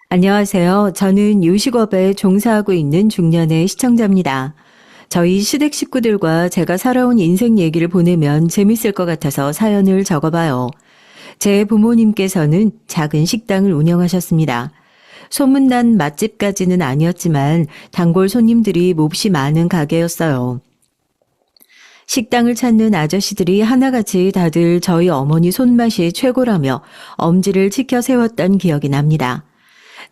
안녕하세요. 저는 요식업에 종사하고 있는 중년의 시청자입니다. 저희 시댁 식구들과 제가 살아온 인생 얘기를 보내면 재밌을 것 같아서 사연을 적어봐요. 제 부모님께서는 작은 식당을 운영하셨습니다. 소문난 맛집까지는 아니었지만 단골 손님들이 몹시 많은 가게였어요. 식당을 찾는 아저씨들이 하나같이 다들 저희 어머니 손맛이 최고라며 엄지를 치켜 세웠던 기억이 납니다.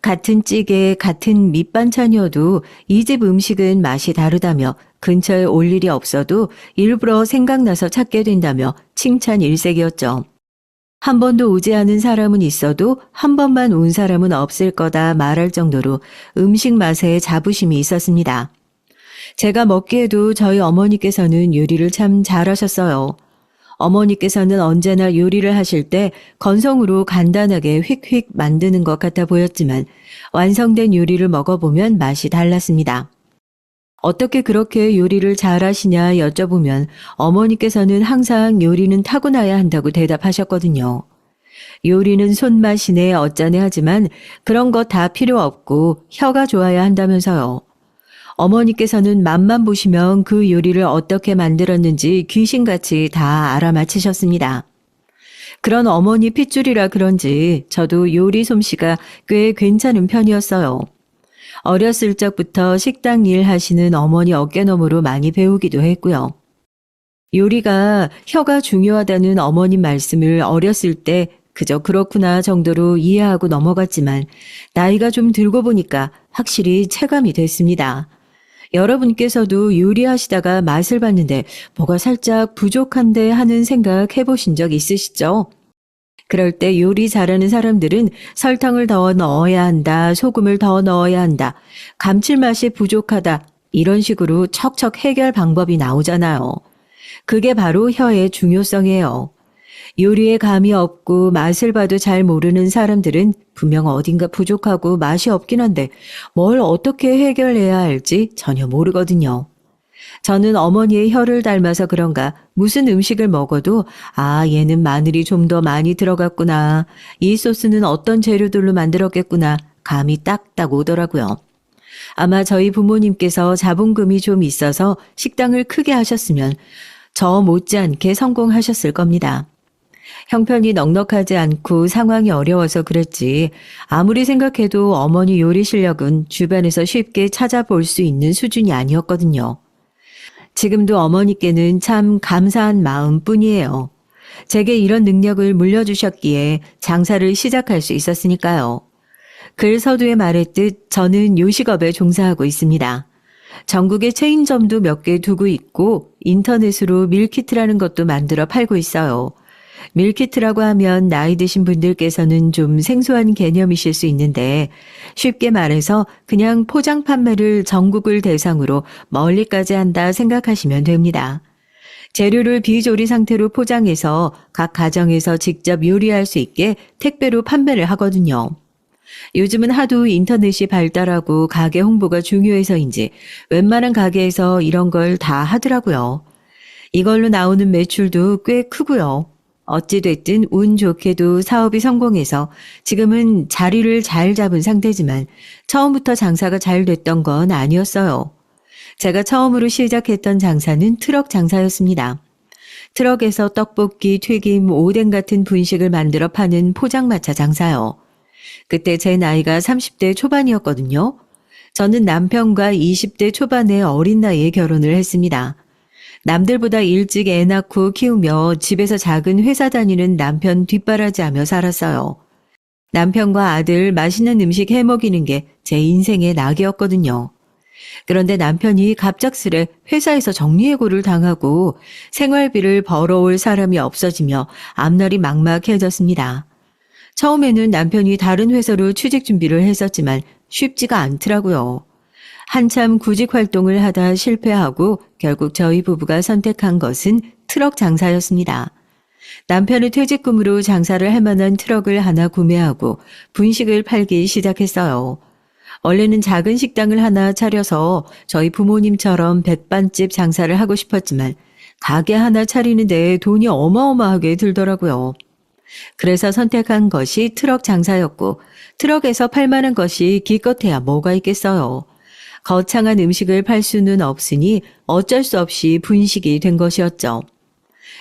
같은 찌개, 같은 밑반찬이어도 이 집 음식은 맛이 다르다며 근처에 올 일이 없어도 일부러 생각나서 찾게 된다며 칭찬 일색이었죠. 한 번도 오지 않은 사람은 있어도 한 번만 온 사람은 없을 거다 말할 정도로 음식 맛에 자부심이 있었습니다. 제가 먹기에도 저희 어머니께서는 요리를 참 잘하셨어요. 어머니께서는 언제나 요리를 하실 때 건성으로 간단하게 휙휙 만드는 것 같아 보였지만 완성된 요리를 먹어보면 맛이 달랐습니다. 어떻게 그렇게 요리를 잘하시냐 여쭤보면 어머니께서는 항상 요리는 타고나야 한다고 대답하셨거든요. 요리는 손맛이네 어쩌네 하지만 그런 거 다 필요 없고 혀가 좋아야 한다면서요. 어머니께서는 맛만 보시면 그 요리를 어떻게 만들었는지 귀신같이 다 알아맞히셨습니다. 그런 어머니 핏줄이라 그런지 저도 요리 솜씨가 꽤 괜찮은 편이었어요. 어렸을 적부터 식당 일 하시는 어머니 어깨너머로 많이 배우기도 했고요. 요리가 혀가 중요하다는 어머님 말씀을 어렸을 때 그저 그렇구나 정도로 이해하고 넘어갔지만 나이가 좀 들고 보니까 확실히 체감이 됐습니다. 여러분께서도 요리하시다가 맛을 봤는데 뭐가 살짝 부족한데 하는 생각 해보신 적 있으시죠? 그럴 때 요리 잘하는 사람들은 설탕을 더 넣어야 한다, 소금을 더 넣어야 한다, 감칠맛이 부족하다, 이런 식으로 척척 해결 방법이 나오잖아요. 그게 바로 혀의 중요성이에요. 요리에 감이 없고 맛을 봐도 잘 모르는 사람들은 분명 어딘가 부족하고 맛이 없긴 한데 뭘 어떻게 해결해야 할지 전혀 모르거든요. 저는 어머니의 혀를 닮아서 그런가 무슨 음식을 먹어도 얘는 마늘이 좀 더 많이 들어갔구나. 이 소스는 어떤 재료들로 만들었겠구나. 감이 딱딱 오더라고요. 아마 저희 부모님께서 자본금이 좀 있어서 식당을 크게 하셨으면 저 못지않게 성공하셨을 겁니다. 형편이 넉넉하지 않고 상황이 어려워서 그랬지 아무리 생각해도 어머니 요리 실력은 주변에서 쉽게 찾아볼 수 있는 수준이 아니었거든요. 지금도 어머니께는 참 감사한 마음뿐이에요. 제게 이런 능력을 물려주셨기에 장사를 시작할 수 있었으니까요. 글 서두에 말했듯 저는 요식업에 종사하고 있습니다. 전국에 체인점도 몇 개 두고 있고 인터넷으로 밀키트라는 것도 만들어 팔고 있어요. 밀키트라고 하면 나이 드신 분들께서는 좀 생소한 개념이실 수 있는데 쉽게 말해서 그냥 포장 판매를 전국을 대상으로 멀리까지 한다 생각하시면 됩니다. 재료를 비조리 상태로 포장해서 각 가정에서 직접 요리할 수 있게 택배로 판매를 하거든요. 요즘은 하도 인터넷이 발달하고 가게 홍보가 중요해서인지 웬만한 가게에서 이런 걸 다 하더라고요. 이걸로 나오는 매출도 꽤 크고요. 어찌됐든 운 좋게도 사업이 성공해서 지금은 자리를 잘 잡은 상태지만 처음부터 장사가 잘 됐던 건 아니었어요. 제가 처음으로 시작했던 장사는 트럭 장사였습니다. 트럭에서 떡볶이, 튀김, 오뎅 같은 분식을 만들어 파는 포장마차 장사요. 그때 제 나이가 30대 초반이었거든요. 저는 남편과 20대 초반의 어린 나이에 결혼을 했습니다. 남들보다 일찍 애 낳고 키우며 집에서 작은 회사 다니는 남편 뒷바라지하며 살았어요. 남편과 아들 맛있는 음식 해먹이는 게 제 인생의 낙이었거든요. 그런데 남편이 갑작스레 회사에서 정리해고를 당하고 생활비를 벌어올 사람이 없어지며 앞날이 막막해졌습니다. 처음에는 남편이 다른 회사로 취직 준비를 했었지만 쉽지가 않더라고요. 한참 구직 활동을 하다 실패하고 결국 저희 부부가 선택한 것은 트럭 장사였습니다. 남편의 퇴직금으로 장사를 할 만한 트럭을 하나 구매하고 분식을 팔기 시작했어요. 원래는 작은 식당을 하나 차려서 저희 부모님처럼 백반집 장사를 하고 싶었지만 가게 하나 차리는 데 돈이 어마어마하게 들더라고요. 그래서 선택한 것이 트럭 장사였고 트럭에서 팔 만한 것이 기껏해야 뭐가 있겠어요. 거창한 음식을 팔 수는 없으니 어쩔 수 없이 분식이 된 것이었죠.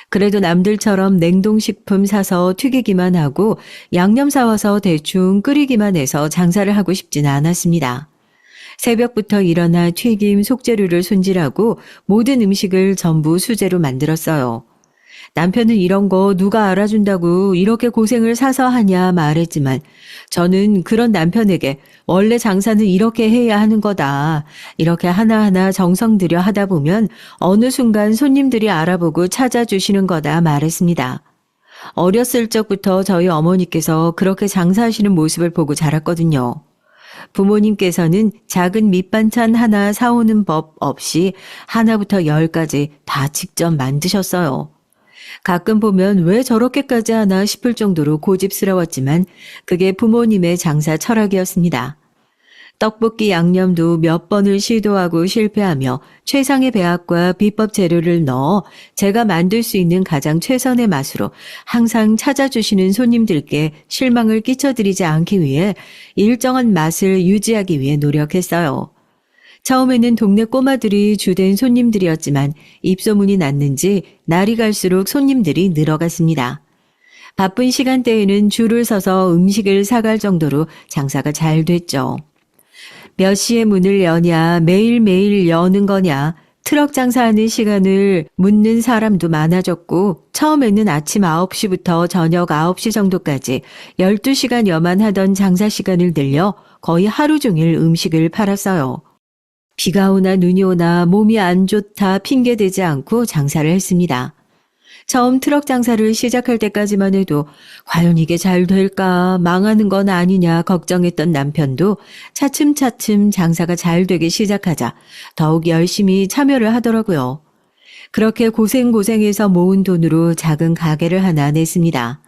그래도 남들처럼 냉동식품 사서 튀기기만 하고 양념 사와서 대충 끓이기만 해서 장사를 하고 싶지는 않았습니다. 새벽부터 일어나 튀김, 속재료를 손질하고 모든 음식을 전부 수제로 만들었어요. 남편은 이런 거 누가 알아준다고 이렇게 고생을 사서 하냐 말했지만 저는 그런 남편에게 원래 장사는 이렇게 해야 하는 거다. 이렇게 하나하나 정성 들여 하다 보면 어느 순간 손님들이 알아보고 찾아주시는 거다 말했습니다. 어렸을 적부터 저희 어머니께서 그렇게 장사하시는 모습을 보고 자랐거든요. 부모님께서는 작은 밑반찬 하나 사오는 법 없이 하나부터 열까지 다 직접 만드셨어요. 가끔 보면 왜 저렇게까지 하나 싶을 정도로 고집스러웠지만 그게 부모님의 장사 철학이었습니다. 떡볶이 양념도 몇 번을 시도하고 실패하며 최상의 배합과 비법 재료를 넣어 제가 만들 수 있는 가장 최선의 맛으로 항상 찾아주시는 손님들께 실망을 끼쳐드리지 않기 위해 일정한 맛을 유지하기 위해 노력했어요. 처음에는 동네 꼬마들이 주된 손님들이었지만 입소문이 났는지 날이 갈수록 손님들이 늘어갔습니다. 바쁜 시간대에는 줄을 서서 음식을 사갈 정도로 장사가 잘 됐죠. 몇 시에 문을 여냐, 매일매일 여는 거냐, 트럭 장사하는 시간을 묻는 사람도 많아졌고 처음에는 아침 9시부터 저녁 9시 정도까지 12시간여만 하던 장사 시간을 늘려 거의 하루 종일 음식을 팔았어요. 비가 오나 눈이 오나 몸이 안 좋다 핑계대지 않고 장사를 했습니다. 처음 트럭 장사를 시작할 때까지만 해도 과연 이게 잘 될까 망하는 건 아니냐 걱정했던 남편도 차츰차츰 장사가 잘 되기 시작하자 더욱 열심히 참여를 하더라고요. 그렇게 고생고생해서 모은 돈으로 작은 가게를 하나 냈습니다.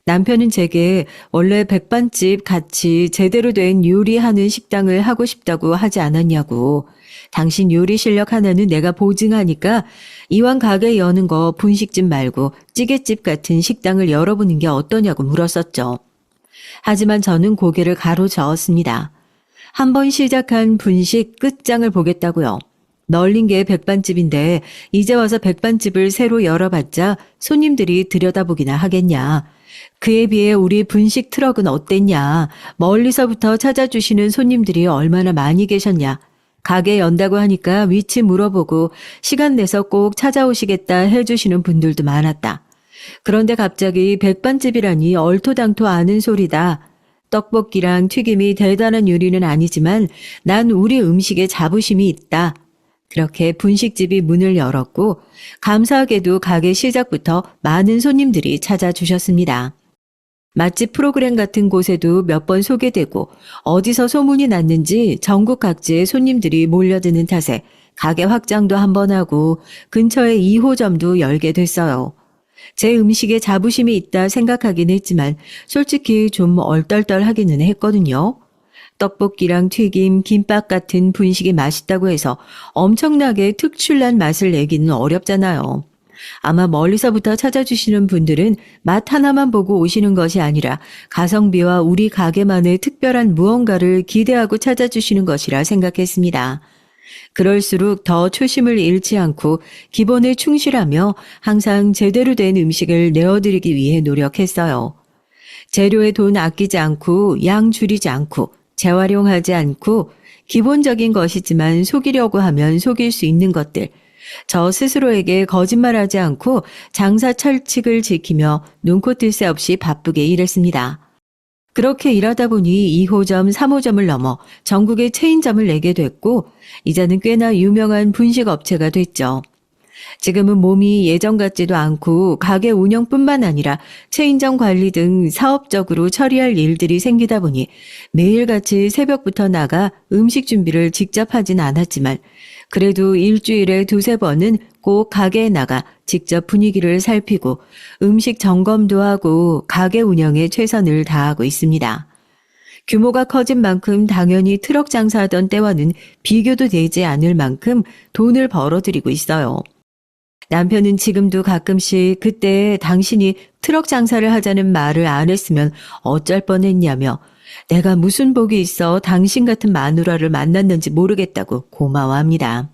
남편은 제게 원래 백반집 같이 제대로 된 요리하는 식당을 하고 싶다고 하지 않았냐고. 당신 요리 실력 하나는 내가 보증하니까 이왕 가게 여는 거 분식집 말고 찌개집 같은 식당을 열어보는 게 어떠냐고 물었었죠. 하지만 저는 고개를 가로저었습니다. 한번 시작한 분식 끝장을 보겠다고요. 널린 게 백반집인데 이제 와서 백반집을 새로 열어봤자 손님들이 들여다보기나 하겠냐. 그에 비해 우리 분식 트럭은 어땠냐. 멀리서부터 찾아주시는 손님들이 얼마나 많이 계셨냐. 가게 연다고 하니까 위치 물어보고 시간 내서 꼭 찾아오시겠다 해주시는 분들도 많았다. 그런데 갑자기 백반집이라니 얼토당토 않은 소리다. 떡볶이랑 튀김이 대단한 요리는 아니지만 난 우리 음식에 자부심이 있다. 그렇게 분식집이 문을 열었고 감사하게도 가게 시작부터 많은 손님들이 찾아주셨습니다. 맛집 프로그램 같은 곳에도 몇 번 소개되고 어디서 소문이 났는지 전국 각지의 손님들이 몰려드는 탓에 가게 확장도 한번 하고 근처에 2호점도 열게 됐어요. 제 음식에 자부심이 있다 생각하긴 했지만 솔직히 좀 얼떨떨하기는 했거든요. 떡볶이랑 튀김, 김밥 같은 분식이 맛있다고 해서 엄청나게 특출난 맛을 내기는 어렵잖아요. 아마 멀리서부터 찾아주시는 분들은 맛 하나만 보고 오시는 것이 아니라 가성비와 우리 가게만의 특별한 무언가를 기대하고 찾아주시는 것이라 생각했습니다. 그럴수록 더 초심을 잃지 않고 기본에 충실하며 항상 제대로 된 음식을 내어드리기 위해 노력했어요. 재료에 돈 아끼지 않고 양 줄이지 않고 재활용하지 않고 기본적인 것이지만 속이려고 하면 속일 수 있는 것들, 저 스스로에게 거짓말하지 않고 장사 철칙을 지키며 눈코 뜰 새 없이 바쁘게 일했습니다. 그렇게 일하다 보니 2호점, 3호점을 넘어 전국의 체인점을 내게 됐고 이제는 꽤나 유명한 분식 업체가 됐죠. 지금은 몸이 예전 같지도 않고 가게 운영뿐만 아니라 체인점 관리 등 사업적으로 처리할 일들이 생기다 보니 매일같이 새벽부터 나가 음식 준비를 직접 하진 않았지만 그래도 일주일에 2-3번은 꼭 가게에 나가 직접 분위기를 살피고 음식 점검도 하고 가게 운영에 최선을 다하고 있습니다. 규모가 커진 만큼 당연히 트럭 장사하던 때와는 비교도 되지 않을 만큼 돈을 벌어들이고 있어요. 남편은 지금도 가끔씩 그때 당신이 트럭 장사를 하자는 말을 안 했으면 어쩔 뻔했냐며 내가 무슨 복이 있어 당신 같은 마누라를 만났는지 모르겠다고 고마워합니다.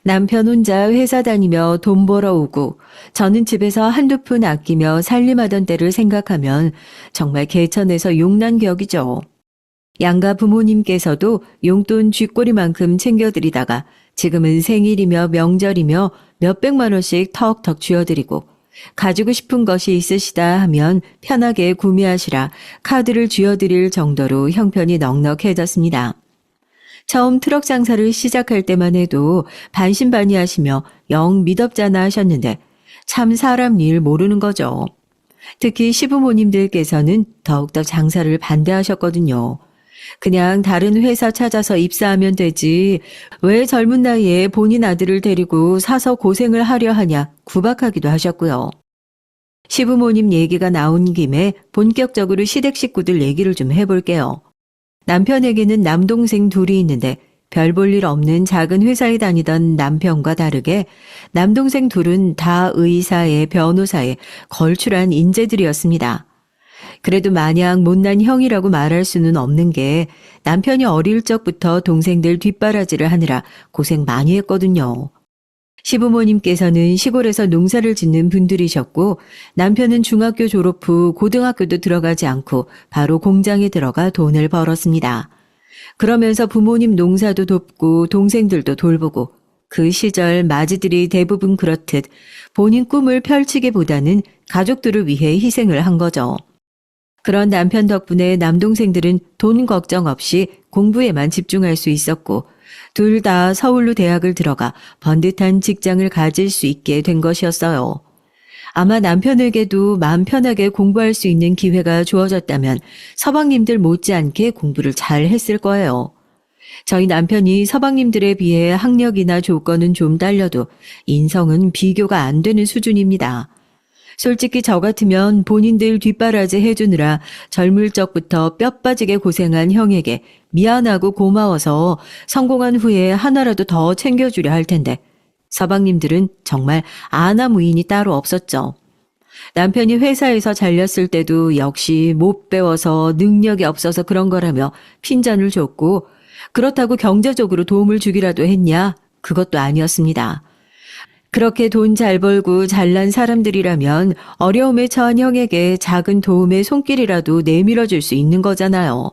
남편 혼자 회사 다니며 돈 벌어오고 저는 집에서 한두 푼 아끼며 살림하던 때를 생각하면 정말 개천에서 용난격이죠. 양가 부모님께서도 용돈 쥐꼬리만큼 챙겨드리다가 지금은 생일이며 명절이며 몇백만 원씩 턱턱 쥐어드리고 가지고 싶은 것이 있으시다 하면 편하게 구매하시라 카드를 쥐어드릴 정도로 형편이 넉넉해졌습니다. 처음 트럭 장사를 시작할 때만 해도 반신반의하시며 영 미덥잖아 하셨는데 참 사람 일 모르는 거죠. 특히 시부모님들께서는 더욱더 장사를 반대하셨거든요. 그냥 다른 회사 찾아서 입사하면 되지 왜 젊은 나이에 본인 아들을 데리고 사서 고생을 하려 하냐 구박하기도 하셨고요. 시부모님 얘기가 나온 김에 본격적으로 시댁 식구들 얘기를 좀 해볼게요. 남편에게는 남동생 둘이 있는데 별 볼 일 없는 작은 회사에 다니던 남편과 다르게 남동생 둘은 다 의사에 변호사에 걸출한 인재들이었습니다. 그래도 마냥 못난 형이라고 말할 수는 없는 게 남편이 어릴 적부터 동생들 뒷바라지를 하느라 고생 많이 했거든요. 시부모님께서는 시골에서 농사를 짓는 분들이셨고 남편은 중학교 졸업 후 고등학교도 들어가지 않고 바로 공장에 들어가 돈을 벌었습니다. 그러면서 부모님 농사도 돕고 동생들도 돌보고 그 시절 마지들이 대부분 그렇듯 본인 꿈을 펼치기보다는 가족들을 위해 희생을 한 거죠. 그런 남편 덕분에 남동생들은 돈 걱정 없이 공부에만 집중할 수 있었고 둘 다 서울로 대학을 들어가 번듯한 직장을 가질 수 있게 된 것이었어요. 아마 남편에게도 마음 편하게 공부할 수 있는 기회가 주어졌다면 서방님들 못지않게 공부를 잘 했을 거예요. 저희 남편이 서방님들에 비해 학력이나 조건은 좀 딸려도 인성은 비교가 안 되는 수준입니다. 솔직히 저 같으면 본인들 뒷바라지 해주느라 젊을 적부터 뼈 빠지게 고생한 형에게 미안하고 고마워서 성공한 후에 하나라도 더 챙겨주려 할 텐데 서방님들은 정말 아나무인이 따로 없었죠. 남편이 회사에서 잘렸을 때도 역시 못 배워서 능력이 없어서 그런 거라며 핀잔을 줬고 그렇다고 경제적으로 도움을 주기라도 했냐? 그것도 아니었습니다. 그렇게 돈 잘 벌고 잘난 사람들이라면 어려움에 처한 형에게 작은 도움의 손길이라도 내밀어 줄 수 있는 거잖아요.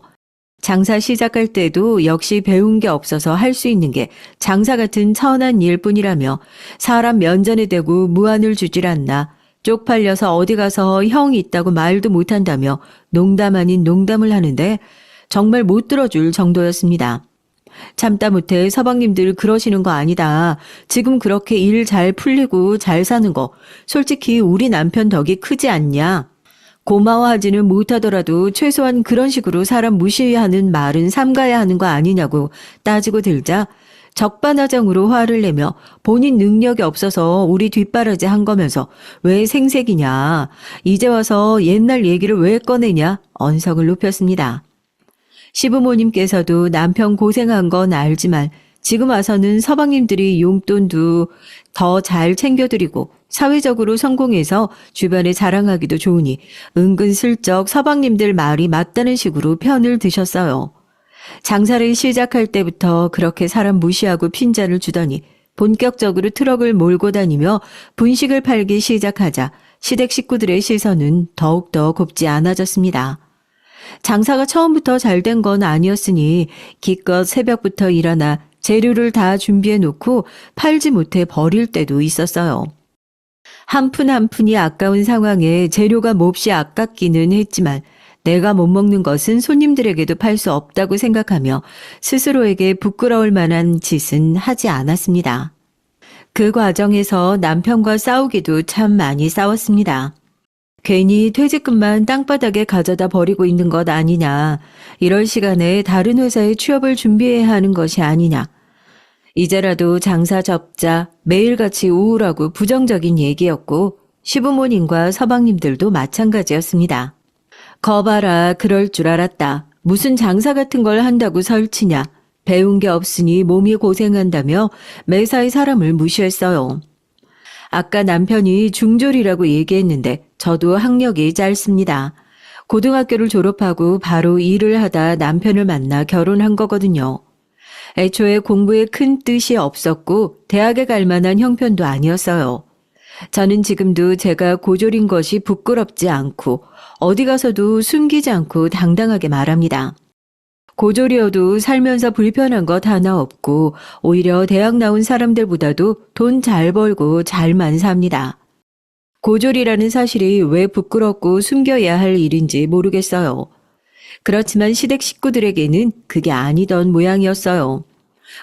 장사 시작할 때도 역시 배운 게 없어서 할 수 있는 게 장사 같은 천한 일뿐이라며 사람 면전에 대고 무안을 주질 않나 쪽팔려서 어디 가서 형이 있다고 말도 못한다며 농담 아닌 농담을 하는데 정말 못 들어줄 정도였습니다. 참다 못해 서방님들 그러시는 거 아니다. 지금 그렇게 일 잘 풀리고 잘 사는 거 솔직히 우리 남편 덕이 크지 않냐. 고마워하지는 못하더라도 최소한 그런 식으로 사람 무시하는 말은 삼가야 하는 거 아니냐고 따지고 들자 적반하장으로 화를 내며 본인 능력이 없어서 우리 뒷바라지 한 거면서 왜 생색이냐. 이제 와서 옛날 얘기를 왜 꺼내냐. 언성을 높였습니다. 시부모님께서도 남편 고생한 건 알지만 지금 와서는 서방님들이 용돈도 더 잘 챙겨드리고 사회적으로 성공해서 주변에 자랑하기도 좋으니 은근슬쩍 서방님들 말이 맞다는 식으로 편을 드셨어요. 장사를 시작할 때부터 그렇게 사람 무시하고 핀잔을 주더니 본격적으로 트럭을 몰고 다니며 분식을 팔기 시작하자 시댁 식구들의 시선은 더욱더 곱지 않아졌습니다. 장사가 처음부터 잘 된 건 아니었으니 기껏 새벽부터 일어나 재료를 다 준비해 놓고 팔지 못해 버릴 때도 있었어요. 한 푼 한 푼이 아까운 상황에 재료가 몹시 아깝기는 했지만 내가 못 먹는 것은 손님들에게도 팔 수 없다고 생각하며 스스로에게 부끄러울 만한 짓은 하지 않았습니다. 그 과정에서 남편과 싸우기도 참 많이 싸웠습니다. 괜히 퇴직금만 땅바닥에 가져다 버리고 있는 것 아니냐. 이럴 시간에 다른 회사에 취업을 준비해야 하는 것이 아니냐. 이제라도 장사 접자 매일같이 우울하고 부정적인 얘기였고 시부모님과 서방님들도 마찬가지였습니다. 거봐라 그럴 줄 알았다. 무슨 장사 같은 걸 한다고 설치냐. 배운 게 없으니 몸이 고생한다며 매사에 사람을 무시했어요. 아까 남편이 중졸이라고 얘기했는데 저도 학력이 짧습니다. 고등학교를 졸업하고 바로 일을 하다 남편을 만나 결혼한 거거든요. 애초에 공부에 큰 뜻이 없었고 대학에 갈 만한 형편도 아니었어요. 저는 지금도 제가 고졸인 것이 부끄럽지 않고 어디 가서도 숨기지 않고 당당하게 말합니다. 고졸이어도 살면서 불편한 것 하나 없고 오히려 대학 나온 사람들보다도 돈 잘 벌고 잘만 삽니다. 고졸이라는 사실이 왜 부끄럽고 숨겨야 할 일인지 모르겠어요. 그렇지만 시댁 식구들에게는 그게 아니던 모양이었어요.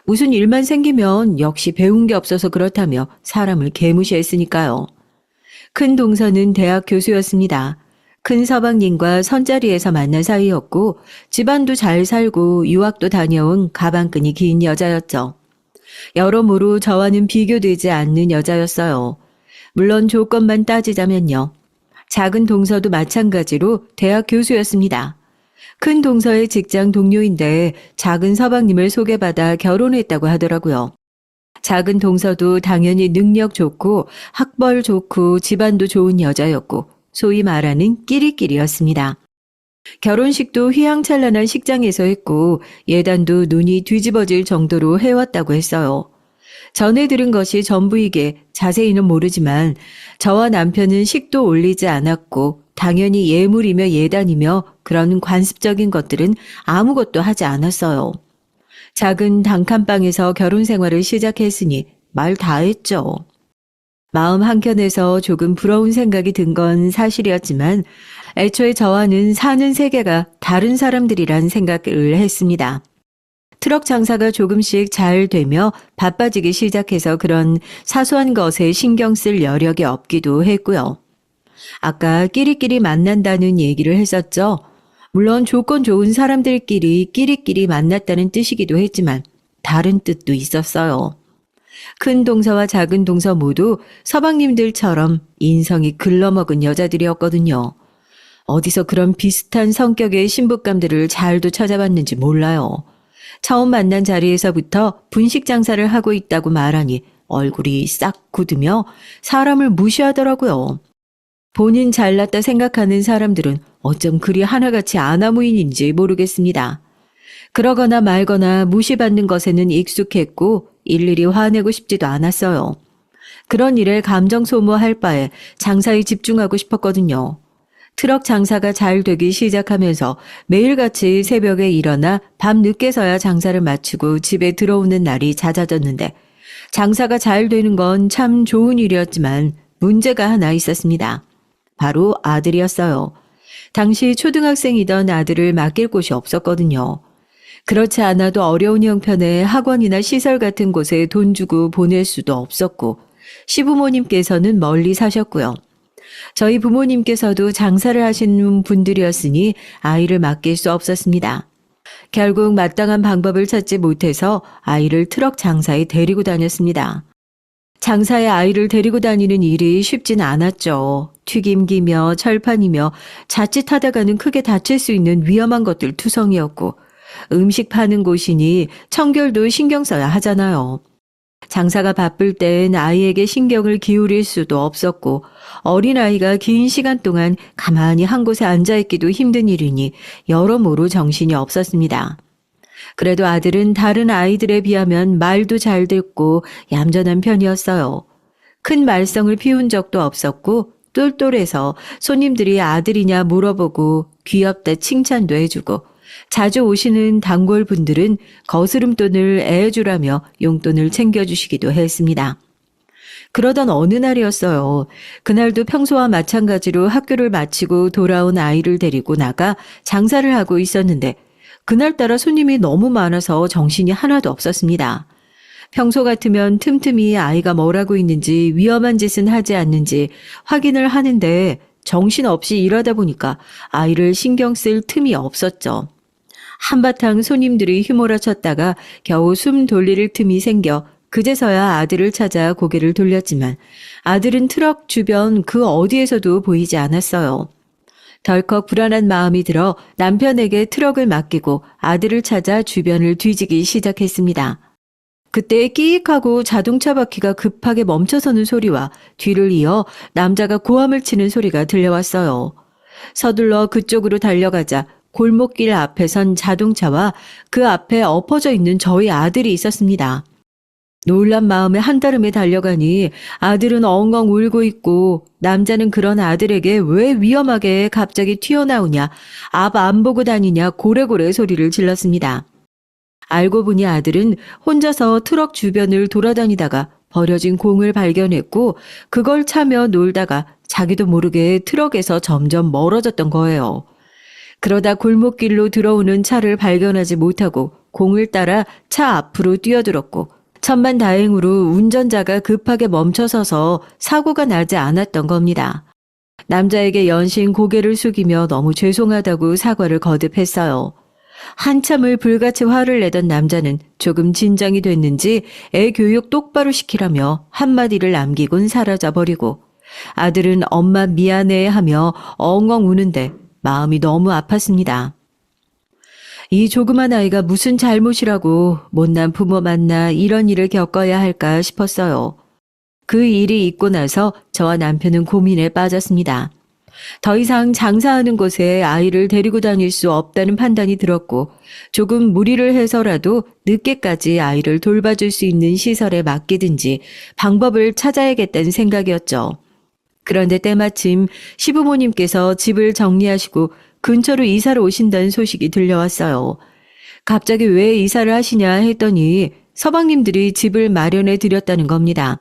무슨 일만 생기면 역시 배운 게 없어서 그렇다며 사람을 개무시했으니까요. 큰 동서는 대학 교수였습니다. 큰 서방님과 선자리에서 만난 사이였고 집안도 잘 살고 유학도 다녀온 가방끈이 긴 여자였죠. 여러모로 저와는 비교되지 않는 여자였어요. 물론 조건만 따지자면요. 작은 동서도 마찬가지로 대학 교수였습니다. 큰 동서의 직장 동료인데 작은 서방님을 소개받아 결혼했다고 하더라고요. 작은 동서도 당연히 능력 좋고 학벌 좋고 집안도 좋은 여자였고 소위 말하는 끼리끼리였습니다. 결혼식도 휘황찬란한 식장에서 했고 예단도 눈이 뒤집어질 정도로 해왔다고 했어요. 전해 들은 것이 전부이게 자세히는 모르지만 저와 남편은 식도 올리지 않았고 당연히 예물이며 예단이며 그런 관습적인 것들은 아무것도 하지 않았어요. 작은 단칸방에서 결혼 생활을 시작했으니 말 다 했죠. 마음 한켠에서 조금 부러운 생각이 든 건 사실이었지만 애초에 저와는 사는 세계가 다른 사람들이란 생각을 했습니다. 트럭 장사가 조금씩 잘 되며 바빠지기 시작해서 그런 사소한 것에 신경 쓸 여력이 없기도 했고요. 아까 끼리끼리 만난다는 얘기를 했었죠. 물론 조건 좋은 사람들끼리 끼리끼리 만났다는 뜻이기도 했지만 다른 뜻도 있었어요. 큰 동서와 작은 동서 모두 서방님들처럼 인성이 글러먹은 여자들이었거든요. 어디서 그런 비슷한 성격의 신부감들을 잘도 찾아봤는지 몰라요. 처음 만난 자리에서부터 분식 장사를 하고 있다고 말하니 얼굴이 싹 굳으며 사람을 무시하더라고요. 본인 잘났다 생각하는 사람들은 어쩜 그리 하나같이 아나무인인지 모르겠습니다. 그러거나 말거나 무시받는 것에는 익숙했고 일일이 화내고 싶지도 않았어요. 그런 일에 감정 소모할 바에 장사에 집중하고 싶었거든요. 트럭 장사가 잘 되기 시작하면서 매일같이 새벽에 일어나 밤 늦게서야 장사를 마치고 집에 들어오는 날이 잦아졌는데 장사가 잘 되는 건 참 좋은 일이었지만 문제가 하나 있었습니다. 바로 아들이었어요. 당시 초등학생이던 아들을 맡길 곳이 없었거든요. 그렇지 않아도 어려운 형편의 학원이나 시설 같은 곳에 돈 주고 보낼 수도 없었고 시부모님께서는 멀리 사셨고요. 저희 부모님께서도 장사를 하시는 분들이었으니 아이를 맡길 수 없었습니다. 결국 마땅한 방법을 찾지 못해서 아이를 트럭 장사에 데리고 다녔습니다. 장사에 아이를 데리고 다니는 일이 쉽진 않았죠. 튀김기며 철판이며 자칫하다가는 크게 다칠 수 있는 위험한 것들 투성이었고 음식 파는 곳이니 청결도 신경 써야 하잖아요. 장사가 바쁠 땐 아이에게 신경을 기울일 수도 없었고 어린아이가 긴 시간 동안 가만히 한 곳에 앉아있기도 힘든 일이니 여러모로 정신이 없었습니다. 그래도 아들은 다른 아이들에 비하면 말도 잘 듣고 얌전한 편이었어요. 큰 말썽을 피운 적도 없었고 똘똘해서 손님들이 아들이냐 물어보고 귀엽다 칭찬도 해주고 자주 오시는 단골분들은 거스름돈을 애해주라며 용돈을 챙겨주시기도 했습니다. 그러던 어느 날이었어요. 그날도 평소와 마찬가지로 학교를 마치고 돌아온 아이를 데리고 나가 장사를 하고 있었는데 그날따라 손님이 너무 많아서 정신이 하나도 없었습니다. 평소 같으면 틈틈이 아이가 뭘 하고 있는지 위험한 짓은 하지 않는지 확인을 하는데 정신없이 일하다 보니까 아이를 신경 쓸 틈이 없었죠. 한바탕 손님들이 휘몰아쳤다가 겨우 숨 돌릴 틈이 생겨 그제서야 아들을 찾아 고개를 돌렸지만 아들은 트럭 주변 그 어디에서도 보이지 않았어요. 덜컥 불안한 마음이 들어 남편에게 트럭을 맡기고 아들을 찾아 주변을 뒤지기 시작했습니다. 그때 끼익하고 자동차 바퀴가 급하게 멈춰서는 소리와 뒤를 이어 남자가 고함을 치는 소리가 들려왔어요. 서둘러 그쪽으로 달려가자 골목길 앞에 선 자동차와 그 앞에 엎어져 있는 저희 아들이 있었습니다. 놀란 마음에 한달음에 달려가니 아들은 엉엉 울고 있고 남자는 그런 아들에게 왜 위험하게 갑자기 튀어나오냐, 앞 안 보고 다니냐 고래고래 소리를 질렀습니다. 알고 보니 아들은 혼자서 트럭 주변을 돌아다니다가 버려진 공을 발견했고 그걸 차며 놀다가 자기도 모르게 트럭에서 점점 멀어졌던 거예요. 그러다 골목길로 들어오는 차를 발견하지 못하고 공을 따라 차 앞으로 뛰어들었고 천만다행으로 운전자가 급하게 멈춰서서 사고가 나지 않았던 겁니다. 남자에게 연신 고개를 숙이며 너무 죄송하다고 사과를 거듭했어요. 한참을 불같이 화를 내던 남자는 조금 진정이 됐는지 애 교육 똑바로 시키라며 한마디를 남기곤 사라져버리고 아들은 엄마 미안해 하며 엉엉 우는데 마음이 너무 아팠습니다. 이 조그만 아이가 무슨 잘못이라고 못난 부모 만나 이런 일을 겪어야 할까 싶었어요. 그 일이 있고 나서 저와 남편은 고민에 빠졌습니다. 더 이상 장사하는 곳에 아이를 데리고 다닐 수 없다는 판단이 들었고 조금 무리를 해서라도 늦게까지 아이를 돌봐줄 수 있는 시설에 맡기든지 방법을 찾아야겠다는 생각이었죠. 그런데 때마침 시부모님께서 집을 정리하시고 근처로 이사를 오신다는 소식이 들려왔어요. 갑자기 왜 이사를 하시냐 했더니 서방님들이 집을 마련해 드렸다는 겁니다.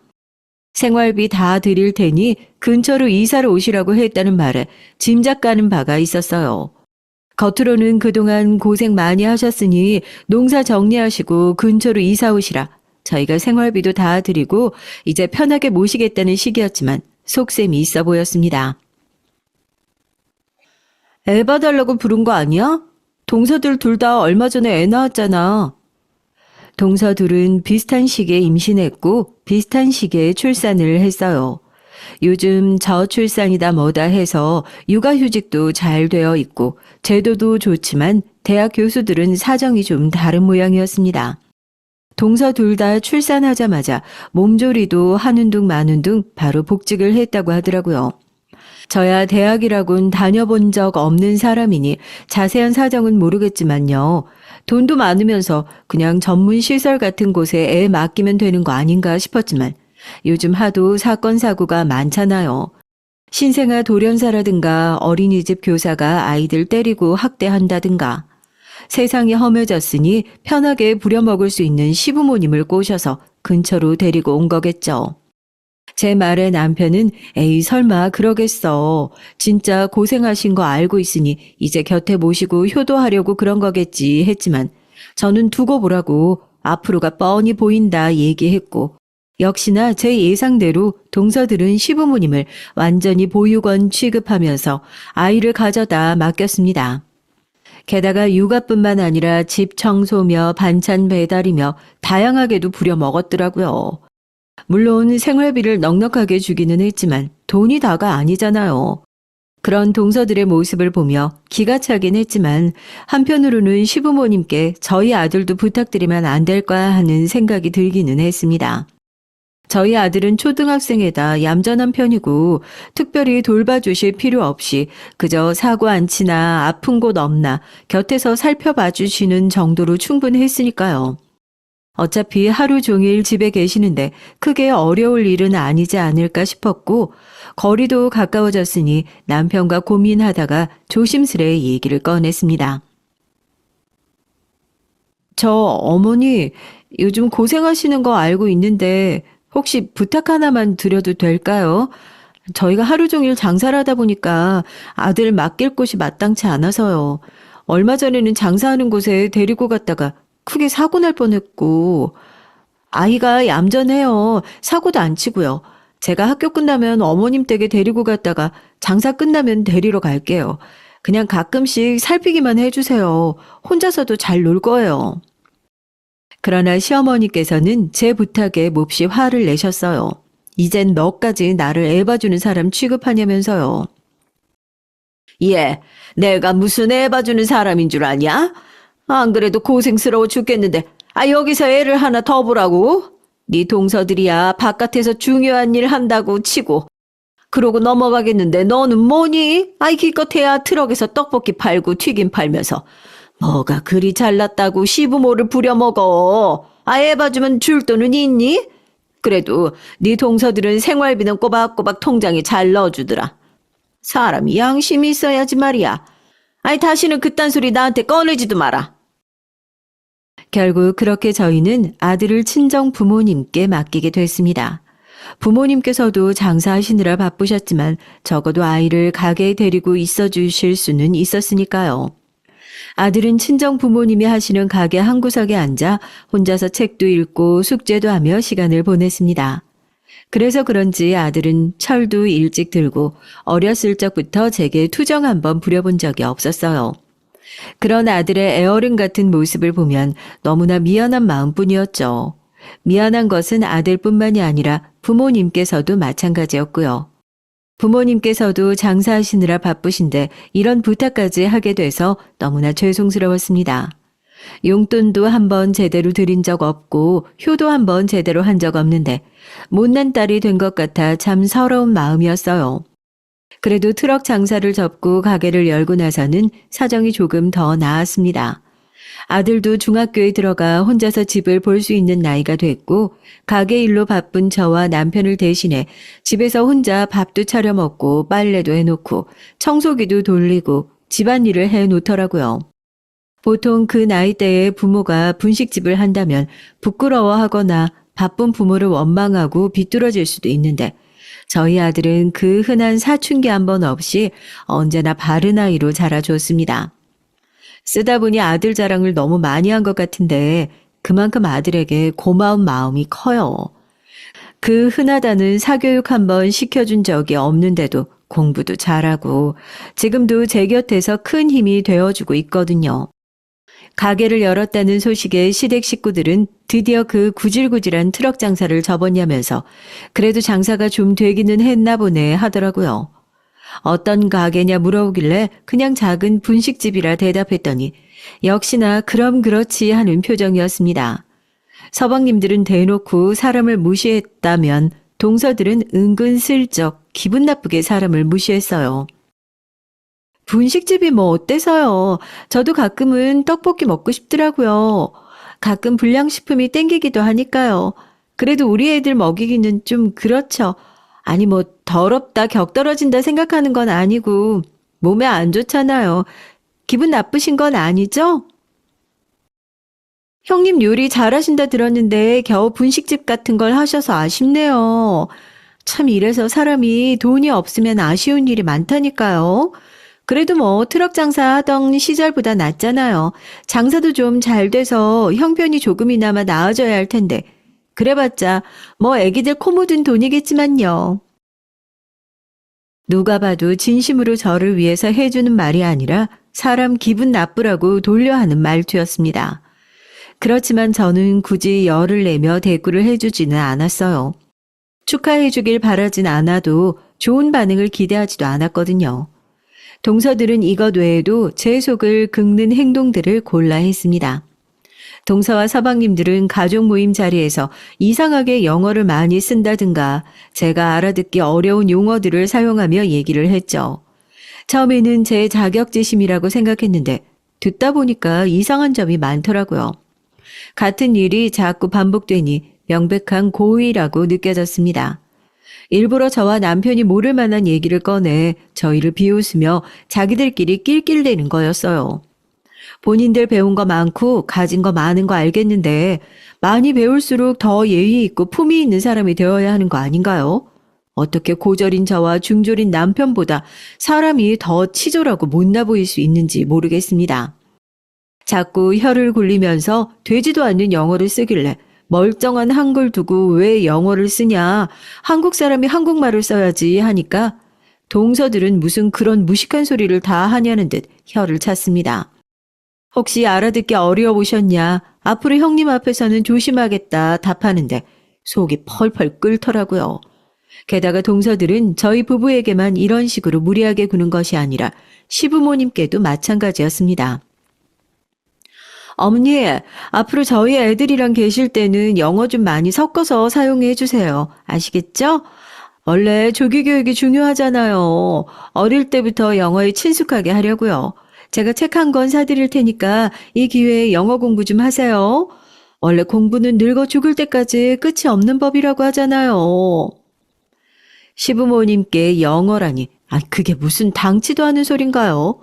생활비 다 드릴 테니 근처로 이사를 오시라고 했다는 말에 짐작 가는 바가 있었어요. 겉으로는 그동안 고생 많이 하셨으니 농사 정리하시고 근처로 이사 오시라. 저희가 생활비도 다 드리고 이제 편하게 모시겠다는 식이었지만 속셈이 있어 보였습니다. 애 봐달라고 부른 거 아니야? 동서들 둘 다 얼마 전에 애 낳았잖아. 동서 둘은 비슷한 시기에 임신했고 비슷한 시기에 출산을 했어요. 요즘 저출산이다 뭐다 해서 육아휴직도 잘 되어 있고 제도도 좋지만 대학 교수들은 사정이 좀 다른 모양이었습니다. 동서 둘 다 출산하자마자 몸조리도 하는 둥 마는 둥 바로 복직을 했다고 하더라고요. 저야 대학이라곤 다녀본 적 없는 사람이니 자세한 사정은 모르겠지만요. 돈도 많으면서 그냥 전문 시설 같은 곳에 애 맡기면 되는 거 아닌가 싶었지만 요즘 하도 사건 사고가 많잖아요. 신생아 돌연사라든가 어린이집 교사가 아이들 때리고 학대한다든가. 세상이 험해졌으니 편하게 부려먹을 수 있는 시부모님을 꼬셔서 근처로 데리고 온 거겠죠. 제 말에 남편은 에이 설마 그러겠어. 진짜 고생하신 거 알고 있으니 이제 곁에 모시고 효도하려고 그런 거겠지 했지만 저는 두고 보라고 앞으로가 뻔히 보인다 얘기했고 역시나 제 예상대로 동서들은 시부모님을 완전히 보육원 취급하면서 아이를 가져다 맡겼습니다. 게다가 육아뿐만 아니라 집 청소며 반찬 배달이며 다양하게도 부려먹었더라고요. 물론 생활비를 넉넉하게 주기는 했지만 돈이 다가 아니잖아요. 그런 동서들의 모습을 보며 기가 차긴 했지만 한편으로는 시부모님께 저희 아들도 부탁드리면 안 될까 하는 생각이 들기는 했습니다. 저희 아들은 초등학생에다 얌전한 편이고 특별히 돌봐주실 필요 없이 그저 사고 안 치나 아픈 곳 없나 곁에서 살펴봐 주시는 정도로 충분했으니까요. 어차피 하루 종일 집에 계시는데 크게 어려울 일은 아니지 않을까 싶었고 거리도 가까워졌으니 남편과 고민하다가 조심스레 얘기를 꺼냈습니다. 저 어머니 요즘 고생하시는 거 알고 있는데 혹시 부탁 하나만 드려도 될까요? 저희가 하루 종일 장사를 하다 보니까 아들 맡길 곳이 마땅치 않아서요. 얼마 전에는 장사하는 곳에 데리고 갔다가 크게 사고 날 뻔했고 아이가 얌전해요. 사고도 안 치고요. 제가 학교 끝나면 어머님 댁에 데리고 갔다가 장사 끝나면 데리러 갈게요. 그냥 가끔씩 살피기만 해주세요. 혼자서도 잘 놀 거예요. 그러나 시어머니께서는 제 부탁에 몹시 화를 내셨어요. 이젠 너까지 나를 애 봐주는 사람 취급하냐면서요. 얘, 내가 무슨 애 봐주는 사람인 줄 아냐? 안 그래도 고생스러워 죽겠는데 여기서 애를 하나 더 보라고? 네 동서들이야 바깥에서 중요한 일 한다고 치고 그러고 넘어가겠는데 너는 뭐니? 기껏해야 트럭에서 떡볶이 팔고 튀김 팔면서 뭐가 그리 잘났다고 시부모를 부려먹어. 애 봐주면 줄 돈은 있니? 그래도 네 동서들은 생활비는 꼬박꼬박 통장에 잘 넣어주더라. 사람이 양심이 있어야지 말이야. 다시는 그딴 소리 나한테 꺼내지도 마라. 결국 그렇게 저희는 아들을 친정 부모님께 맡기게 됐습니다. 부모님께서도 장사하시느라 바쁘셨지만 적어도 아이를 가게에 데리고 있어 주실 수는 있었으니까요. 아들은 친정 부모님이 하시는 가게 한 구석에 앉아 혼자서 책도 읽고 숙제도 하며 시간을 보냈습니다. 그래서 그런지 아들은 철도 일찍 들고 어렸을 적부터 제게 투정 한번 부려본 적이 없었어요. 그런 아들의 애어른 같은 모습을 보면 너무나 미안한 마음뿐이었죠. 미안한 것은 아들뿐만이 아니라 부모님께서도 마찬가지였고요. 부모님께서도 장사하시느라 바쁘신데 이런 부탁까지 하게 돼서 너무나 죄송스러웠습니다. 용돈도 한번 제대로 드린 적 없고 효도 한번 제대로 한 적 없는데 못난 딸이 된 것 같아 참 서러운 마음이었어요. 그래도 트럭 장사를 접고 가게를 열고 나서는 사정이 조금 더 나았습니다. 아들도 중학교에 들어가 혼자서 집을 볼 수 있는 나이가 됐고 가게 일로 바쁜 저와 남편을 대신해 집에서 혼자 밥도 차려 먹고 빨래도 해놓고 청소기도 돌리고 집안일을 해놓더라고요. 보통 그 나이대에 부모가 분식집을 한다면 부끄러워하거나 바쁜 부모를 원망하고 비뚤어질 수도 있는데 저희 아들은 그 흔한 사춘기 한 번 없이 언제나 바른 아이로 자라줬습니다. 쓰다 보니 아들 자랑을 너무 많이 한 것 같은데 그만큼 아들에게 고마운 마음이 커요. 그 흔하다는 사교육 한번 시켜준 적이 없는데도 공부도 잘하고 지금도 제 곁에서 큰 힘이 되어주고 있거든요. 가게를 열었다는 소식에 시댁 식구들은 드디어 그 구질구질한 트럭 장사를 접었냐면서 그래도 장사가 좀 되기는 했나 보네 하더라고요. 어떤 가게냐 물어오길래 그냥 작은 분식집이라 대답했더니 역시나 그럼 그렇지 하는 표정이었습니다. 서방님들은 대놓고 사람을 무시했다면 동서들은 은근슬쩍 기분 나쁘게 사람을 무시했어요. 분식집이 뭐 어때서요? 저도 가끔은 떡볶이 먹고 싶더라고요. 가끔 불량식품이 땡기기도 하니까요. 그래도 우리 애들 먹이기는 좀 그렇죠. 뭐 더럽다 격 떨어진다 생각하는 건 아니고 몸에 안 좋잖아요. 기분 나쁘신 건 아니죠? 형님 요리 잘하신다 들었는데 겨우 분식집 같은 걸 하셔서 아쉽네요. 참 이래서 사람이 돈이 없으면 아쉬운 일이 많다니까요. 그래도 뭐 트럭 장사 하던 시절보다 낫잖아요. 장사도 좀 잘 돼서 형편이 조금이나마 나아져야 할 텐데. 그래봤자 뭐 애기들 코 묻은 돈이겠지만요. 누가 봐도 진심으로 저를 위해서 해주는 말이 아니라 사람 기분 나쁘라고 돌려하는 말투였습니다. 그렇지만 저는 굳이 열을 내며 대꾸를 해주지는 않았어요. 축하해주길 바라진 않아도 좋은 반응을 기대하지도 않았거든요. 동서들은 이것 외에도 제 속을 긁는 행동들을 골라 했습니다. 동서와 서방님들은 가족 모임 자리에서 이상하게 영어를 많이 쓴다든가 제가 알아듣기 어려운 용어들을 사용하며 얘기를 했죠. 처음에는 제 자격지심이라고 생각했는데 듣다 보니까 이상한 점이 많더라고요. 같은 일이 자꾸 반복되니 명백한 고의라고 느껴졌습니다. 일부러 저와 남편이 모를 만한 얘기를 꺼내 저희를 비웃으며 자기들끼리 낄낄대는 거였어요. 본인들 배운 거 많고 가진 거 많은 거 알겠는데 많이 배울수록 더 예의 있고 품위 있는 사람이 되어야 하는 거 아닌가요? 어떻게 고졸인 저와 중졸인 남편보다 사람이 더 치졸하고 못나 보일 수 있는지 모르겠습니다. 자꾸 혀를 굴리면서 되지도 않는 영어를 쓰길래 멀쩡한 한글 두고 왜 영어를 쓰냐, 한국 사람이 한국말을 써야지 하니까 동서들은 무슨 그런 무식한 소리를 다 하냐는 듯 혀를 찼습니다. 혹시 알아듣기 어려우셨냐, 앞으로 형님 앞에서는 조심하겠다 답하는데 속이 펄펄 끓더라고요. 게다가 동서들은 저희 부부에게만 이런 식으로 무리하게 구는 것이 아니라 시부모님께도 마찬가지였습니다. 어머니, 앞으로 저희 애들이랑 계실 때는 영어 좀 많이 섞어서 사용해 주세요. 아시겠죠? 원래 조기 교육이 중요하잖아요. 어릴 때부터 영어에 친숙하게 하려고요. 제가 책 한 권 사드릴 테니까 이 기회에 영어 공부 좀 하세요. 원래 공부는 늙어 죽을 때까지 끝이 없는 법이라고 하잖아요. 시부모님께 영어라니, 그게 무슨 당치도 않은 소린가요?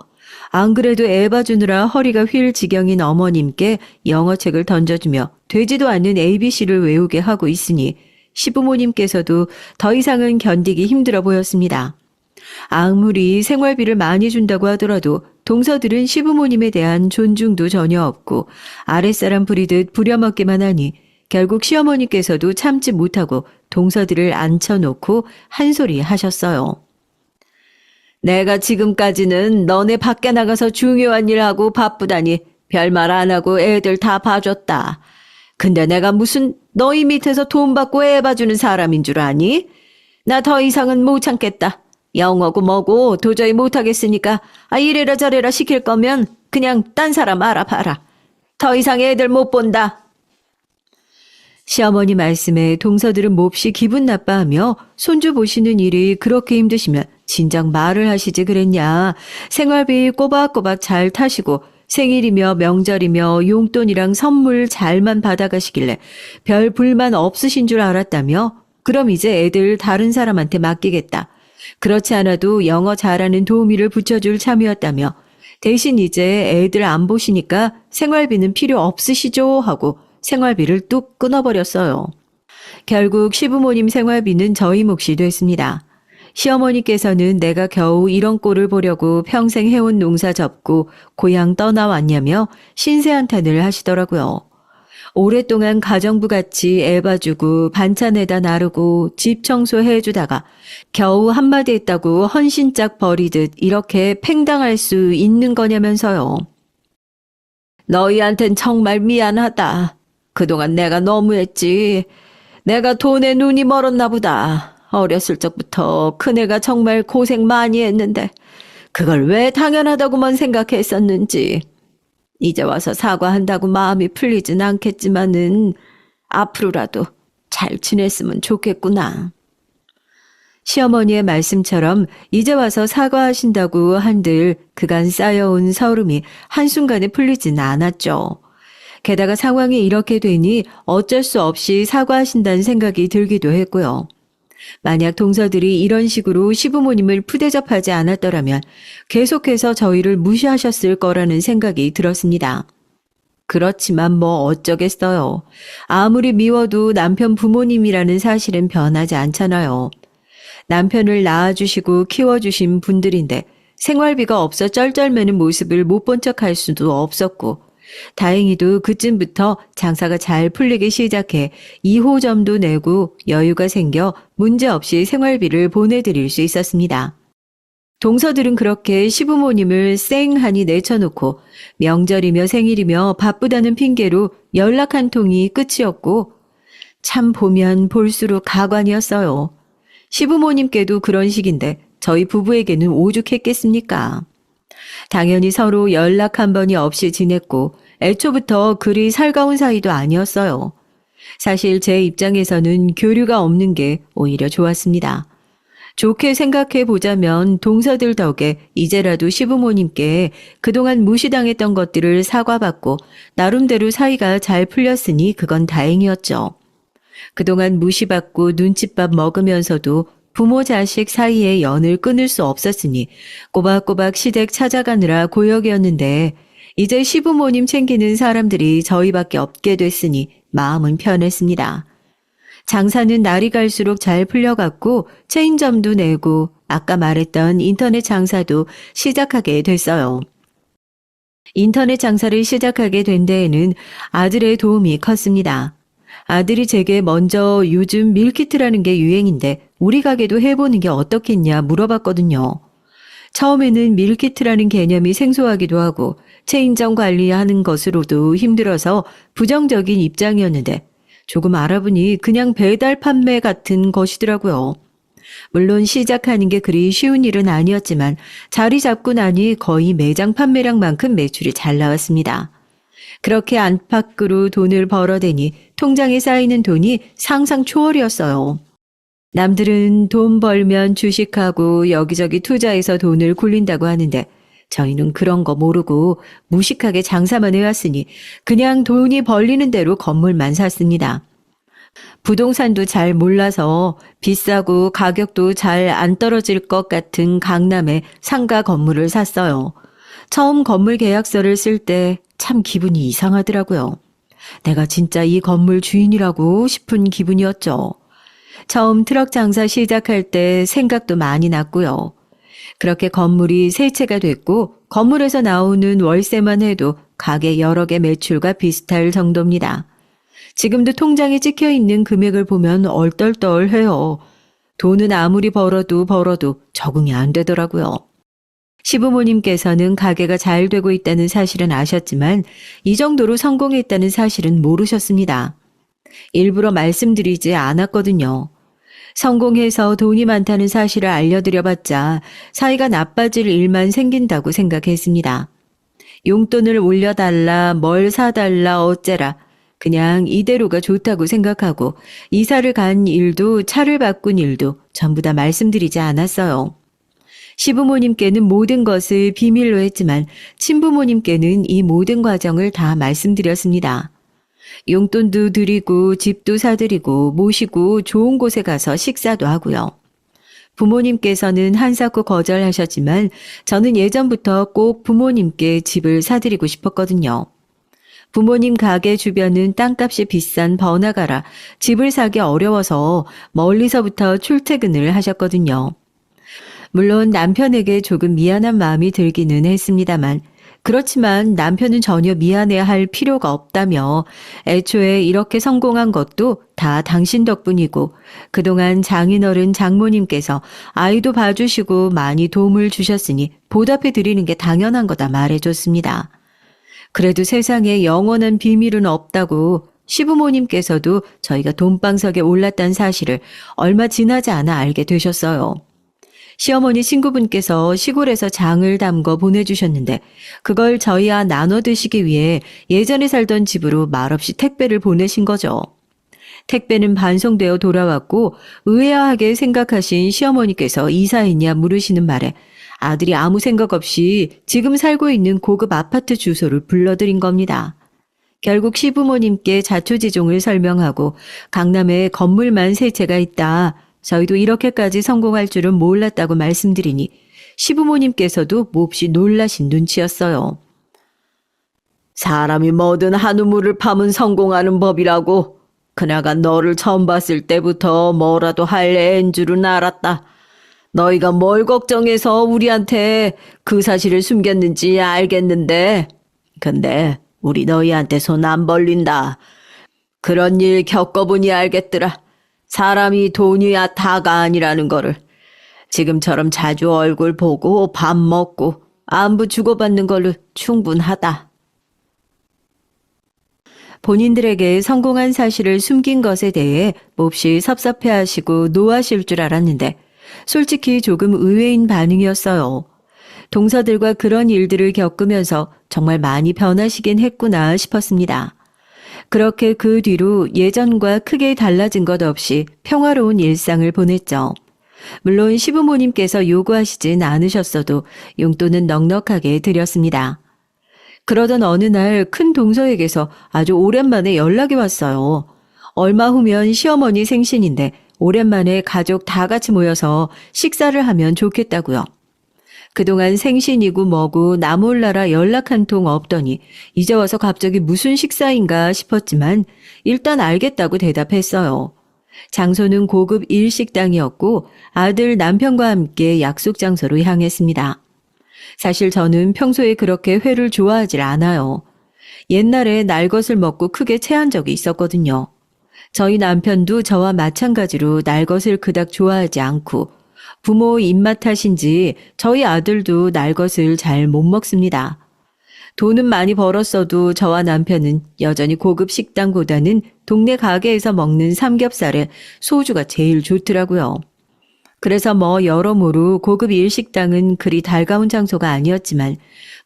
안 그래도 애 봐주느라 허리가 휠 지경인 어머님께 영어책을 던져주며 되지도 않는 ABC를 외우게 하고 있으니 시부모님께서도 더 이상은 견디기 힘들어 보였습니다. 아무리 생활비를 많이 준다고 하더라도 동서들은 시부모님에 대한 존중도 전혀 없고 아랫사람 부리듯 부려먹기만 하니 결국 시어머니께서도 참지 못하고 동서들을 앉혀놓고 한 소리 하셨어요. 내가 지금까지는 너네 밖에 나가서 중요한 일하고 바쁘다니 별말 안 하고 애들 다 봐줬다. 근데 내가 무슨 너희 밑에서 돈 받고 애 봐주는 사람인 줄 아니? 나 더 이상은 못 참겠다. 영어고 뭐고 도저히 못하겠으니까 이래라 저래라 시킬 거면 그냥 딴 사람 알아봐라. 더 이상 애들 못 본다. 시어머니 말씀에 동서들은 몹시 기분 나빠하며 손주 보시는 일이 그렇게 힘드시면 진작 말을 하시지 그랬냐. 생활비 꼬박꼬박 잘 타시고 생일이며 명절이며 용돈이랑 선물 잘만 받아가시길래 별 불만 없으신 줄 알았다며 그럼 이제 애들 다른 사람한테 맡기겠다. 그렇지 않아도 영어 잘하는 도우미를 붙여줄 참이었다며 대신 이제 애들 안 보시니까 생활비는 필요 없으시죠 하고 생활비를 뚝 끊어버렸어요. 결국 시부모님 생활비는 저희 몫이 됐습니다. 시어머니께서는 내가 겨우 이런 꼴을 보려고 평생 해온 농사 접고 고향 떠나왔냐며 신세한탄을 하시더라고요. 오랫동안 가정부 같이 애 봐주고 반찬에다 나르고 집 청소해주다가 겨우 한마디 했다고 헌신짝 버리듯 이렇게 팽당할 수 있는 거냐면서요. 너희한텐 정말 미안하다. 그동안 내가 너무했지. 내가 돈에 눈이 멀었나 보다. 어렸을 적부터 큰애가 정말 고생 많이 했는데 그걸 왜 당연하다고만 생각했었는지. 이제 와서 사과한다고 마음이 풀리진 않겠지만은 앞으로라도 잘 지냈으면 좋겠구나. 시어머니의 말씀처럼 이제 와서 사과하신다고 한들 그간 쌓여온 서름이 한순간에 풀리진 않았죠. 게다가 상황이 이렇게 되니 어쩔 수 없이 사과하신다는 생각이 들기도 했고요. 만약 동서들이 이런 식으로 시부모님을 푸대접하지 않았더라면 계속해서 저희를 무시하셨을 거라는 생각이 들었습니다. 그렇지만 뭐 어쩌겠어요. 아무리 미워도 남편 부모님이라는 사실은 변하지 않잖아요. 남편을 낳아주시고 키워주신 분들인데 생활비가 없어 쩔쩔매는 모습을 못 본 척할 수도 없었고 다행히도 그쯤부터 장사가 잘 풀리기 시작해 2호점도 내고 여유가 생겨 문제없이 생활비를 보내드릴 수 있었습니다. 동서들은 그렇게 시부모님을 쌩하니 내쳐놓고 명절이며 생일이며 바쁘다는 핑계로 연락 한 통이 끝이었고 참 보면 볼수록 가관이었어요. 시부모님께도 그런 식인데 저희 부부에게는 오죽했겠습니까? 당연히 서로 연락 한 번이 없이 지냈고 애초부터 그리 살가운 사이도 아니었어요. 사실 제 입장에서는 교류가 없는 게 오히려 좋았습니다. 좋게 생각해 보자면 동서들 덕에 이제라도 시부모님께 그동안 무시당했던 것들을 사과받고 나름대로 사이가 잘 풀렸으니 그건 다행이었죠. 그동안 무시받고 눈칫밥 먹으면서도 부모 자식 사이에 연을 끊을 수 없었으니 꼬박꼬박 시댁 찾아가느라 고역이었는데 이제 시부모님 챙기는 사람들이 저희밖에 없게 됐으니 마음은 편했습니다. 장사는 날이 갈수록 잘 풀려갔고 체인점도 내고 아까 말했던 인터넷 장사도 시작하게 됐어요. 인터넷 장사를 시작하게 된 데에는 아들의 도움이 컸습니다. 아들이 제게 먼저 요즘 밀키트라는 게 유행인데 우리 가게도 해보는 게 어떻겠냐 물어봤거든요. 처음에는 밀키트라는 개념이 생소하기도 하고 체인점 관리하는 것으로도 힘들어서 부정적인 입장이었는데 조금 알아보니 그냥 배달 판매 같은 것이더라고요. 물론 시작하는 게 그리 쉬운 일은 아니었지만 자리 잡고 나니 거의 매장 판매량만큼 매출이 잘 나왔습니다. 그렇게 안팎으로 돈을 벌어대니 통장에 쌓이는 돈이 상상 초월이었어요. 남들은 돈 벌면 주식하고 여기저기 투자해서 돈을 굴린다고 하는데 저희는 그런 거 모르고 무식하게 장사만 해왔으니 그냥 돈이 벌리는 대로 건물만 샀습니다. 부동산도 잘 몰라서 비싸고 가격도 잘 안 떨어질 것 같은 강남에 상가 건물을 샀어요. 처음 건물 계약서를 쓸 때 참 기분이 이상하더라고요. 내가 진짜 이 건물 주인이라고 싶은 기분이었죠. 처음 트럭 장사 시작할 때 생각도 많이 났고요. 그렇게 건물이 세 채가 됐고 건물에서 나오는 월세만 해도 가게 여러 개 매출과 비슷할 정도입니다. 지금도 통장에 찍혀 있는 금액을 보면 얼떨떨해요. 돈은 아무리 벌어도 적응이 안 되더라고요. 시부모님께서는 가게가 잘 되고 있다는 사실은 아셨지만 이 정도로 성공했다는 사실은 모르셨습니다. 일부러 말씀드리지 않았거든요. 성공해서 돈이 많다는 사실을 알려드려봤자 사이가 나빠질 일만 생긴다고 생각했습니다. 용돈을 올려달라, 뭘 사달라, 어째라. 그냥 이대로가 좋다고 생각하고 이사를 간 일도 차를 바꾼 일도 전부 다 말씀드리지 않았어요. 시부모님께는 모든 것을 비밀로 했지만 친부모님께는 이 모든 과정을 다 말씀드렸습니다. 용돈도 드리고 집도 사드리고 모시고 좋은 곳에 가서 식사도 하고요. 부모님께서는 한사코 거절하셨지만 저는 예전부터 꼭 부모님께 집을 사드리고 싶었거든요. 부모님 가게 주변은 땅값이 비싼 번화가라 집을 사기 어려워서 멀리서부터 출퇴근을 하셨거든요. 물론 남편에게 조금 미안한 마음이 들기는 했습니다만 그렇지만 남편은 전혀 미안해할 필요가 없다며 애초에 이렇게 성공한 것도 다 당신 덕분이고 그동안 장인어른 장모님께서 아이도 봐주시고 많이 도움을 주셨으니 보답해 드리는 게 당연한 거다 말해줬습니다. 그래도 세상에 영원한 비밀은 없다고 시부모님께서도 저희가 돈방석에 올랐다는 사실을 얼마 지나지 않아 알게 되셨어요. 시어머니 친구분께서 시골에서 장을 담궈 보내주셨는데 그걸 저희와 나눠 드시기 위해 예전에 살던 집으로 말없이 택배를 보내신 거죠. 택배는 반송되어 돌아왔고 의아하게 생각하신 시어머니께서 이사했냐 물으시는 말에 아들이 아무 생각 없이 지금 살고 있는 고급 아파트 주소를 불러드린 겁니다. 결국 시부모님께 자초지종을 설명하고 강남에 건물만 세 채가 있다. 저희도 이렇게까지 성공할 줄은 몰랐다고 말씀드리니 시부모님께서도 몹시 놀라신 눈치였어요. 사람이 뭐든 한 우물을 파면 성공하는 법이라고. 그나가 너를 처음 봤을 때부터 뭐라도 할 애인 줄은 알았다. 너희가 뭘 걱정해서 우리한테 그 사실을 숨겼는지 알겠는데. 근데 우리 너희한테 손 안 벌린다. 그런 일 겪어보니 알겠더라. 사람이 돈이야 다가 아니라는 거를. 지금처럼 자주 얼굴 보고 밥 먹고 안부 주고받는 걸로 충분하다. 본인들에게 성공한 사실을 숨긴 것에 대해 몹시 섭섭해하시고 노하실 줄 알았는데 솔직히 조금 의외인 반응이었어요. 동서들과 그런 일들을 겪으면서 정말 많이 변하시긴 했구나 싶었습니다. 그렇게 그 뒤로 예전과 크게 달라진 것 없이 평화로운 일상을 보냈죠. 물론 시부모님께서 요구하시진 않으셨어도 용돈은 넉넉하게 드렸습니다. 그러던 어느 날 큰 동서에게서 아주 오랜만에 연락이 왔어요. 얼마 후면 시어머니 생신인데 오랜만에 가족 다 같이 모여서 식사를 하면 좋겠다고요. 그동안 생신이고 뭐고 나 몰라라 연락 한 통 없더니 이제 와서 갑자기 무슨 식사인가 싶었지만 일단 알겠다고 대답했어요. 장소는 고급 일식당이었고 아들 남편과 함께 약속 장소로 향했습니다. 사실 저는 평소에 그렇게 회를 좋아하질 않아요. 옛날에 날것을 먹고 크게 체한 적이 있었거든요. 저희 남편도 저와 마찬가지로 날것을 그닥 좋아하지 않고 부모 입맛 탓인지 저희 아들도 날것을 잘 못 먹습니다. 돈은 많이 벌었어도 저와 남편은 여전히 고급 식당보다는 동네 가게에서 먹는 삼겹살에 소주가 제일 좋더라고요. 그래서 뭐 여러모로 고급 일식당은 그리 달가운 장소가 아니었지만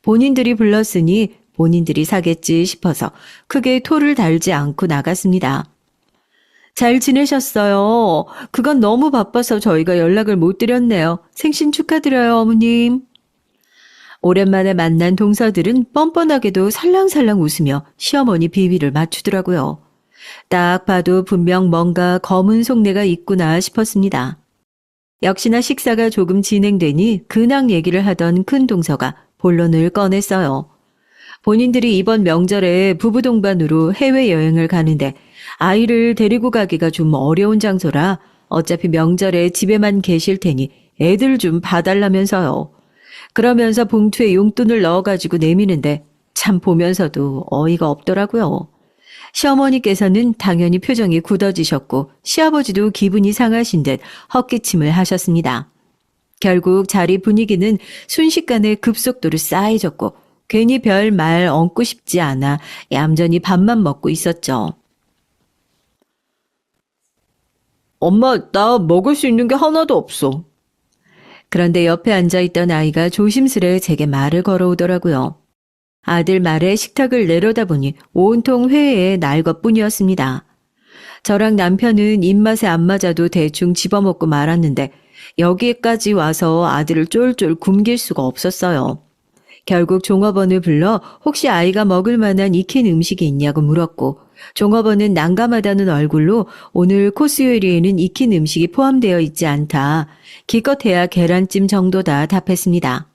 본인들이 불렀으니 본인들이 사겠지 싶어서 크게 토를 달지 않고 나갔습니다. 잘 지내셨어요? 그간 너무 바빠서 저희가 연락을 못 드렸네요. 생신 축하드려요, 어머님. 오랜만에 만난 동서들은 뻔뻔하게도 살랑살랑 웃으며 시어머니 비위를 맞추더라고요. 딱 봐도 분명 뭔가 검은 속내가 있구나 싶었습니다. 역시나 식사가 조금 진행되니 근황 얘기를 하던 큰 동서가 본론을 꺼냈어요. 본인들이 이번 명절에 부부 동반으로 해외여행을 가는데 아이를 데리고 가기가 좀 어려운 장소라 어차피 명절에 집에만 계실 테니 애들 좀 봐달라면서요. 그러면서 봉투에 용돈을 넣어가지고 내미는데 참 보면서도 어이가 없더라고요. 시어머니께서는 당연히 표정이 굳어지셨고 시아버지도 기분이 상하신 듯 헛기침을 하셨습니다. 결국 자리 분위기는 순식간에 급속도로 싸해졌고 괜히 별 말 얹고 싶지 않아 얌전히 밥만 먹고 있었죠. 엄마, 나 먹을 수 있는 게 하나도 없어. 그런데 옆에 앉아있던 아이가 조심스레 제게 말을 걸어오더라고요. 아들 말에 식탁을 내려다보니 온통 회의 날 것뿐이었습니다. 저랑 남편은 입맛에 안 맞아도 대충 집어먹고 말았는데 여기까지 와서 아들을 쫄쫄 굶길 수가 없었어요. 결국 종업원을 불러 혹시 아이가 먹을 만한 익힌 음식이 있냐고 물었고 종업원은 난감하다는 얼굴로 오늘 코스 요리에는 익힌 음식이 포함되어 있지 않다. 기껏해야 계란찜 정도다 답했습니다.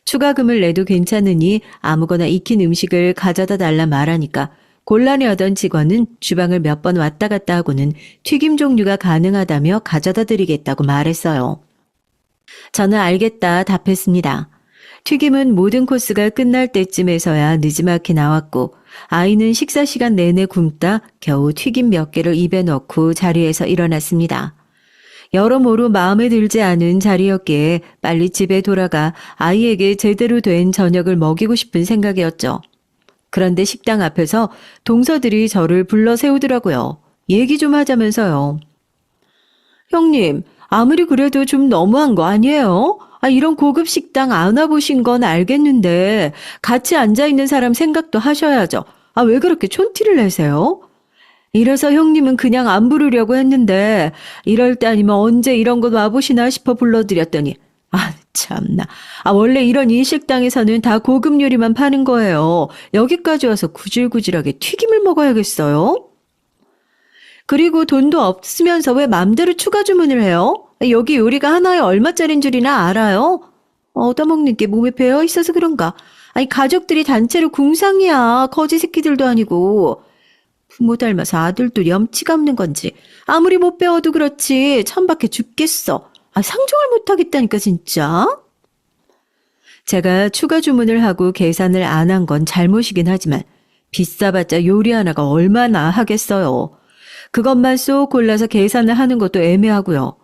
추가금을 내도 괜찮으니 아무거나 익힌 음식을 가져다 달라 말하니까 곤란해하던 직원은 주방을 몇 번 왔다 갔다 하고는 튀김 종류가 가능하다며 가져다 드리겠다고 말했어요. 저는 알겠다 답했습니다. 튀김은 모든 코스가 끝날 때쯤에서야 느지막이 나왔고 아이는 식사 시간 내내 굶다 겨우 튀김 몇 개를 입에 넣고 자리에서 일어났습니다. 여러모로 마음에 들지 않은 자리였기에 빨리 집에 돌아가 아이에게 제대로 된 저녁을 먹이고 싶은 생각이었죠. 그런데 식당 앞에서 동서들이 저를 불러 세우더라고요. 얘기 좀 하자면서요. 형님, 아무리 그래도 좀 너무한 거 아니에요? 이런 고급 식당 안 와보신 건 알겠는데 같이 앉아있는 사람 생각도 하셔야죠. 왜 그렇게 촌티를 내세요? 이래서 형님은 그냥 안 부르려고 했는데 이럴 때 아니면 언제 이런 곳 와보시나 싶어 불러드렸더니 참나. 원래 이런 이 식당에서는 다 고급 요리만 파는 거예요. 여기까지 와서 구질구질하게 튀김을 먹어야겠어요? 그리고 돈도 없으면서 왜 맘대로 추가 주문을 해요? 여기 요리가 하나에 얼마짜린 줄이나 알아요? 얻어먹는 게 몸에 배어 있어서 그런가? 가족들이 단체로 궁상이야. 거지 새끼들도 아니고. 부모 닮아서 아들도 염치가 없는 건지 아무리 못 배워도 그렇지 천박해 죽겠어. 상종을 못하겠다니까 진짜. 제가 추가 주문을 하고 계산을 안 한 건 잘못이긴 하지만 비싸봤자 요리 하나가 얼마나 하겠어요. 그것만 쏙 골라서 계산을 하는 것도 애매하고요.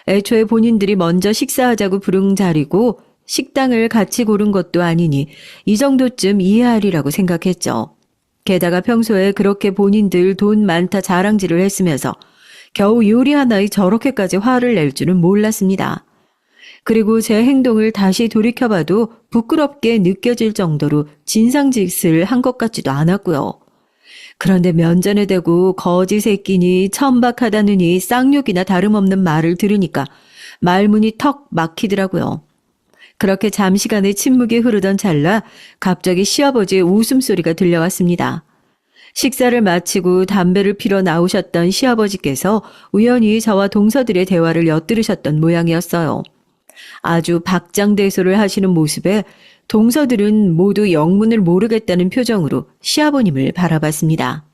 애초에 본인들이 먼저 식사하자고 부른 자리고 식당을 같이 고른 것도 아니니 이 정도쯤 이해하리라고 생각했죠. 게다가 평소에 그렇게 본인들 돈 많다 자랑질을 했으면서 겨우 요리 하나에 저렇게까지 화를 낼 줄은 몰랐습니다. 그리고 제 행동을 다시 돌이켜봐도 부끄럽게 느껴질 정도로 진상짓을 한 것 같지도 않았고요. 그런데 면전에 대고 거지 새끼니 천박하다느니 쌍욕이나 다름없는 말을 들으니까 말문이 턱 막히더라고요. 그렇게 잠시간의 침묵이 흐르던 찰나 갑자기 시아버지의 웃음소리가 들려왔습니다. 식사를 마치고 담배를 피러 나오셨던 시아버지께서 우연히 저와 동서들의 대화를 엿들으셨던 모양이었어요. 아주 박장대소를 하시는 모습에 동서들은 모두 영문을 모르겠다는 표정으로 시아버님을 바라봤습니다.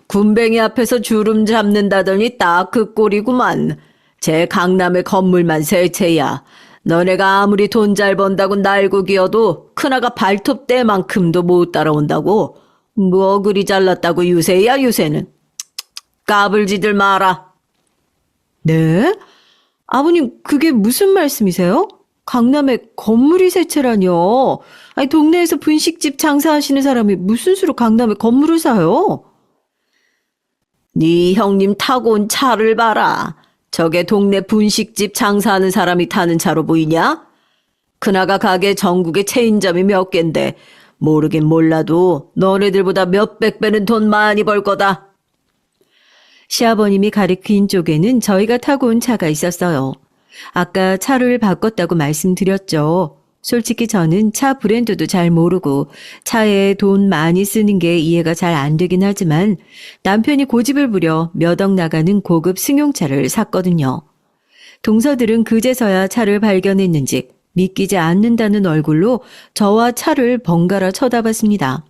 군뱅이 앞에서 주름 잡는다더니 딱 그 꼴이구만. 제 강남의 건물만 세 채야. 너네가 아무리 돈 잘 번다고 날고 기어도 큰아가 발톱 때만큼도 못 따라온다고. 뭐 그리 잘났다고 유세야 유세는. 까불지들 마라. 네? 아버님 그게 무슨 말씀이세요? 강남에 건물이 세 채라뇨. 동네에서 분식집 장사하시는 사람이 무슨 수로 강남에 건물을 사요? 네 형님 타고 온 차를 봐라. 저게 동네 분식집 장사하는 사람이 타는 차로 보이냐? 그나가 가게 전국에 체인점이 몇 갠데 모르긴 몰라도 너네들보다 몇백 배는 돈 많이 벌 거다. 시아버님이 가리킨 쪽에는 저희가 타고 온 차가 있었어요. 아까 차를 바꿨다고 말씀드렸죠. 솔직히 저는 차 브랜드도 잘 모르고 차에 돈 많이 쓰는 게 이해가 잘 안 되긴 하지만 남편이 고집을 부려 몇 억 나가는 고급 승용차를 샀거든요. 동서들은 그제서야 차를 발견했는지 믿기지 않는다는 얼굴로 저와 차를 번갈아 쳐다봤습니다.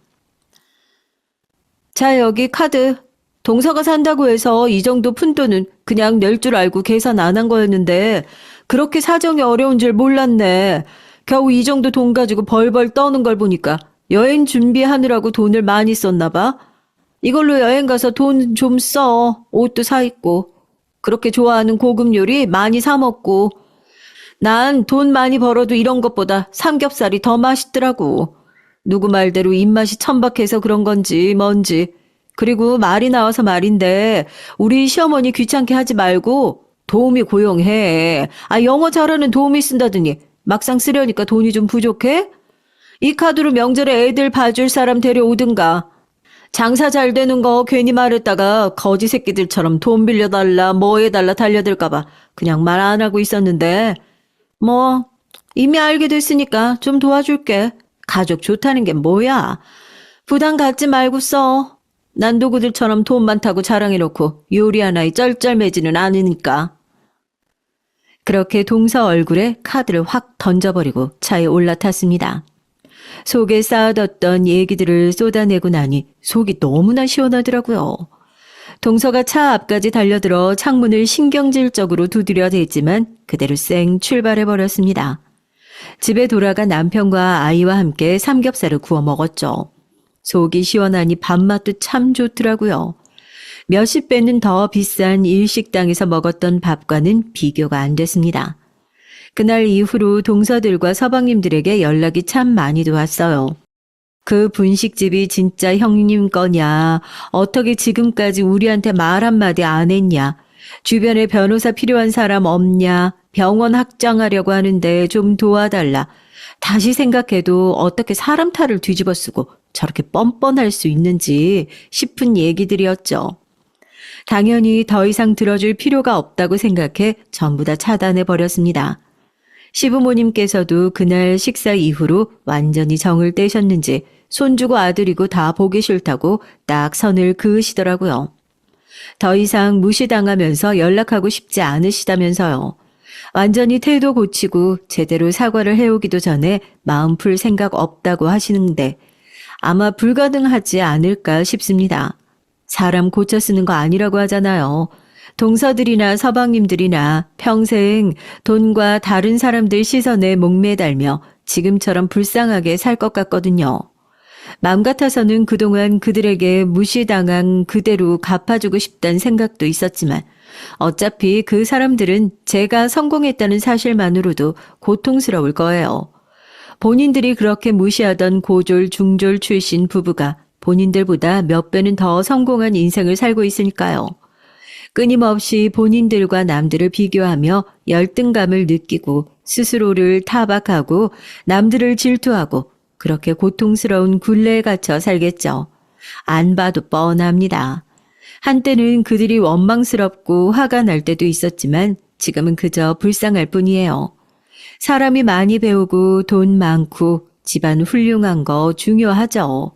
자, 여기 카드. 동서가 산다고 해서 이 정도 푼돈은 그냥 낼 줄 알고 계산 안 한 거였는데 그렇게 사정이 어려운 줄 몰랐네. 겨우 이 정도 돈 가지고 벌벌 떠는 걸 보니까 여행 준비하느라고 돈을 많이 썼나 봐. 이걸로 여행 가서 돈 좀 써. 옷도 사 입고. 그렇게 좋아하는 고급 요리 많이 사 먹고. 난 돈 많이 벌어도 이런 것보다 삼겹살이 더 맛있더라고. 누구 말대로 입맛이 천박해서 그런 건지 뭔지. 그리고 말이 나와서 말인데 우리 시어머니 귀찮게 하지 말고 도우미 고용해. 영어 잘하는 도우미 쓴다더니 막상 쓰려니까 돈이 좀 부족해? 이 카드로 명절에 애들 봐줄 사람 데려오든가. 장사 잘 되는 거 괜히 말했다가 거지 새끼들처럼 돈 빌려달라 뭐 해달라 달려들까봐 그냥 말 안 하고 있었는데 뭐 이미 알게 됐으니까 좀 도와줄게. 가족 좋다는 게 뭐야. 부담 갖지 말고 써. 난도구들처럼 돈 많다고 자랑해놓고 요리 하나에 쩔쩔매지는 않으니까. 그렇게 동서 얼굴에 카드를 확 던져버리고 차에 올라탔습니다. 속에 쌓아뒀던 얘기들을 쏟아내고 나니 속이 너무나 시원하더라고요. 동서가 차 앞까지 달려들어 창문을 신경질적으로 두드려 댔지만 그대로 쌩 출발해버렸습니다. 집에 돌아가 남편과 아이와 함께 삼겹살을 구워 먹었죠. 속이 시원하니 밥맛도 참 좋더라고요. 몇십 배는 더 비싼 일식당에서 먹었던 밥과는 비교가 안 됐습니다. 그날 이후로 동서들과 서방님들에게 연락이 참 많이도 왔어요. 그 분식집이 진짜 형님 거냐? 어떻게 지금까지 우리한테 말 한마디 안 했냐? 주변에 변호사 필요한 사람 없냐? 병원 확장하려고 하는데 좀 도와달라. 다시 생각해도 어떻게 사람 탈을 뒤집어 쓰고 저렇게 뻔뻔할 수 있는지 싶은 얘기들이었죠. 당연히 더 이상 들어줄 필요가 없다고 생각해 전부 다 차단해 버렸습니다. 시부모님께서도 그날 식사 이후로 완전히 정을 떼셨는지 손주고 아들이고 다 보기 싫다고 딱 선을 그으시더라고요. 더 이상 무시당하면서 연락하고 싶지 않으시다면서요. 완전히 태도 고치고 제대로 사과를 해오기도 전에 마음 풀 생각 없다고 하시는데 아마 불가능하지 않을까 싶습니다. 사람 고쳐 쓰는 거 아니라고 하잖아요. 동서들이나 서방님들이나 평생 돈과 다른 사람들 시선에 목매달며 지금처럼 불쌍하게 살 것 같거든요. 마음 같아서는 그동안 그들에게 무시당한 그대로 갚아주고 싶다는 생각도 있었지만 어차피 그 사람들은 제가 성공했다는 사실만으로도 고통스러울 거예요. 본인들이 그렇게 무시하던 고졸 중졸 출신 부부가 본인들보다 몇 배는 더 성공한 인생을 살고 있으니까요. 끊임없이 본인들과 남들을 비교하며 열등감을 느끼고 스스로를 타박하고 남들을 질투하고 그렇게 고통스러운 굴레에 갇혀 살겠죠. 안 봐도 뻔합니다. 한때는 그들이 원망스럽고 화가 날 때도 있었지만 지금은 그저 불쌍할 뿐이에요. 사람이 많이 배우고 돈 많고 집안 훌륭한 거 중요하죠.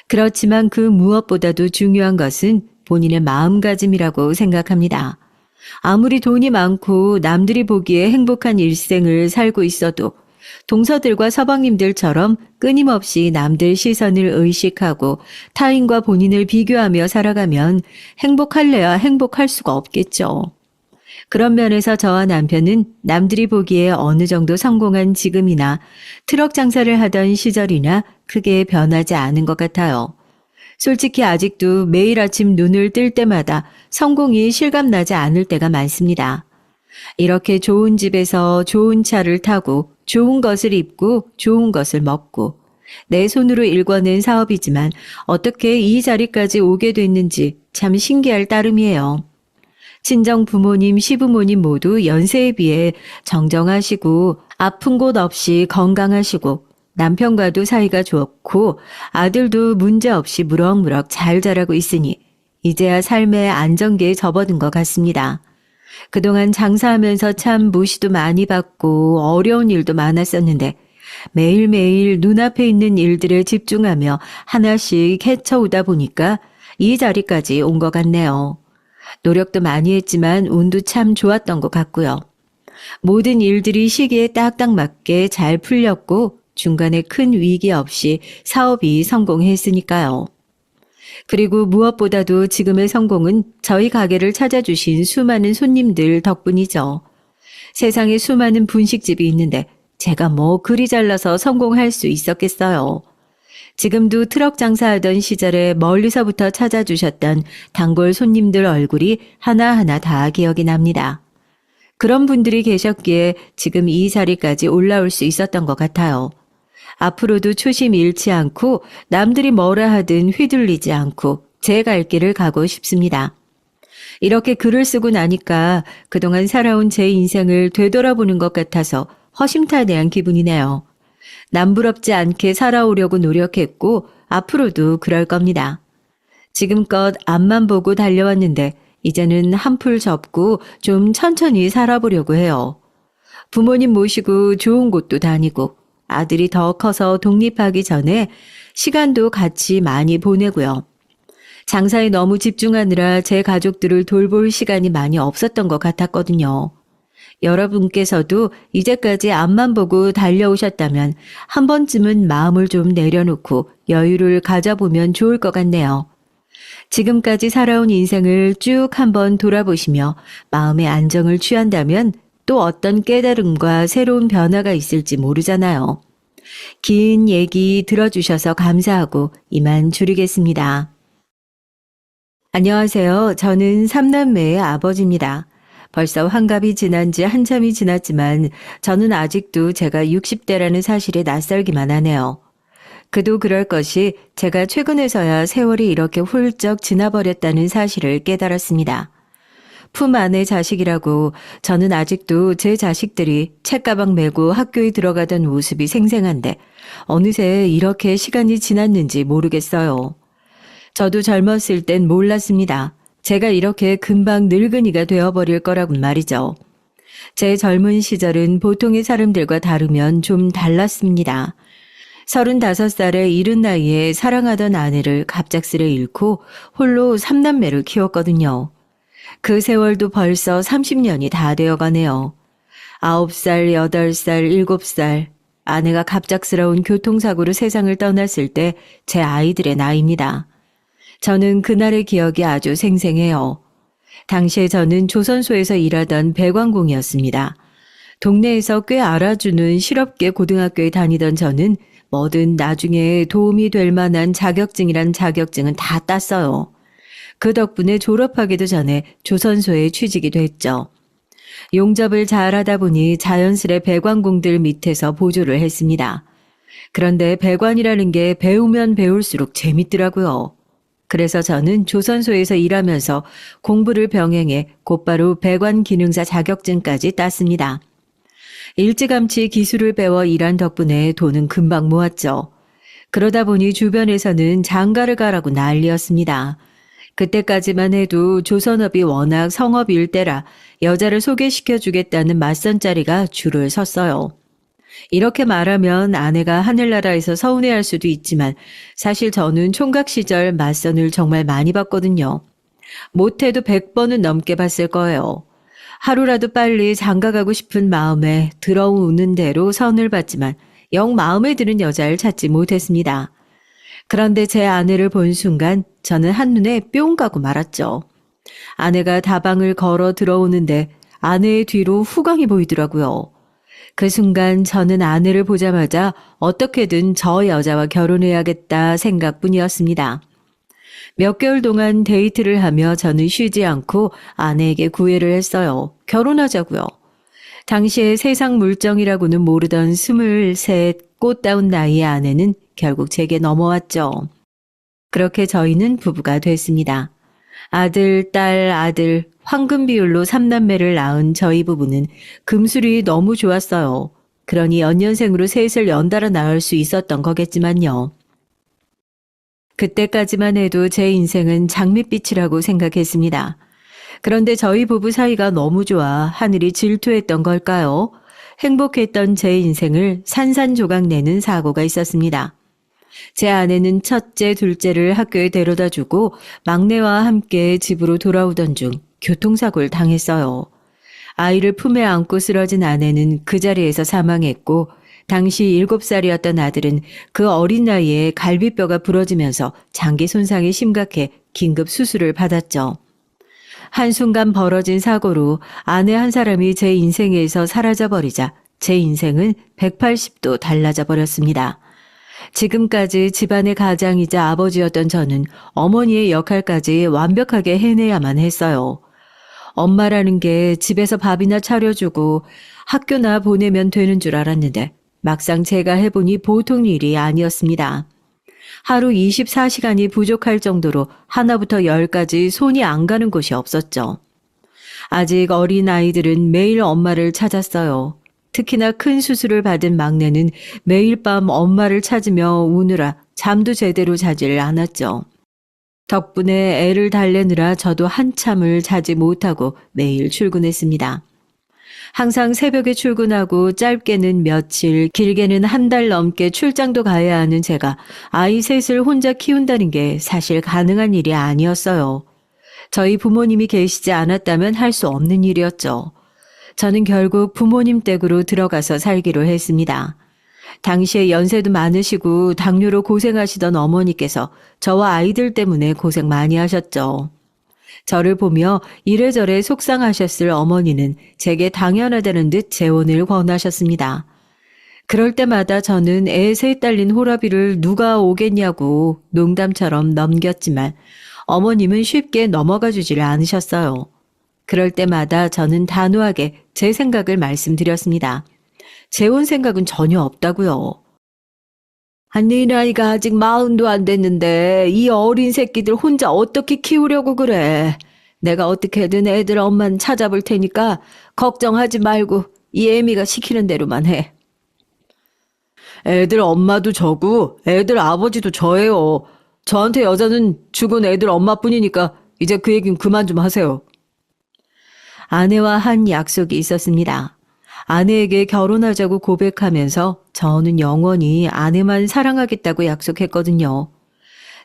그렇지만 그 무엇보다도 중요한 것은 본인의 마음가짐이라고 생각합니다. 아무리 돈이 많고 남들이 보기에 행복한 일생을 살고 있어도 동서들과 서방님들처럼 끊임없이 남들 시선을 의식하고 타인과 본인을 비교하며 살아가면 행복할래야 행복할 수가 없겠죠. 그런 면에서 저와 남편은 남들이 보기에 어느 정도 성공한 지금이나 트럭 장사를 하던 시절이나 크게 변하지 않은 것 같아요. 솔직히 아직도 매일 아침 눈을 뜰 때마다 성공이 실감나지 않을 때가 많습니다. 이렇게 좋은 집에서 좋은 차를 타고 좋은 것을 입고 좋은 것을 먹고 내 손으로 일궈낸 사업이지만 어떻게 이 자리까지 오게 됐는지 참 신기할 따름이에요. 친정 부모님, 시부모님 모두 연세에 비해 정정하시고 아픈 곳 없이 건강하시고 남편과도 사이가 좋고 아들도 문제없이 무럭무럭 잘 자라고 있으니 이제야 삶의 안정기에 접어든 것 같습니다. 그동안 장사하면서 참 무시도 많이 받고 어려운 일도 많았었는데 매일매일 눈앞에 있는 일들에 집중하며 하나씩 헤쳐오다 보니까 이 자리까지 온 것 같네요. 노력도 많이 했지만 운도 참 좋았던 것 같고요. 모든 일들이 시기에 딱딱 맞게 잘 풀렸고 중간에 큰 위기 없이 사업이 성공했으니까요. 그리고 무엇보다도 지금의 성공은 저희 가게를 찾아주신 수많은 손님들 덕분이죠. 세상에 수많은 분식집이 있는데 제가 뭐 그리 잘나서 성공할 수 있었겠어요. 지금도 트럭 장사하던 시절에 멀리서부터 찾아주셨던 단골 손님들 얼굴이 하나하나 다 기억이 납니다. 그런 분들이 계셨기에 지금 이 자리까지 올라올 수 있었던 것 같아요. 앞으로도 초심 잃지 않고 남들이 뭐라 하든 휘둘리지 않고 제 갈 길을 가고 싶습니다. 이렇게 글을 쓰고 나니까 그동안 살아온 제 인생을 되돌아보는 것 같아서 허심탄회한 기분이네요. 남부럽지 않게 살아오려고 노력했고 앞으로도 그럴 겁니다. 지금껏 앞만 보고 달려왔는데 이제는 한풀 접고 좀 천천히 살아보려고 해요. 부모님 모시고 좋은 곳도 다니고 아들이 더 커서 독립하기 전에 시간도 같이 많이 보내고요. 장사에 너무 집중하느라 제 가족들을 돌볼 시간이 많이 없었던 것 같았거든요. 여러분께서도 이제까지 앞만 보고 달려오셨다면 한 번쯤은 마음을 좀 내려놓고 여유를 가져보면 좋을 것 같네요. 지금까지 살아온 인생을 쭉 한번 돌아보시며 마음의 안정을 취한다면 또 어떤 깨달음과 새로운 변화가 있을지 모르잖아요. 긴 얘기 들어주셔서 감사하고 이만 줄이겠습니다. 안녕하세요. 저는 3남매의 아버지입니다. 벌써 환갑이 지난 지 한참이 지났지만 저는 아직도 제가 60대라는 사실에 낯설기만 하네요. 그도 그럴 것이 제가 최근에서야 세월이 이렇게 훌쩍 지나버렸다는 사실을 깨달았습니다. 품 안의 자식이라고 저는 아직도 제 자식들이 책가방 메고 학교에 들어가던 모습이 생생한데 어느새 이렇게 시간이 지났는지 모르겠어요. 저도 젊었을 땐 몰랐습니다. 제가 이렇게 금방 늙은이가 되어버릴 거라곤 말이죠. 제 젊은 시절은 보통의 사람들과 다르면 좀 달랐습니다. 35살의 이른 나이에 사랑하던 아내를 갑작스레 잃고 홀로 3남매를 키웠거든요. 그 세월도 벌써 30년이 다 되어가네요. 9살, 8살, 7살, 아내가 갑작스러운 교통사고로 세상을 떠났을 때 제 아이들의 나이입니다. 저는 그날의 기억이 아주 생생해요. 당시에 저는 조선소에서 일하던 배관공이었습니다. 동네에서 꽤 알아주는 실업계 고등학교에 다니던 저는 뭐든 나중에 도움이 될 만한 자격증이란 자격증은 다 땄어요. 그 덕분에 졸업하기도 전에 조선소에 취직이 됐죠. 용접을 잘하다 보니 자연스레 배관공들 밑에서 보조를 했습니다. 그런데 배관이라는 게 배우면 배울수록 재밌더라고요. 그래서 저는 조선소에서 일하면서 공부를 병행해 곧바로 배관 기능사 자격증까지 땄습니다. 일찌감치 기술을 배워 일한 덕분에 돈은 금방 모았죠. 그러다 보니 주변에서는 장가를 가라고 난리였습니다. 그때까지만 해도 조선업이 워낙 성업일 때라 여자를 소개시켜주겠다는 맞선자리가 줄을 섰어요. 이렇게 말하면 아내가 하늘나라에서 서운해할 수도 있지만 사실 저는 총각 시절 맞선을 정말 많이 봤거든요. 못해도 100번은 넘게 봤을 거예요. 하루라도 빨리 장가가고 싶은 마음에 들어오는 대로 선을 봤지만 영 마음에 드는 여자를 찾지 못했습니다. 그런데 제 아내를 본 순간 저는 한눈에 뿅 가고 말았죠. 아내가 다방을 걸어 들어오는데 아내의 뒤로 후광이 보이더라고요. 그 순간 저는 아내를 보자마자 어떻게든 저 여자와 결혼해야겠다 생각뿐이었습니다. 몇 개월 동안 데이트를 하며 저는 쉬지 않고 아내에게 구애를 했어요. 결혼하자고요. 당시에 세상 물정이라고는 모르던 23 꽃다운 나이의 아내는 결국 제게 넘어왔죠. 그렇게 저희는 부부가 됐습니다. 아들, 딸, 아들, 황금 비율로 3남매를 낳은 저희 부부는 금술이 너무 좋았어요. 그러니 연년생으로 셋을 연달아 낳을 수 있었던 거겠지만요. 그때까지만 해도 제 인생은 장밋빛이라고 생각했습니다. 그런데 저희 부부 사이가 너무 좋아 하늘이 질투했던 걸까요? 행복했던 제 인생을 산산조각 내는 사고가 있었습니다. 제 아내는 첫째, 둘째를 학교에 데려다 주고 막내와 함께 집으로 돌아오던 중 교통사고를 당했어요. 아이를 품에 안고 쓰러진 아내는 그 자리에서 사망했고 당시 7살이었던 아들은 그 어린 나이에 갈비뼈가 부러지면서 장기 손상이 심각해 긴급 수술을 받았죠. 한순간 벌어진 사고로 아내 한 사람이 제 인생에서 사라져버리자 제 인생은 180도 달라져 버렸습니다. 지금까지 집안의 가장이자 아버지였던 저는 어머니의 역할까지 완벽하게 해내야만 했어요. 엄마라는 게 집에서 밥이나 차려주고 학교나 보내면 되는 줄 알았는데 막상 제가 해보니 보통 일이 아니었습니다. 하루 24시간이 부족할 정도로 하나부터 10까지 손이 안 가는 곳이 없었죠. 아직 어린 아이들은 매일 엄마를 찾았어요. 특히나 큰 수술을 받은 막내는 매일 밤 엄마를 찾으며 우느라 잠도 제대로 자질 않았죠. 덕분에 애를 달래느라 저도 한참을 자지 못하고 매일 출근했습니다. 항상 새벽에 출근하고 짧게는 며칠, 길게는 한 달 넘게 출장도 가야 하는 제가 아이 셋을 혼자 키운다는 게 사실 가능한 일이 아니었어요. 저희 부모님이 계시지 않았다면 할 수 없는 일이었죠. 저는 결국 부모님 댁으로 들어가서 살기로 했습니다. 당시에 연세도 많으시고 당뇨로 고생하시던 어머니께서 저와 아이들 때문에 고생 많이 하셨죠. 저를 보며 이래저래 속상하셨을 어머니는 제게 당연하다는 듯 재혼을 권하셨습니다. 그럴 때마다 저는 애 셋 딸린 호라비를 누가 오겠냐고 농담처럼 넘겼지만 어머님은 쉽게 넘어가 주지를 않으셨어요. 그럴 때마다 저는 단호하게 제 생각을 말씀드렸습니다. 재혼 생각은 전혀 없다고요. 네 나이가 아직 40도 안 됐는데 이 어린 새끼들 혼자 어떻게 키우려고 그래. 내가 어떻게든 애들 엄마는 찾아볼 테니까 걱정하지 말고 이 애미가 시키는 대로만 해. 애들 엄마도 저고 애들 아버지도 저예요. 저한테 여자는 죽은 애들 엄마뿐이니까 이제 그 얘기는 그만 좀 하세요. 아내와 한 약속이 있었습니다. 아내에게 결혼하자고 고백하면서 저는 영원히 아내만 사랑하겠다고 약속했거든요.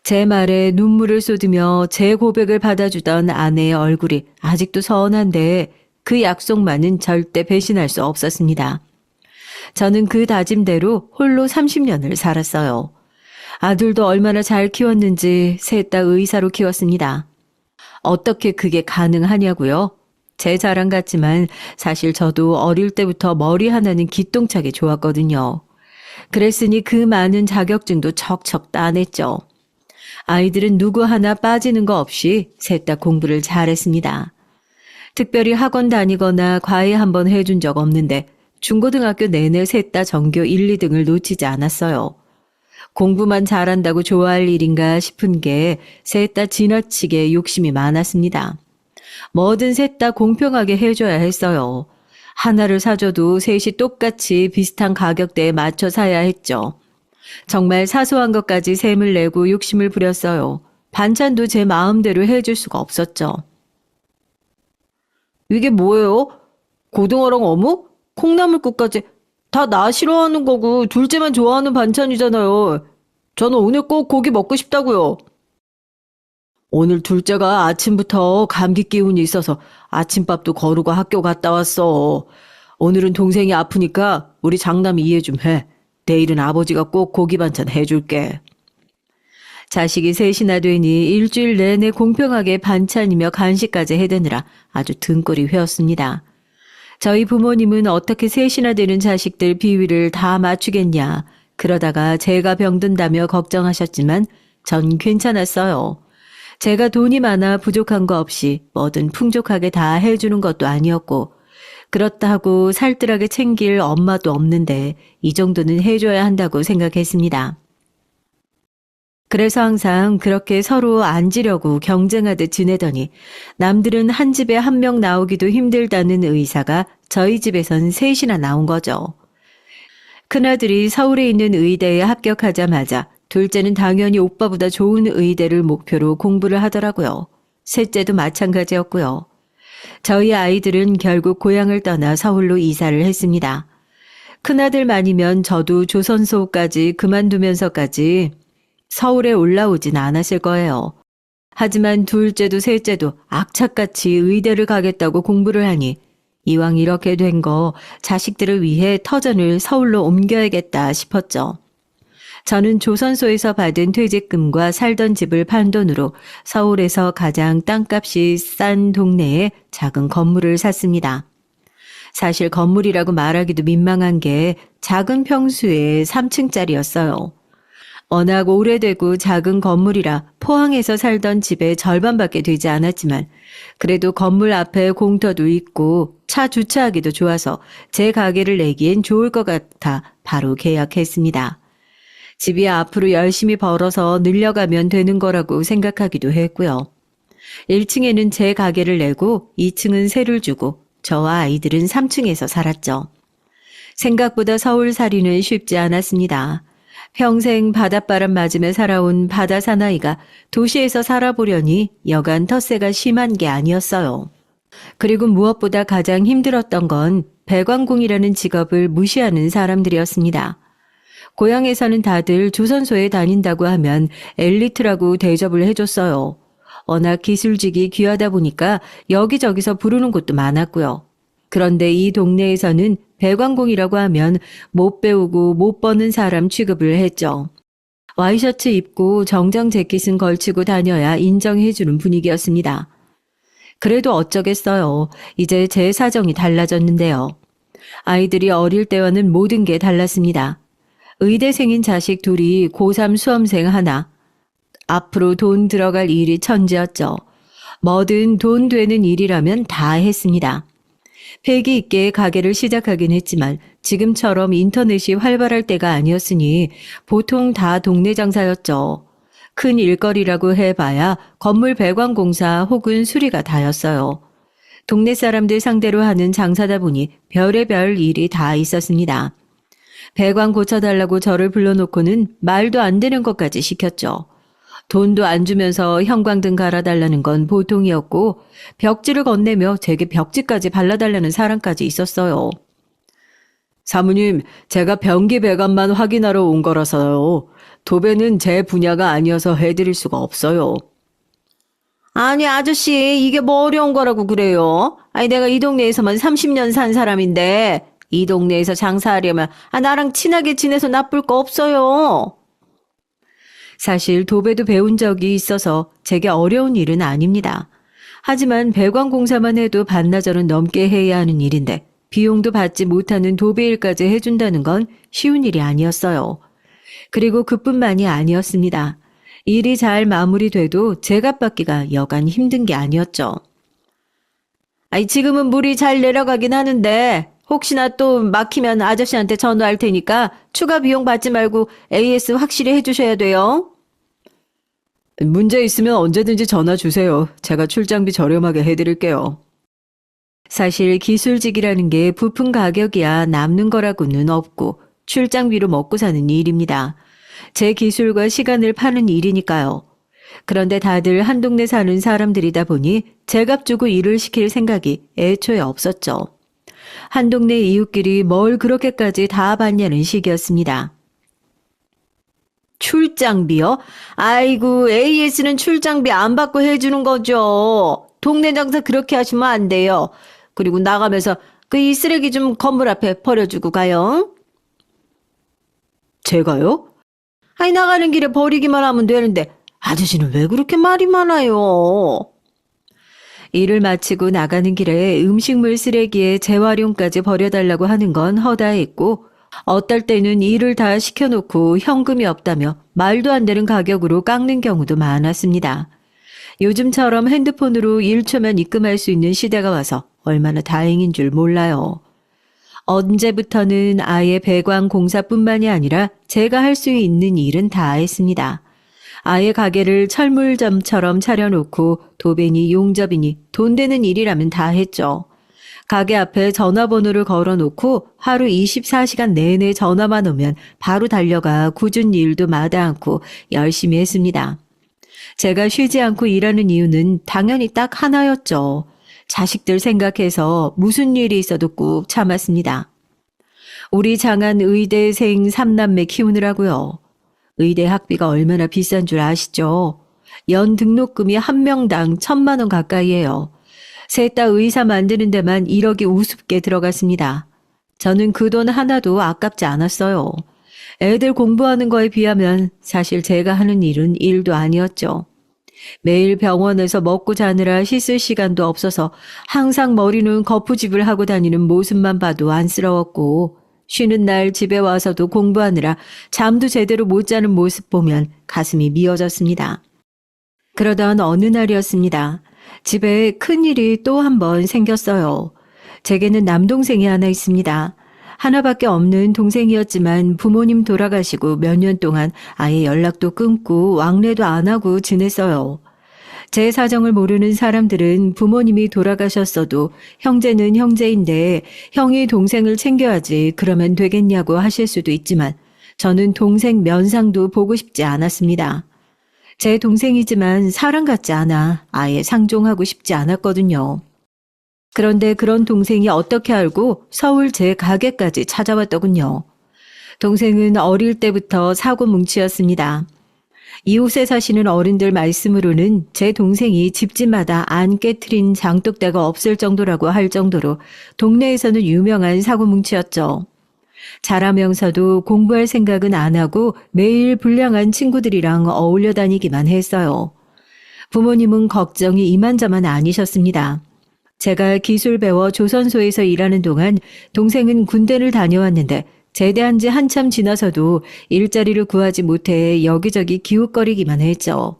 제 말에 눈물을 쏟으며 제 고백을 받아주던 아내의 얼굴이 아직도 서운한데 그 약속만은 절대 배신할 수 없었습니다. 저는 그 다짐대로 홀로 30년을 살았어요. 아들도 얼마나 잘 키웠는지 셋 다 의사로 키웠습니다. 어떻게 그게 가능하냐고요? 제 자랑 같지만 사실 저도 어릴 때부터 머리 하나는 기똥차게 좋았거든요. 그랬으니 그 많은 자격증도 척척 따냈죠. 아이들은 누구 하나 빠지는 거 없이 셋 다 공부를 잘했습니다. 특별히 학원 다니거나 과외 한번 해준 적 없는데 중고등학교 내내 셋 다 전교 1, 2등을 놓치지 않았어요. 공부만 잘한다고 좋아할 일인가 싶은 게 셋 다 지나치게 욕심이 많았습니다. 뭐든 셋 다 공평하게 해줘야 했어요. 하나를 사줘도 셋이 똑같이 비슷한 가격대에 맞춰 사야 했죠. 정말 사소한 것까지 셈을 내고 욕심을 부렸어요. 반찬도 제 마음대로 해줄 수가 없었죠. 이게 뭐예요? 고등어랑 어묵? 콩나물국까지 다 나 싫어하는 거고 둘째만 좋아하는 반찬이잖아요. 저는 오늘 꼭 고기 먹고 싶다고요. 오늘 둘째가 아침부터 감기 기운이 있어서 아침밥도 거르고 학교 갔다 왔어. 오늘은 동생이 아프니까 우리 장남이 이해 좀 해. 내일은 아버지가 꼭 고기 반찬 해줄게. 자식이 셋이나 되니 일주일 내내 공평하게 반찬이며 간식까지 해대느라 아주 등골이 회었습니다. 저희 부모님은 어떻게 셋이나 되는 자식들 비위를 다 맞추겠냐. 그러다가 제가 병든다며 걱정하셨지만 전 괜찮았어요. 제가 돈이 많아 부족한 거 없이 뭐든 풍족하게 다 해주는 것도 아니었고 그렇다고 살뜰하게 챙길 엄마도 없는데 이 정도는 해줘야 한다고 생각했습니다. 그래서 항상 그렇게 서로 앉으려고 경쟁하듯 지내더니 남들은 한 집에 한 명 나오기도 힘들다는 의사가 저희 집에선 셋이나 나온 거죠. 큰아들이 서울에 있는 의대에 합격하자마자 둘째는 당연히 오빠보다 좋은 의대를 목표로 공부를 하더라고요. 셋째도 마찬가지였고요. 저희 아이들은 결국 고향을 떠나 서울로 이사를 했습니다. 큰아들만이면 저도 조선소까지 그만두면서까지 서울에 올라오진 않았을 거예요. 하지만 둘째도 셋째도 악착같이 의대를 가겠다고 공부를 하니 이왕 이렇게 된 거 자식들을 위해 터전을 서울로 옮겨야겠다 싶었죠. 저는 조선소에서 받은 퇴직금과 살던 집을 판 돈으로 서울에서 가장 땅값이 싼 동네에 작은 건물을 샀습니다. 사실 건물이라고 말하기도 민망한 게 작은 평수의 3층짜리였어요. 워낙 오래되고 작은 건물이라 포항에서 살던 집의 절반밖에 되지 않았지만 그래도 건물 앞에 공터도 있고 차 주차하기도 좋아서 제 가게를 내기엔 좋을 것 같아 바로 계약했습니다. 집이 앞으로 열심히 벌어서 늘려가면 되는 거라고 생각하기도 했고요. 1층에는 제 가게를 내고 2층은 세를 주고 저와 아이들은 3층에서 살았죠. 생각보다 서울살이는 쉽지 않았습니다. 평생 바닷바람 맞으며 살아온 바다 사나이가 도시에서 살아보려니 여간 텃세가 심한 게 아니었어요. 그리고 무엇보다 가장 힘들었던 건 배관공이라는 직업을 무시하는 사람들이었습니다. 고향에서는 다들 조선소에 다닌다고 하면 엘리트라고 대접을 해줬어요. 워낙 기술직이 귀하다 보니까 여기저기서 부르는 곳도 많았고요. 그런데 이 동네에서는 배관공이라고 하면 못 배우고 못 버는 사람 취급을 했죠. 와이셔츠 입고 정장 재킷은 걸치고 다녀야 인정해주는 분위기였습니다. 그래도 어쩌겠어요. 이제 제 사정이 달라졌는데요. 아이들이 어릴 때와는 모든 게 달랐습니다. 의대생인 자식 둘이 고3 수험생 하나. 앞으로 돈 들어갈 일이 천지였죠. 뭐든 돈 되는 일이라면 다 했습니다. 패기 있게 가게를 시작하긴 했지만 지금처럼 인터넷이 활발할 때가 아니었으니 보통 다 동네 장사였죠. 큰 일거리라고 해봐야 건물 배관공사 혹은 수리가 다였어요. 동네 사람들 상대로 하는 장사다 보니 별의별 일이 다 있었습니다. 배관 고쳐달라고 저를 불러놓고는 말도 안 되는 것까지 시켰죠. 돈도 안 주면서 형광등 갈아달라는 건 보통이었고 벽지를 건네며 제게 벽지까지 발라달라는 사람까지 있었어요. 사모님, 제가 변기 배관만 확인하러 온 거라서요. 도배는 제 분야가 아니어서 해드릴 수가 없어요. 아니 아저씨, 이게 뭐 어려운 거라고 그래요? 아니 내가 이 동네에서만 30년 산 사람인데 이 동네에서 장사하려면 나랑 친하게 지내서 나쁠 거 없어요. 사실 도배도 배운 적이 있어서 제게 어려운 일은 아닙니다. 하지만 배관공사만 해도 반나절은 넘게 해야 하는 일인데 비용도 받지 못하는 도배일까지 해준다는 건 쉬운 일이 아니었어요. 그리고 그뿐만이 아니었습니다. 일이 잘 마무리돼도 제값 받기가 여간 힘든 게 아니었죠. 아니 지금은 물이 잘 내려가긴 하는데 혹시나 또 막히면 아저씨한테 전화할 테니까 추가 비용 받지 말고 AS 확실히 해주셔야 돼요. 문제 있으면 언제든지 전화 주세요. 제가 출장비 저렴하게 해드릴게요. 사실 기술직이라는 게 부품 가격이야 남는 거라고는 없고 출장비로 먹고 사는 일입니다. 제 기술과 시간을 파는 일이니까요. 그런데 다들 한 동네 사는 사람들이다 보니 제값 주고 일을 시킬 생각이 애초에 없었죠. 한 동네 이웃끼리 뭘 그렇게까지 다 받냐는 식이었습니다. 출장비요? 아이고, AS는 출장비 안 받고 해주는 거죠. 동네 장사 그렇게 하시면 안 돼요. 그리고 나가면서 이 쓰레기 좀 건물 앞에 버려주고 가요. 제가요? 아니 나가는 길에 버리기만 하면 되는데 아저씨는 왜 그렇게 말이 많아요? 일을 마치고 나가는 길에 음식물 쓰레기에 재활용까지 버려달라고 하는 건 허다했고 어떨 때는 일을 다 시켜놓고 현금이 없다며 말도 안 되는 가격으로 깎는 경우도 많았습니다. 요즘처럼 핸드폰으로 1초면 입금할 수 있는 시대가 와서 얼마나 다행인 줄 몰라요. 언제부터는 아예 배관 공사뿐만이 아니라 제가 할 수 있는 일은 다 했습니다. 아예 가게를 철물점처럼 차려놓고 도배니 용접이니 돈 되는 일이라면 다 했죠. 가게 앞에 전화번호를 걸어놓고 하루 24시간 내내 전화만 오면 바로 달려가 굳은 일도 마다 않고 열심히 했습니다. 제가 쉬지 않고 일하는 이유는 당연히 딱 하나였죠. 자식들 생각해서 무슨 일이 있어도 꾹 참았습니다. 우리 장한 의대생 3남매 키우느라고요. 의대 학비가 얼마나 비싼 줄 아시죠? 연 등록금이 한 명당 1,000만 원 가까이예요. 셋 다 의사 만드는 데만 1억이 우습게 들어갔습니다. 저는 그 돈 하나도 아깝지 않았어요. 애들 공부하는 거에 비하면 사실 제가 하는 일은 일도 아니었죠. 매일 병원에서 먹고 자느라 씻을 시간도 없어서 항상 머리는 거푸집을 하고 다니는 모습만 봐도 안쓰러웠고, 쉬는 날 집에 와서도 공부하느라 잠도 제대로 못 자는 모습 보면 가슴이 미어졌습니다. 그러던 어느 날이었습니다. 집에 큰일이 또 한 번 생겼어요. 제게는 남동생이 하나 있습니다. 하나밖에 없는 동생이었지만 부모님 돌아가시고 몇 년 동안 아예 연락도 끊고 왕래도 안 하고 지냈어요. 제 사정을 모르는 사람들은 부모님이 돌아가셨어도 형제는 형제인데 형이 동생을 챙겨야지 그러면 되겠냐고 하실 수도 있지만 저는 동생 면상도 보고 싶지 않았습니다. 제 동생이지만 사람 같지 않아 아예 상종하고 싶지 않았거든요. 그런데 그런 동생이 어떻게 알고 서울 제 가게까지 찾아왔더군요. 동생은 어릴 때부터 사고뭉치였습니다. 이웃에 사시는 어른들 말씀으로는 제 동생이 집집마다 안 깨트린 장독대가 없을 정도라고 할 정도로 동네에서는 유명한 사고뭉치였죠. 자라면서도 공부할 생각은 안 하고 매일 불량한 친구들이랑 어울려 다니기만 했어요. 부모님은 걱정이 이만저만 아니셨습니다. 제가 기술 배워 조선소에서 일하는 동안 동생은 군대를 다녀왔는데 제대한 지 한참 지나서도 일자리를 구하지 못해 여기저기 기웃거리기만 했죠.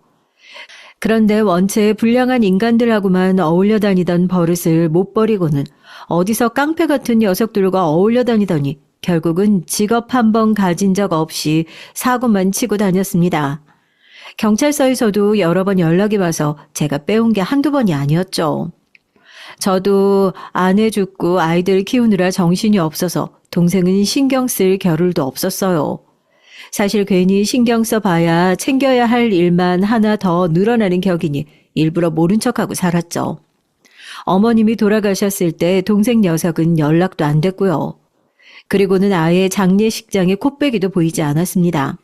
그런데 원체 불량한 인간들하고만 어울려 다니던 버릇을 못 버리고는 어디서 깡패 같은 녀석들과 어울려 다니더니 결국은 직업 한 번 가진 적 없이 사고만 치고 다녔습니다. 경찰서에서도 여러 번 연락이 와서 제가 빼온 게 한두 번이 아니었죠. 저도 아내 죽고 아이들 키우느라 정신이 없어서 동생은 신경 쓸 겨를도 없었어요. 사실 괜히 신경 써봐야 챙겨야 할 일만 하나 더 늘어나는 격이니 일부러 모른 척하고 살았죠. 어머님이 돌아가셨을 때 동생 녀석은 연락도 안 됐고요. 그리고는 아예 장례식장에 코빼기도 보이지 않았습니다.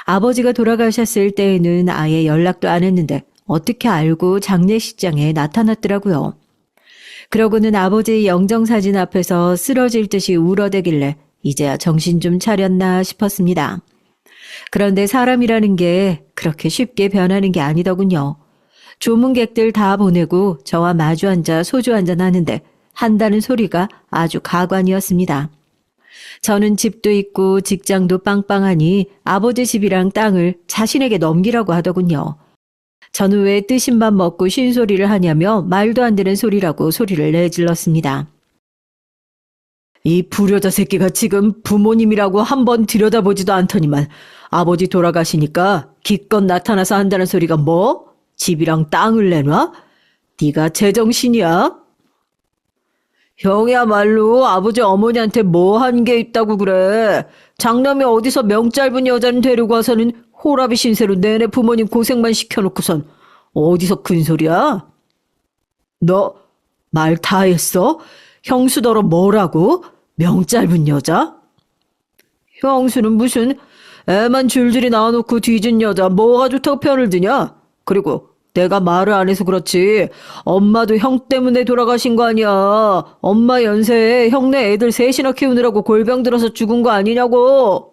아버지가 돌아가셨을 때에는 아예 연락도 안 했는데 어떻게 알고 장례식장에 나타났더라고요. 그러고는 아버지의 영정사진 앞에서 쓰러질 듯이 울어대길래 이제야 정신 좀 차렸나 싶었습니다. 그런데 사람이라는 게 그렇게 쉽게 변하는 게 아니더군요. 조문객들 다 보내고 저와 마주 앉아 소주 한잔 하는데 한다는 소리가 아주 가관이었습니다. 저는 집도 있고 직장도 빵빵하니 아버지 집이랑 땅을 자신에게 넘기라고 하더군요. 저는 왜 뜨신 밥 먹고 쉰 소리를 하냐며 말도 안 되는 소리라고 소리를 내질렀습니다. 이 불효자 새끼가 지금 부모님이라고 한번 들여다보지도 않더니만 아버지 돌아가시니까 기껏 나타나서 한다는 소리가 뭐? 집이랑 땅을 내놔? 네가 제정신이야? 형이야말로 아버지 어머니한테 뭐 한 게 있다고 그래. 장남이 어디서 명 짧은 여자는 데리고 와서는 호라비 신세로 내내 부모님 고생만 시켜놓고선 어디서 큰 소리야? 너 말 다 했어? 형수더러 뭐라고? 명 짧은 여자? 형수는 무슨 애만 줄줄이 낳아놓고 뒤진 여자 뭐가 좋다고 편을 드냐? 그리고 내가 말을 안 해서 그렇지 엄마도 형 때문에 돌아가신 거 아니야. 엄마 연세에 형네 애들 셋이나 키우느라고 골병 들어서 죽은 거 아니냐고.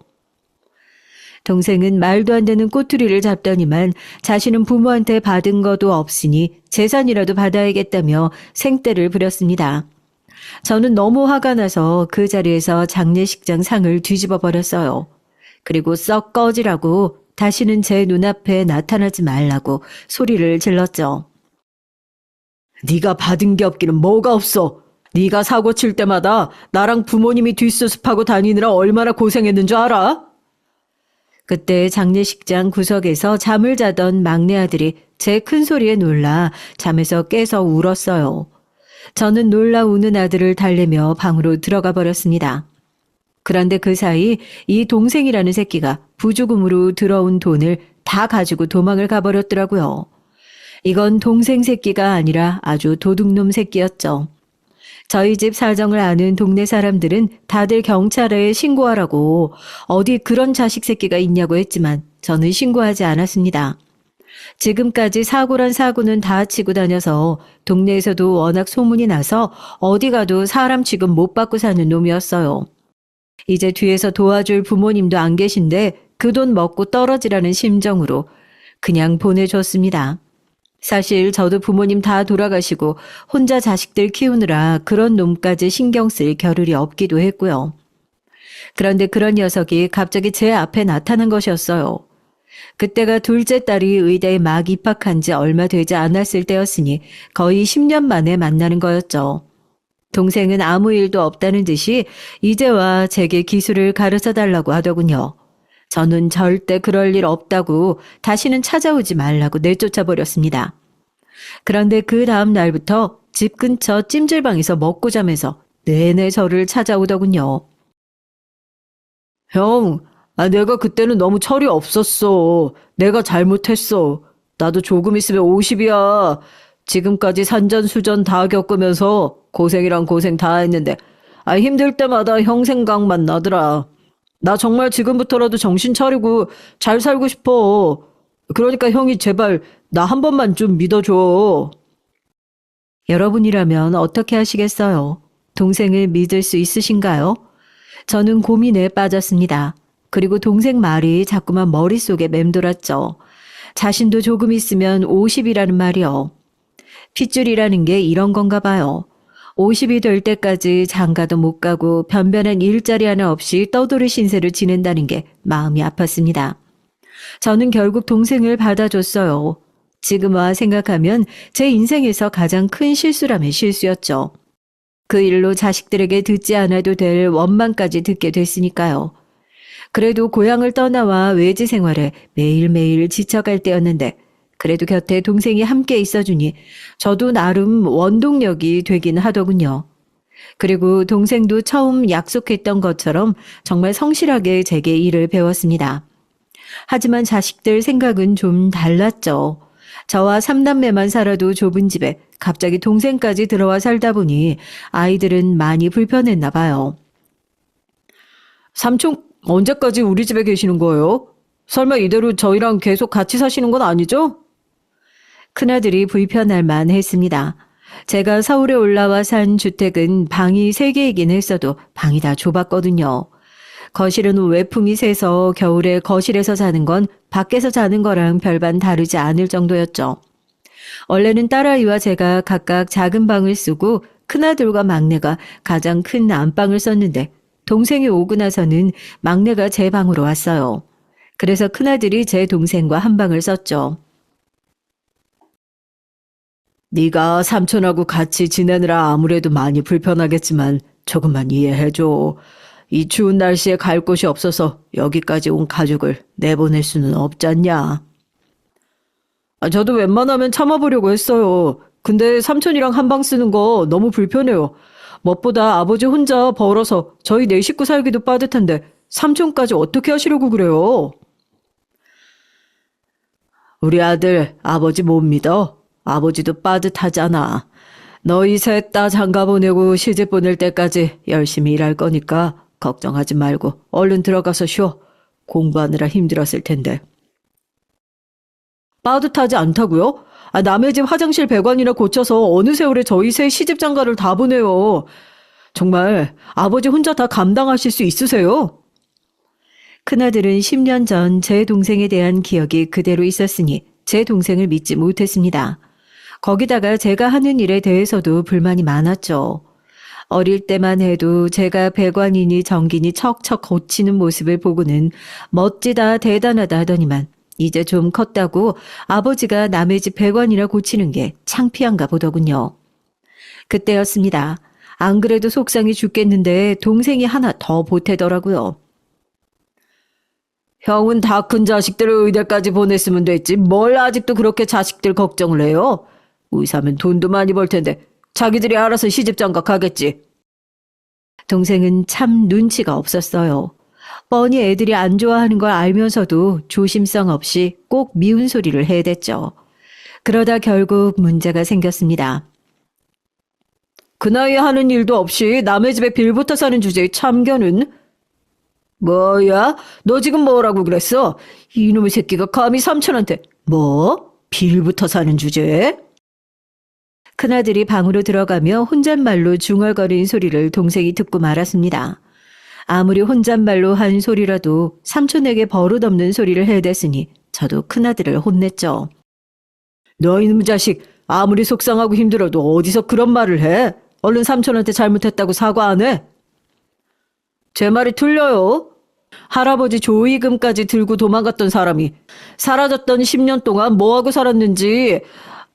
동생은 말도 안 되는 꼬투리를 잡더니만 자신은 부모한테 받은 것도 없으니 재산이라도 받아야겠다며 생떼를 부렸습니다. 저는 너무 화가 나서 그 자리에서 장례식장 상을 뒤집어 버렸어요. 그리고 썩 꺼지라고 다시는 제 눈앞에 나타나지 말라고 소리를 질렀죠. 네가 받은 게 없기는 뭐가 없어. 네가 사고 칠 때마다 나랑 부모님이 뒷수습하고 다니느라 얼마나 고생했는 줄 알아? 그때 장례식장 구석에서 잠을 자던 막내 아들이 제 큰 소리에 놀라 잠에서 깨서 울었어요. 저는 놀라 우는 아들을 달래며 방으로 들어가 버렸습니다. 그런데 그 사이 이 동생이라는 새끼가 부주금으로 들어온 돈을 다 가지고 도망을 가버렸더라고요. 이건 동생 새끼가 아니라 아주 도둑놈 새끼였죠. 저희 집 사정을 아는 동네 사람들은 다들 경찰에 신고하라고 어디 그런 자식 새끼가 있냐고 했지만 저는 신고하지 않았습니다. 지금까지 사고란 사고는 다 치고 다녀서 동네에서도 워낙 소문이 나서 어디 가도 사람 취급 못 받고 사는 놈이었어요. 이제 뒤에서 도와줄 부모님도 안 계신데 그 돈 먹고 떨어지라는 심정으로 그냥 보내줬습니다. 사실 저도 부모님 다 돌아가시고 혼자 자식들 키우느라 그런 놈까지 신경 쓸 겨를이 없기도 했고요. 그런데 그런 녀석이 갑자기 제 앞에 나타난 것이었어요. 그때가 둘째 딸이 의대에 막 입학한 지 얼마 되지 않았을 때였으니 거의 10년 만에 만나는 거였죠. 동생은 아무 일도 없다는 듯이 이제와 제게 기술을 가르쳐 달라고 하더군요. 저는 절대 그럴 일 없다고 다시는 찾아오지 말라고 내쫓아 버렸습니다. 그런데 그 다음 날부터 집 근처 찜질방에서 먹고 자면서 내내 저를 찾아오더군요. 형, 내가 그때는 너무 철이 없었어. 내가 잘못했어. 나도 조금 있으면 50이야. 지금까지 산전수전 다 겪으면서 고생이랑 고생 다 했는데 힘들 때마다 형 생각만 나더라. 나 정말 지금부터라도 정신 차리고 잘 살고 싶어. 그러니까 형이 제발 나 한 번만 좀 믿어줘. 여러분이라면 어떻게 하시겠어요? 동생을 믿을 수 있으신가요? 저는 고민에 빠졌습니다. 그리고 동생 말이 자꾸만 머릿속에 맴돌았죠. 자신도 조금 있으면 50이라는 말이요. 핏줄이라는 게 이런 건가 봐요. 50이 될 때까지 장가도 못 가고 변변한 일자리 하나 없이 떠돌이 신세를 지낸다는 게 마음이 아팠습니다. 저는 결국 동생을 받아줬어요. 지금 와 생각하면 제 인생에서 가장 큰 실수라면 실수였죠. 그 일로 자식들에게 듣지 않아도 될 원망까지 듣게 됐으니까요. 그래도 고향을 떠나와 외지 생활에 매일매일 지쳐갈 때였는데 그래도 곁에 동생이 함께 있어주니 저도 나름 원동력이 되긴 하더군요. 그리고 동생도 처음 약속했던 것처럼 정말 성실하게 제게 일을 배웠습니다. 하지만 자식들 생각은 좀 달랐죠. 저와 3남매만 살아도 좁은 집에 갑자기 동생까지 들어와 살다 보니 아이들은 많이 불편했나 봐요. 삼촌 언제까지 우리 집에 계시는 거예요? 설마 이대로 저희랑 계속 같이 사시는 건 아니죠? 큰아들이 불편할 만했습니다. 제가 서울에 올라와 산 주택은 방이 3개이긴 했어도 방이 다 좁았거든요. 거실은 외풍이 세서 겨울에 거실에서 자는 건 밖에서 자는 거랑 별반 다르지 않을 정도였죠. 원래는 딸아이와 제가 각각 작은 방을 쓰고 큰아들과 막내가 가장 큰 안방을 썼는데 동생이 오고 나서는 막내가 제 방으로 왔어요. 그래서 큰아들이 제 동생과 한 방을 썼죠. 네가 삼촌하고 같이 지내느라 아무래도 많이 불편하겠지만 조금만 이해해줘. 이 추운 날씨에 갈 곳이 없어서 여기까지 온 가족을 내보낼 수는 없잖냐. 저도 웬만하면 참아보려고 했어요. 근데 삼촌이랑 한 방 쓰는 거 너무 불편해요. 무엇보다 아버지 혼자 벌어서 저희 4식구 살기도 빠듯한데 삼촌까지 어떻게 하시려고 그래요? 우리 아들 아버지 못 믿어? 아버지도 빠듯하잖아. 너희 셋 다 장가 보내고 시집 보낼 때까지 열심히 일할 거니까 걱정하지 말고 얼른 들어가서 쉬어. 공부하느라 힘들었을 텐데. 빠듯하지 않다고요? 남의 집 화장실 배관이나 고쳐서 어느 세월에 저희 셋 시집 장가를 다 보내요. 정말 아버지 혼자 다 감당하실 수 있으세요? 큰아들은 10년 전 제 동생에 대한 기억이 그대로 있었으니 제 동생을 믿지 못했습니다. 거기다가 제가 하는 일에 대해서도 불만이 많았죠. 어릴 때만 해도 제가 배관이니 전기니 척척 고치는 모습을 보고는 멋지다 대단하다 하더니만 이제 좀 컸다고 아버지가 남의 집 배관이나 고치는 게 창피한가 보더군요. 그때였습니다. 안 그래도 속상해 죽겠는데 동생이 하나 더 보태더라고요. 형은 다 큰 자식들을 의대까지 보냈으면 됐지 뭘 아직도 그렇게 자식들 걱정을 해요? 의사면 돈도 많이 벌 텐데 자기들이 알아서 시집장가 가겠지. 동생은 참 눈치가 없었어요. 뻔히 애들이 안 좋아하는 걸 알면서도 조심성 없이 꼭 미운 소리를 해댔죠. 그러다 결국 문제가 생겼습니다. 그 나이에 하는 일도 없이 남의 집에 빌부터 사는 주제에 참견은? 뭐야? 너 지금 뭐라고 그랬어? 이놈의 새끼가 감히 삼촌한테 뭐? 빌부터 사는 주제에? 큰아들이 방으로 들어가며 혼잣말로 중얼거리는 소리를 동생이 듣고 말았습니다. 아무리 혼잣말로 한 소리라도 삼촌에게 버릇없는 소리를 해댔으니 저도 큰아들을 혼냈죠. 너 이놈 자식, 아무리 속상하고 힘들어도 어디서 그런 말을 해? 얼른 삼촌한테 잘못했다고 사과 안 해? 제 말이 틀려요. 할아버지 조의금까지 들고 도망갔던 사람이 사라졌던 10년 동안 뭐하고 살았는지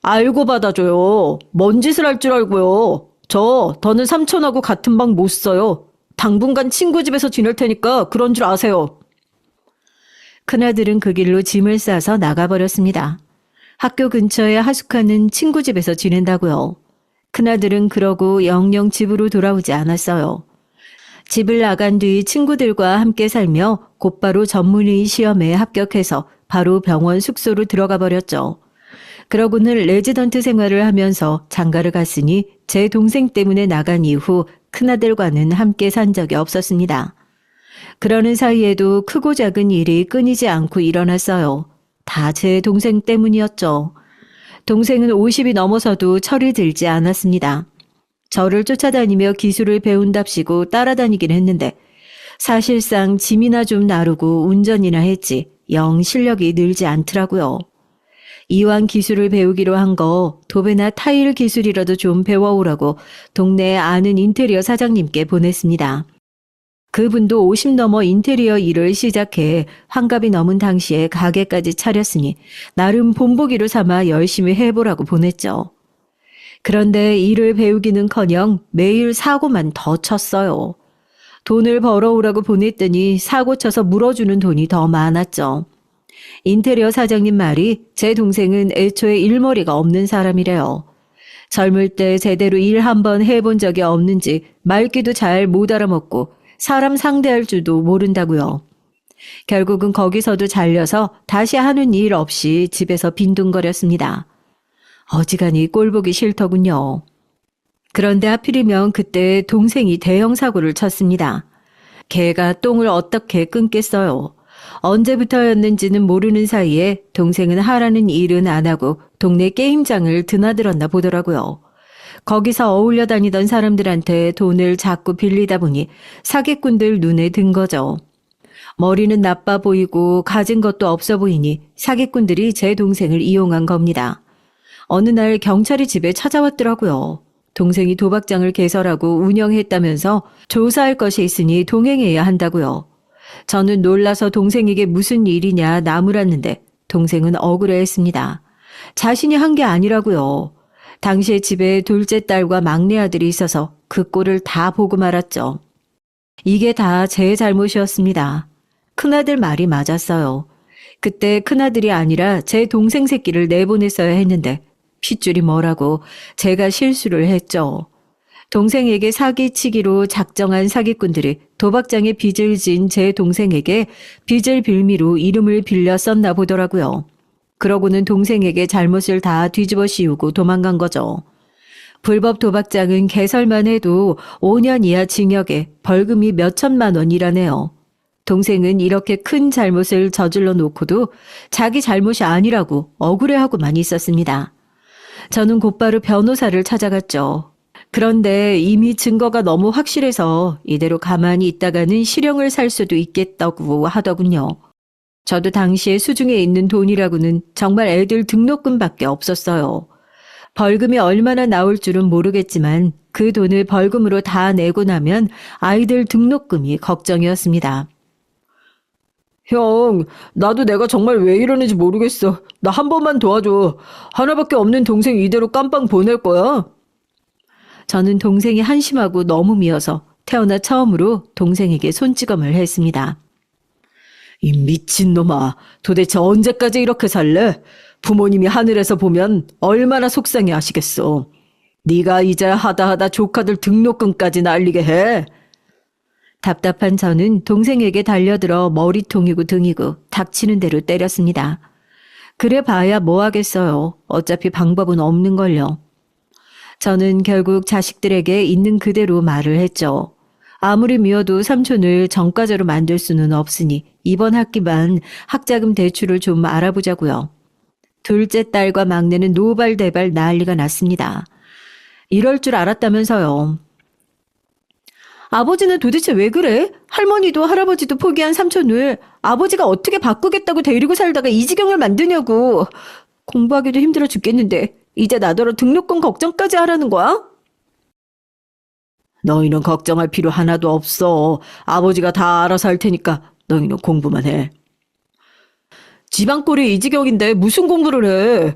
알고 받아줘요. 뭔 짓을 할 줄 알고요. 더는 삼촌하고 같은 방 못 써요. 당분간 친구 집에서 지낼 테니까 그런 줄 아세요. 큰아들은 그 길로 짐을 싸서 나가버렸습니다. 학교 근처에 하숙하는 친구 집에서 지낸다고요. 큰아들은 그러고 영영 집으로 돌아오지 않았어요. 집을 나간 뒤 친구들과 함께 살며 곧바로 전문의 시험에 합격해서 바로 병원 숙소로 들어가 버렸죠. 그러고는 레지던트 생활을 하면서 장가를 갔으니 제 동생 때문에 나간 이후 큰아들과는 함께 산 적이 없었습니다. 그러는 사이에도 크고 작은 일이 끊이지 않고 일어났어요. 다 제 동생 때문이었죠. 동생은 50이 넘어서도 철이 들지 않았습니다. 저를 쫓아다니며 기술을 배운답시고 따라다니긴 했는데 사실상 짐이나 좀 나르고 운전이나 했지 영 실력이 늘지 않더라고요. 이왕 기술을 배우기로 한 거 도배나 타일 기술이라도 좀 배워오라고 동네에 아는 인테리어 사장님께 보냈습니다. 그분도 50 넘어 인테리어 일을 시작해 환갑이 넘은 당시에 가게까지 차렸으니 나름 본보기로 삼아 열심히 해보라고 보냈죠. 그런데 일을 배우기는커녕 매일 사고만 더 쳤어요. 돈을 벌어오라고 보냈더니 사고 쳐서 물어주는 돈이 더 많았죠. 인테리어 사장님 말이 제 동생은 애초에 일머리가 없는 사람이래요. 젊을 때 제대로 일 한번 해본 적이 없는지 말귀도 잘 못 알아먹고 사람 상대할 줄도 모른다고요. 결국은 거기서도 잘려서 다시 하는 일 없이 집에서 빈둥거렸습니다. 어지간히 꼴보기 싫더군요. 그런데 하필이면 그때 동생이 대형 사고를 쳤습니다. 개가 똥을 어떻게 끊겠어요. 언제부터였는지는 모르는 사이에 동생은 하라는 일은 안 하고 동네 게임장을 드나들었나 보더라고요. 거기서 어울려 다니던 사람들한테 돈을 자꾸 빌리다 보니 사기꾼들 눈에 든 거죠. 머리는 나빠 보이고 가진 것도 없어 보이니 사기꾼들이 제 동생을 이용한 겁니다. 어느 날 경찰이 집에 찾아왔더라고요. 동생이 도박장을 개설하고 운영했다면서 조사할 것이 있으니 동행해야 한다고요. 저는 놀라서 동생에게 무슨 일이냐 나무랐는데 동생은 억울해했습니다. 자신이 한 게 아니라고요. 당시에 집에 둘째 딸과 막내 아들이 있어서 그 꼴을 다 보고 말았죠. 이게 다 제 잘못이었습니다. 큰아들 말이 맞았어요. 그때 큰아들이 아니라 제 동생 새끼를 내보냈어야 했는데 핏줄이 뭐라고 제가 실수를 했죠. 동생에게 사기치기로 작정한 사기꾼들이 도박장에 빚을 진 제 동생에게 빚을 빌미로 이름을 빌려 썼나 보더라고요. 그러고는 동생에게 잘못을 다 뒤집어 씌우고 도망간 거죠. 불법 도박장은 개설만 해도 5년 이하 징역에 벌금이 몇 천만 원이라네요. 동생은 이렇게 큰 잘못을 저질러 놓고도 자기 잘못이 아니라고 억울해하고만 있었습니다. 저는 곧바로 변호사를 찾아갔죠. 그런데 이미 증거가 너무 확실해서 이대로 가만히 있다가는 실형을 살 수도 있겠다고 하더군요. 저도 당시에 수중에 있는 돈이라고는 정말 애들 등록금밖에 없었어요. 벌금이 얼마나 나올 줄은 모르겠지만 그 돈을 벌금으로 다 내고 나면 아이들 등록금이 걱정이었습니다. 형, 나도 내가 정말 왜 이러는지 모르겠어. 나 한 번만 도와줘. 하나밖에 없는 동생 이대로 깜빵 보낼 거야? 저는 동생이 한심하고 너무 미워서 태어나 처음으로 동생에게 손찌검을 했습니다. 이 미친놈아, 도대체 언제까지 이렇게 살래? 부모님이 하늘에서 보면 얼마나 속상해 하시겠어. 네가 이제 하다 조카들 등록금까지 날리게 해. 답답한 저는 동생에게 달려들어 머리통이고 등이고 닥치는 대로 때렸습니다. 그래 봐야 뭐 하겠어요. 어차피 방법은 없는걸요. 저는 결국 자식들에게 있는 그대로 말을 했죠. 아무리 미워도 삼촌을 전과자로 만들 수는 없으니 이번 학기만 학자금 대출을 좀 알아보자고요. 둘째 딸과 막내는 노발대발 난리가 났습니다. 이럴 줄 알았다면서요. 아버지는 도대체 왜 그래? 할머니도 할아버지도 포기한 삼촌을 아버지가 어떻게 바꾸겠다고 데리고 살다가 이 지경을 만드냐고. 공부하기도 힘들어 죽겠는데 이제 나더러 등록금 걱정까지 하라는 거야? 너희는 걱정할 필요 하나도 없어. 아버지가 다 알아서 할 테니까 너희는 공부만 해. 집안 꼴이 이 지경인데 무슨 공부를 해?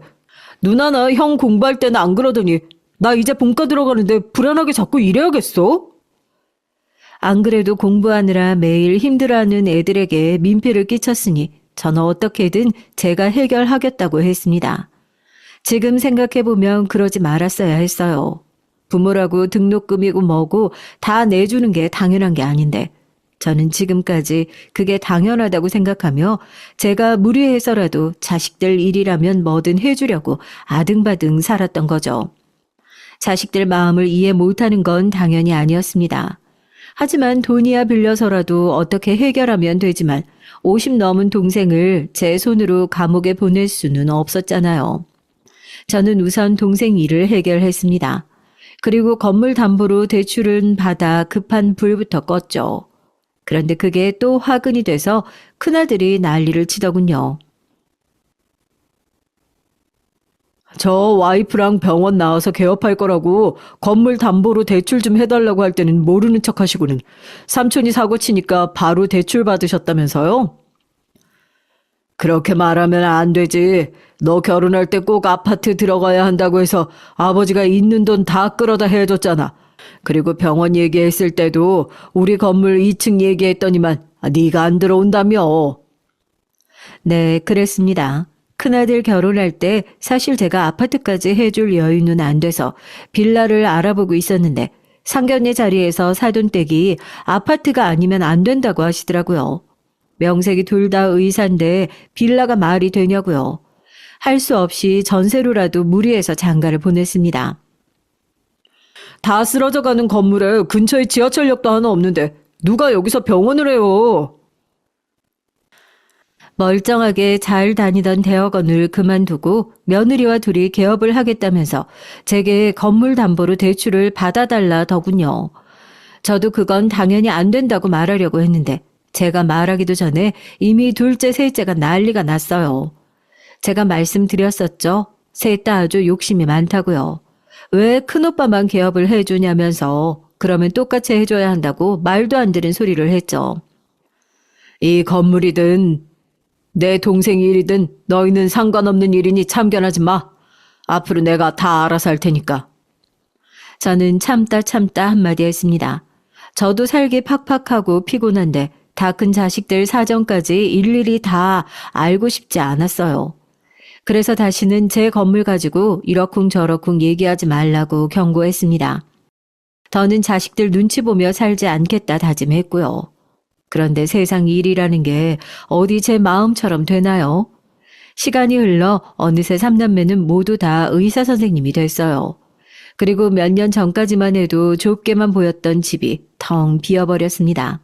누나나 형 공부할 때는 안 그러더니 나 이제 본과 들어가는데 불안하게 자꾸 이래야겠어? 안 그래도 공부하느라 매일 힘들어하는 애들에게 민폐를 끼쳤으니 저는 어떻게든 제가 해결하겠다고 했습니다. 지금 생각해보면 그러지 말았어야 했어요. 부모라고 등록금이고 뭐고 다 내주는 게 당연한 게 아닌데 저는 지금까지 그게 당연하다고 생각하며 제가 무리해서라도 자식들 일이라면 뭐든 해주려고 아등바등 살았던 거죠. 자식들 마음을 이해 못하는 건 당연히 아니었습니다. 하지만 돈이야 빌려서라도 어떻게 해결하면 되지만 50 넘은 동생을 제 손으로 감옥에 보낼 수는 없었잖아요. 저는 우선 동생 일을 해결했습니다. 그리고 건물 담보로 대출은 받아 급한 불부터 껐죠. 그런데 그게 또 화근이 돼서 큰아들이 난리를 치더군요. 저 와이프랑 병원 나와서 개업할 거라고 건물 담보로 대출 좀 해달라고 할 때는 모르는 척 하시고는 삼촌이 사고 치니까 바로 대출 받으셨다면서요? 그렇게 말하면 안 되지. 너 결혼할 때 꼭 아파트 들어가야 한다고 해서 아버지가 있는 돈 다 끌어다 해줬잖아. 그리고 병원 얘기했을 때도 우리 건물 2층 얘기했더니만 네가 안 들어온다며. 네, 그랬습니다. 큰아들 결혼할 때 사실 제가 아파트까지 해줄 여유는 안 돼서 빌라를 알아보고 있었는데 상견례 자리에서 사돈댁이 아파트가 아니면 안 된다고 하시더라고요. 명색이 둘 다 의사인데 빌라가 말이 되냐고요. 할 수 없이 전세로라도 무리해서 장가를 보냈습니다. 다 쓰러져가는 건물에 근처에 지하철역도 하나 없는데 누가 여기서 병원을 해요? 멀쩡하게 잘 다니던 대학원을 그만두고 며느리와 둘이 개업을 하겠다면서 제게 건물 담보로 대출을 받아달라더군요. 저도 그건 당연히 안 된다고 말하려고 했는데 제가 말하기도 전에 이미 둘째, 셋째가 난리가 났어요. 제가 말씀드렸었죠. 셋 다 아주 욕심이 많다고요. 왜 큰오빠만 개업을 해주냐면서 그러면 똑같이 해줘야 한다고 말도 안 되는 소리를 했죠. 이 건물이든 내 동생 일이든 너희는 상관없는 일이니 참견하지 마. 앞으로 내가 다 알아서 할 테니까. 저는 참다 한마디 했습니다. 저도 살기 팍팍하고 피곤한데 다 큰 자식들 사정까지 일일이 다 알고 싶지 않았어요. 그래서 다시는 제 건물 가지고 이러쿵저러쿵 얘기하지 말라고 경고했습니다. 더는 자식들 눈치 보며 살지 않겠다 다짐했고요. 그런데 세상 일이라는 게 어디 제 마음처럼 되나요? 시간이 흘러 어느새 삼남매는 모두 다 의사 선생님이 됐어요. 그리고 몇 년 전까지만 해도 좁게만 보였던 집이 텅 비어버렸습니다.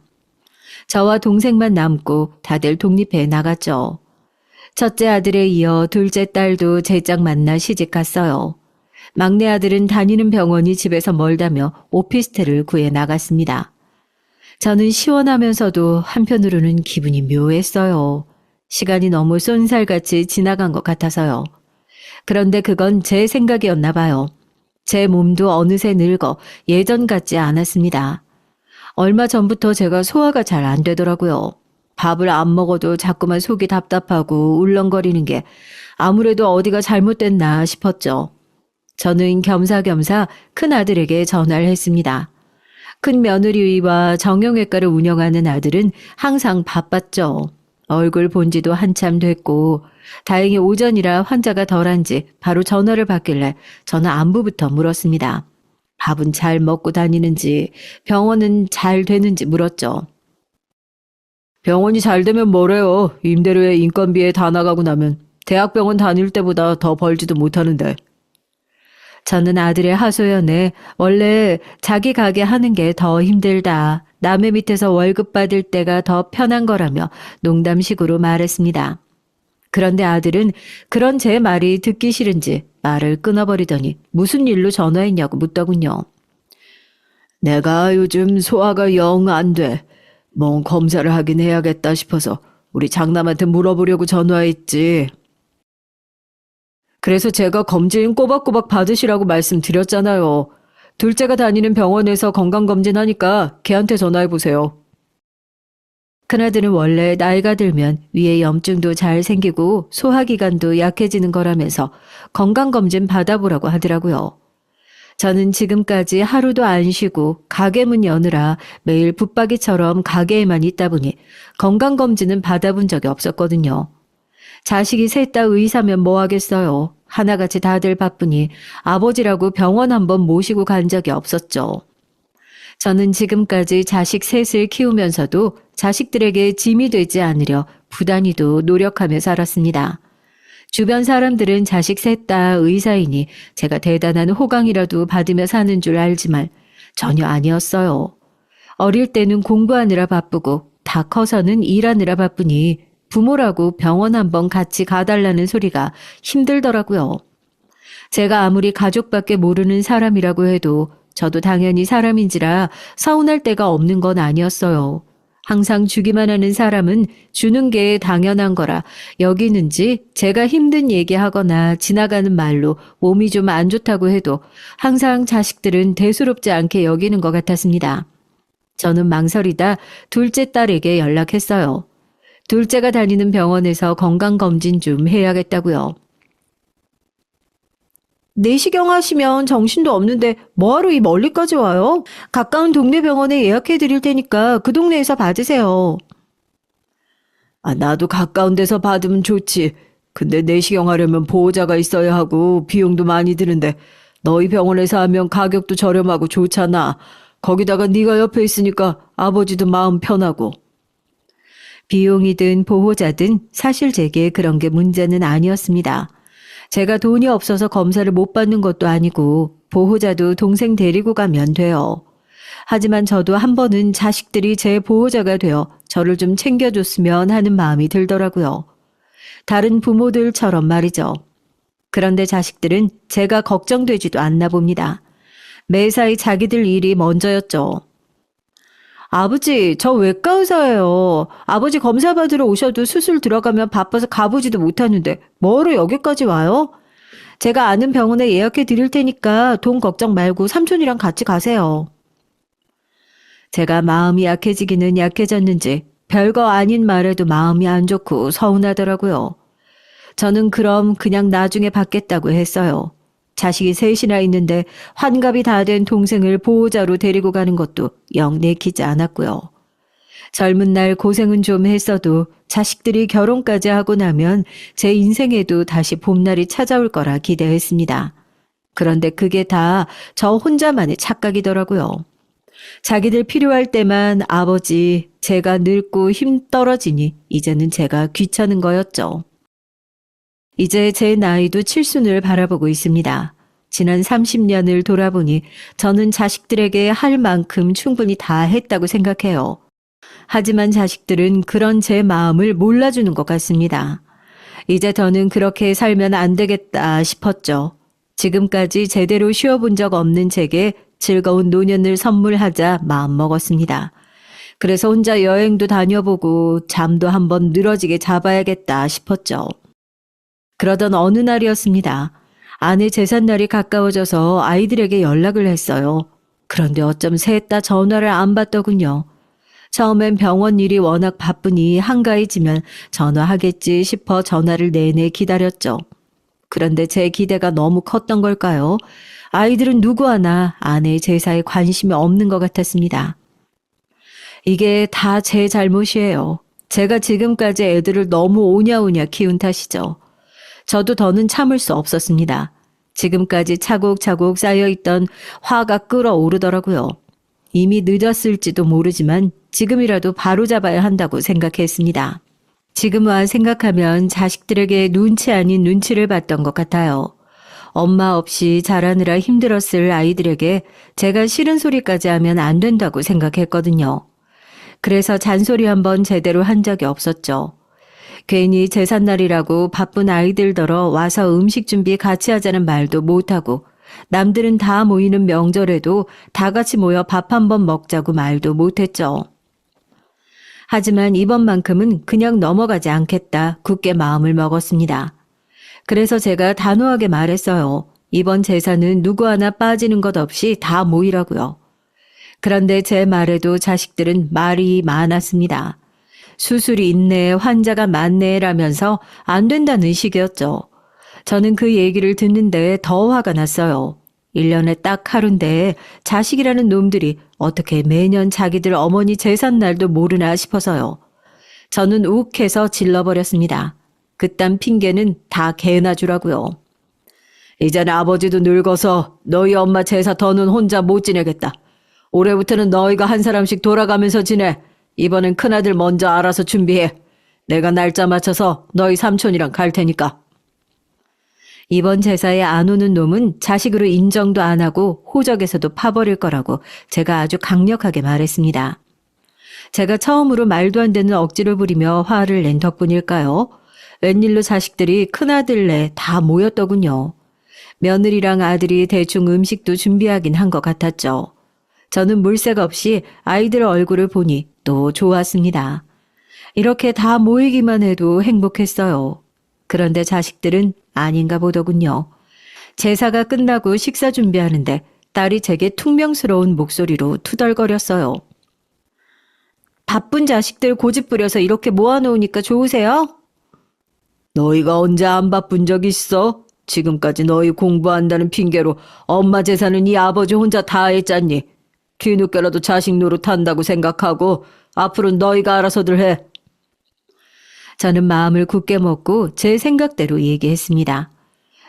저와 동생만 남고 다들 독립해 나갔죠. 첫째 아들에 이어 둘째 딸도 제 짝 만나 시집 갔어요. 막내 아들은 다니는 병원이 집에서 멀다며 오피스텔을 구해 나갔습니다. 저는 시원하면서도 한편으로는 기분이 묘했어요. 시간이 너무 쏜살같이 지나간 것 같아서요. 그런데 그건 제 생각이었나 봐요. 제 몸도 어느새 늙어 예전 같지 않았습니다. 얼마 전부터 제가 소화가 잘 안 되더라고요. 밥을 안 먹어도 자꾸만 속이 답답하고 울렁거리는 게 아무래도 어디가 잘못됐나 싶었죠. 저는 겸사겸사 큰아들에게 전화를 했습니다. 큰 며느리와 정형외과를 운영하는 아들은 항상 바빴죠. 얼굴 본 지도 한참 됐고 다행히 오전이라 환자가 덜한지 바로 전화를 받길래 저는 안부부터 물었습니다. 밥은 잘 먹고 다니는지, 병원은 잘 되는지 물었죠. 병원이 잘 되면 뭐래요. 임대료에 인건비에 다 나가고 나면 대학병원 다닐 때보다 더 벌지도 못하는데. 저는 아들의 하소연에 원래 자기 가게 하는 게 더 힘들다. 남의 밑에서 월급 받을 때가 더 편한 거라며 농담식으로 말했습니다. 그런데 아들은 그런 제 말이 듣기 싫은지 말을 끊어버리더니 무슨 일로 전화했냐고 묻더군요. 내가 요즘 소화가 영 안 돼. 뭔 검사를 하긴 해야겠다 싶어서 우리 장남한테 물어보려고 전화했지. 그래서 제가 검진 꼬박꼬박 받으시라고 말씀드렸잖아요. 둘째가 다니는 병원에서 건강검진 하니까 걔한테 전화해보세요. 큰아들은 원래 나이가 들면 위에 염증도 잘 생기고 소화기관도 약해지는 거라면서 건강검진 받아보라고 하더라고요. 저는 지금까지 하루도 안 쉬고 가게 문 여느라 매일 붙박이처럼 가게에만 있다 보니 건강검진은 받아본 적이 없었거든요. 자식이 셋 다 의사면 뭐 하겠어요. 하나같이 다들 바쁘니 아버지라고 병원 한번 모시고 간 적이 없었죠. 저는 지금까지 자식 셋을 키우면서도 자식들에게 짐이 되지 않으려 부단히도 노력하며 살았습니다. 주변 사람들은 자식 셋 다 의사이니 제가 대단한 호강이라도 받으며 사는 줄 알지만 전혀 아니었어요. 어릴 때는 공부하느라 바쁘고 다 커서는 일하느라 바쁘니 부모라고 병원 한번 같이 가달라는 소리가 힘들더라고요. 제가 아무리 가족밖에 모르는 사람이라고 해도 저도 당연히 사람인지라 서운할 데가 없는 건 아니었어요. 항상 주기만 하는 사람은 주는 게 당연한 거라 여기는지 제가 힘든 얘기하거나 지나가는 말로 몸이 좀 안 좋다고 해도 항상 자식들은 대수롭지 않게 여기는 것 같았습니다. 저는 망설이다 둘째 딸에게 연락했어요. 둘째가 다니는 병원에서 건강검진 좀 해야겠다고요. 내시경 하시면 정신도 없는데 뭐하러 이 멀리까지 와요? 가까운 동네 병원에 예약해 드릴 테니까 그 동네에서 받으세요. 나도 가까운 데서 받으면 좋지. 근데 내시경 하려면 보호자가 있어야 하고 비용도 많이 드는데 너희 병원에서 하면 가격도 저렴하고 좋잖아. 거기다가 네가 옆에 있으니까 아버지도 마음 편하고. 비용이든 보호자든 사실 제게 그런 게 문제는 아니었습니다. 제가 돈이 없어서 검사를 못 받는 것도 아니고 보호자도 동생 데리고 가면 돼요. 하지만 저도 한 번은 자식들이 제 보호자가 되어 저를 좀 챙겨줬으면 하는 마음이 들더라고요. 다른 부모들처럼 말이죠. 그런데 자식들은 제가 걱정되지도 않나 봅니다. 매사에 자기들 일이 먼저였죠. 아버지, 저 외과 의사예요. 아버지 검사 받으러 오셔도 수술 들어가면 바빠서 가보지도 못하는데 뭐로 여기까지 와요? 제가 아는 병원에 예약해 드릴 테니까 돈 걱정 말고 삼촌이랑 같이 가세요. 제가 마음이 약해지기는 약해졌는지 별거 아닌 말에도 마음이 안 좋고 서운하더라고요. 저는 그럼 그냥 나중에 받겠다고 했어요. 자식이 셋이나 있는데 환갑이 다 된 동생을 보호자로 데리고 가는 것도 영 내키지 않았고요. 젊은 날 고생은 좀 했어도 자식들이 결혼까지 하고 나면 제 인생에도 다시 봄날이 찾아올 거라 기대했습니다. 그런데 그게 다 저 혼자만의 착각이더라고요. 자기들 필요할 때만 아버지, 제가 늙고 힘 떨어지니 이제는 제가 귀찮은 거였죠. 이제 제 나이도 칠순을 바라보고 있습니다. 지난 30년을 돌아보니 저는 자식들에게 할 만큼 충분히 다 했다고 생각해요. 하지만 자식들은 그런 제 마음을 몰라주는 것 같습니다. 이제 더는 그렇게 살면 안 되겠다 싶었죠. 지금까지 제대로 쉬어본 적 없는 제게 즐거운 노년을 선물하자 마음먹었습니다. 그래서 혼자 여행도 다녀보고 잠도 한번 늘어지게 잡아야겠다 싶었죠. 그러던 어느 날이었습니다. 아내 제삿날이 가까워져서 아이들에게 연락을 했어요. 그런데 어쩜 셋 다 전화를 안 받더군요. 처음엔 병원 일이 워낙 바쁘니 한가해지면 전화하겠지 싶어 전화를 내내 기다렸죠. 그런데 제 기대가 너무 컸던 걸까요? 아이들은 누구 하나 아내의 제사에 관심이 없는 것 같았습니다. 이게 다 제 잘못이에요. 제가 지금까지 애들을 너무 오냐오냐 키운 탓이죠. 저도 더는 참을 수 없었습니다. 지금까지 차곡차곡 쌓여있던 화가 끓어오르더라고요. 이미 늦었을지도 모르지만 지금이라도 바로잡아야 한다고 생각했습니다. 지금 와 생각하면 자식들에게 눈치 아닌 눈치를 봤던 것 같아요. 엄마 없이 자라느라 힘들었을 아이들에게 제가 싫은 소리까지 하면 안 된다고 생각했거든요. 그래서 잔소리 한번 제대로 한 적이 없었죠. 괜히 제삿날이라고 바쁜 아이들더러 와서 음식 준비 같이 하자는 말도 못하고 남들은 다 모이는 명절에도 다 같이 모여 밥 한번 먹자고 말도 못했죠. 하지만 이번만큼은 그냥 넘어가지 않겠다 굳게 마음을 먹었습니다. 그래서 제가 단호하게 말했어요. 이번 제사는 누구 하나 빠지는 것 없이 다 모이라고요. 그런데 제 말에도 자식들은 말이 많았습니다. 수술이 있네, 환자가 많네라면서 안 된다는 식이었죠. 저는 그 얘기를 듣는데 더 화가 났어요. 1년에 딱 하루인데 자식이라는 놈들이 어떻게 매년 자기들 어머니 제삿날도 모르나 싶어서요. 저는 욱해서 질러버렸습니다. 그딴 핑계는 다 개나 주라고요. 이젠 아버지도 늙어서 너희 엄마 제사 더는 혼자 못 지내겠다. 올해부터는 너희가 한 사람씩 돌아가면서 지내. 이번엔 큰아들 먼저 알아서 준비해. 내가 날짜 맞춰서 너희 삼촌이랑 갈 테니까. 이번 제사에 안 오는 놈은 자식으로 인정도 안 하고 호적에서도 파버릴 거라고 제가 아주 강력하게 말했습니다. 제가 처음으로 말도 안 되는 억지를 부리며 화를 낸 덕분일까요? 웬일로 자식들이 큰아들네 다 모였더군요. 며느리랑 아들이 대충 음식도 준비하긴 한 것 같았죠. 저는 물색 없이 아이들 얼굴을 보니 또 좋았습니다. 이렇게 다 모이기만 해도 행복했어요. 그런데 자식들은 아닌가 보더군요. 제사가 끝나고 식사 준비하는데 딸이 제게 퉁명스러운 목소리로 투덜거렸어요. 바쁜 자식들 고집 부려서 이렇게 모아놓으니까 좋으세요? 너희가 언제 안 바쁜 적 있어? 지금까지 너희 공부한다는 핑계로 엄마 제사는 이 아버지 혼자 다 했잖니. 뒤늦게라도 자식 노릇한다고 생각하고 앞으로는 너희가 알아서들 해. 저는 마음을 굳게 먹고 제 생각대로 얘기했습니다.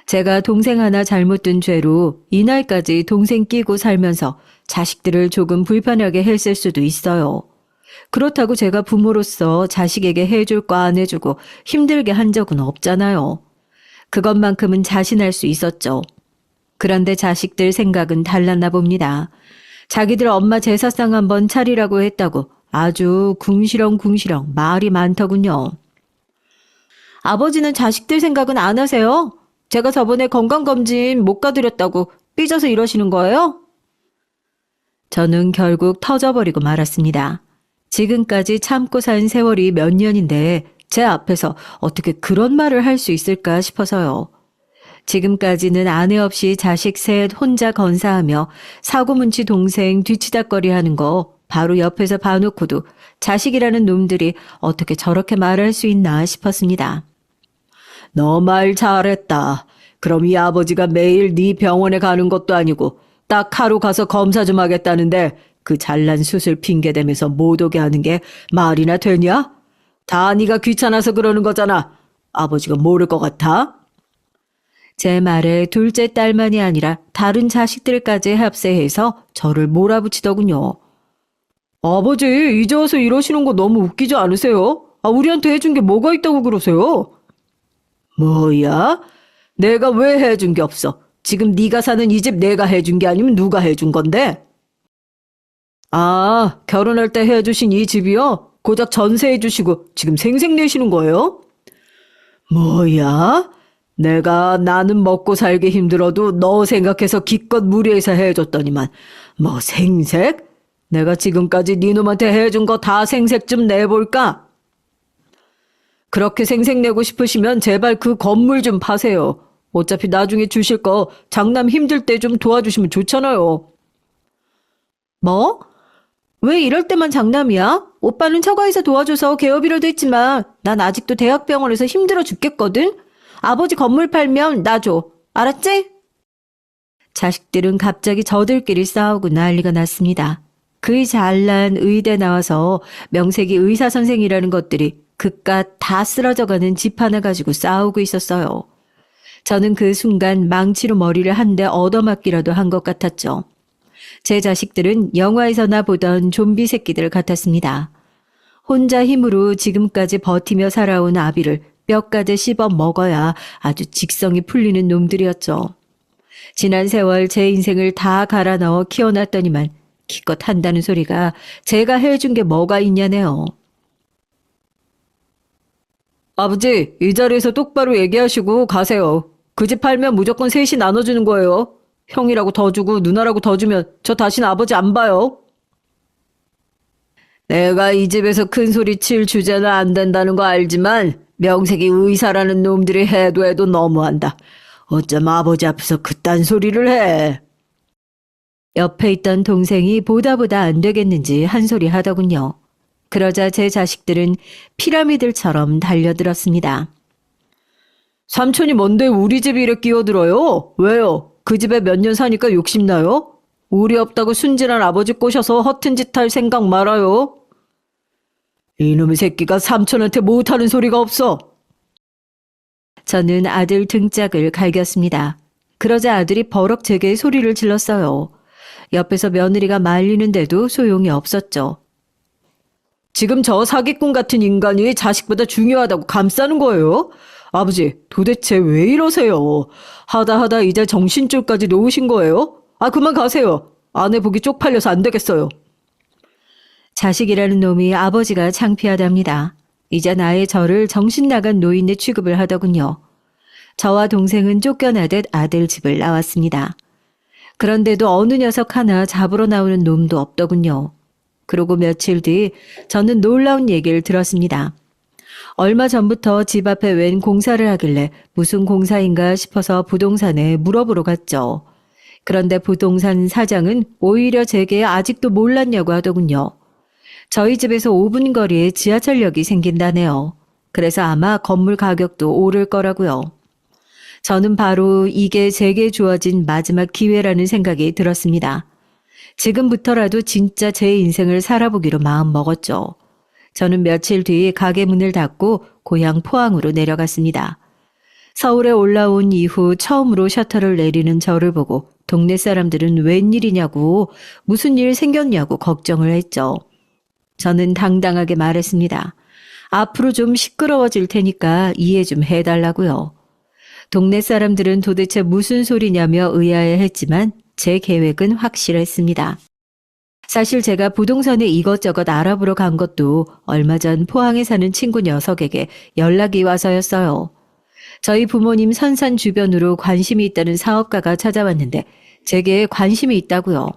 제가 동생 하나 잘못 둔 죄로 이날까지 동생 끼고 살면서 자식들을 조금 불편하게 했을 수도 있어요. 그렇다고 제가 부모로서 자식에게 해줄 거 안 해주고 힘들게 한 적은 없잖아요. 그것만큼은 자신할 수 있었죠. 그런데 자식들 생각은 달랐나 봅니다. 자기들 엄마 제사상 한번 차리라고 했다고 아주 궁시렁궁시렁 말이 많더군요. 아버지는 자식들 생각은 안 하세요? 제가 저번에 건강검진 못 가드렸다고 삐져서 이러시는 거예요? 저는 결국 터져버리고 말았습니다. 지금까지 참고 산 세월이 몇 년인데 제 앞에서 어떻게 그런 말을 할 수 있을까 싶어서요. 지금까지는 아내 없이 자식 셋 혼자 건사하며 사고문치 동생 뒤치다거리 하는 거 바로 옆에서 봐놓고도 자식이라는 놈들이 어떻게 저렇게 말할 수 있나 싶었습니다. 너 말 잘했다. 그럼 이 아버지가 매일 네 병원에 가는 것도 아니고 딱 하루 가서 검사 좀 하겠다는데 그 잘난 수술 핑계대면서 못 오게 하는 게 말이나 되냐? 다 네가 귀찮아서 그러는 거잖아. 아버지가 모를 것 같아? 제 말에 둘째 딸만이 아니라 다른 자식들까지 합세해서 저를 몰아붙이더군요. 아버지, 이제 와서 이러시는 거 너무 웃기지 않으세요? 우리한테 해준 게 뭐가 있다고 그러세요? 뭐야? 내가 왜 해준 게 없어? 지금 네가 사는 이 집 내가 해준 게 아니면 누가 해준 건데? 결혼할 때 해주신 이 집이요? 고작 전세해 주시고 지금 생색내시는 거예요? 뭐야? 내가 나는 먹고 살기 힘들어도 너 생각해서 기껏 무리해서 해줬더니만 뭐 생색? 내가 지금까지 네 놈한테 해준 거 다 생색 좀 내볼까? 그렇게 생색내고 싶으시면 제발 그 건물 좀 파세요. 어차피 나중에 주실 거 장남 힘들 때 좀 도와주시면 좋잖아요. 뭐? 왜 이럴 때만 장남이야? 오빠는 처가에서 도와줘서 개업이라도 했지만 난 아직도 대학병원에서 힘들어 죽겠거든? 아버지 건물 팔면 나 줘. 알았지? 자식들은 갑자기 저들끼리 싸우고 난리가 났습니다. 그 잘난 의대 나와서 명색이 의사 선생이라는 것들이 그깟 다 쓰러져가는 집 하나 가지고 싸우고 있었어요. 저는 그 순간 망치로 머리를 한 대 얻어맞기라도 한 것 같았죠. 제 자식들은 영화에서나 보던 좀비 새끼들 같았습니다. 혼자 힘으로 지금까지 버티며 살아온 아비를 뼈까지 씹어 먹어야 아주 직성이 풀리는 놈들이었죠. 지난 세월 제 인생을 다 갈아 넣어 키워놨더니만 기껏 한다는 소리가 제가 해준 게 뭐가 있냐네요. 아버지, 이 자리에서 똑바로 얘기하시고 가세요. 그 집 팔면 무조건 셋이 나눠주는 거예요. 형이라고 더 주고 누나라고 더 주면 저 다신 아버지 안 봐요. 내가 이 집에서 큰 소리 칠 주제는 안 된다는 거 알지만 명색이 의사라는 놈들이 해도 너무한다. 어쩜 아버지 앞에서 그딴 소리를 해. 옆에 있던 동생이 보다 안 되겠는지 한 소리 하더군요. 그러자 제 자식들은 피라미들처럼 달려들었습니다. 삼촌이 뭔데 우리 집에 이래 끼어들어요? 왜요? 그 집에 몇 년 사니까 욕심나요? 우리 없다고 순진한 아버지 꼬셔서 허튼 짓 할 생각 말아요. 이놈의 새끼가 삼촌한테 못하는 소리가 없어. 저는 아들 등짝을 갈겼습니다. 그러자 아들이 버럭 제게 소리를 질렀어요. 옆에서 며느리가 말리는데도 소용이 없었죠. 지금 저 사기꾼 같은 인간이 자식보다 중요하다고 감싸는 거예요? 아버지, 도대체 왜 이러세요? 하다 이제 정신줄까지 놓으신 거예요? 아, 그만 가세요. 아내 보기 쪽팔려서 안 되겠어요. 자식이라는 놈이 아버지가 창피하답니다. 이제 나의 저를 정신 나간 노인네 취급을 하더군요. 저와 동생은 쫓겨나듯 아들 집을 나왔습니다. 그런데도 어느 녀석 하나 잡으러 나오는 놈도 없더군요. 그러고 며칠 뒤 저는 놀라운 얘기를 들었습니다. 얼마 전부터 집 앞에 웬 공사를 하길래 무슨 공사인가 싶어서 부동산에 물어보러 갔죠. 그런데 부동산 사장은 오히려 제게 아직도 몰랐냐고 하더군요. 저희 집에서 5분 거리에 지하철역이 생긴다네요. 그래서 아마 건물 가격도 오를 거라고요. 저는 바로 이게 제게 주어진 마지막 기회라는 생각이 들었습니다. 지금부터라도 진짜 제 인생을 살아보기로 마음 먹었죠. 저는 며칠 뒤 가게 문을 닫고 고향 포항으로 내려갔습니다. 서울에 올라온 이후 처음으로 셔터를 내리는 저를 보고 동네 사람들은 웬일이냐고 무슨 일 생겼냐고 걱정을 했죠. 저는 당당하게 말했습니다. 앞으로 좀 시끄러워질 테니까 이해 좀 해달라고요. 동네 사람들은 도대체 무슨 소리냐며 의아해했지만 제 계획은 확실했습니다. 사실 제가 부동산에 이것저것 알아보러 간 것도 얼마 전 포항에 사는 친구 녀석에게 연락이 와서였어요. 저희 부모님 선산 주변으로 관심이 있다는 사업가가 찾아왔는데 제게 관심이 있다고요.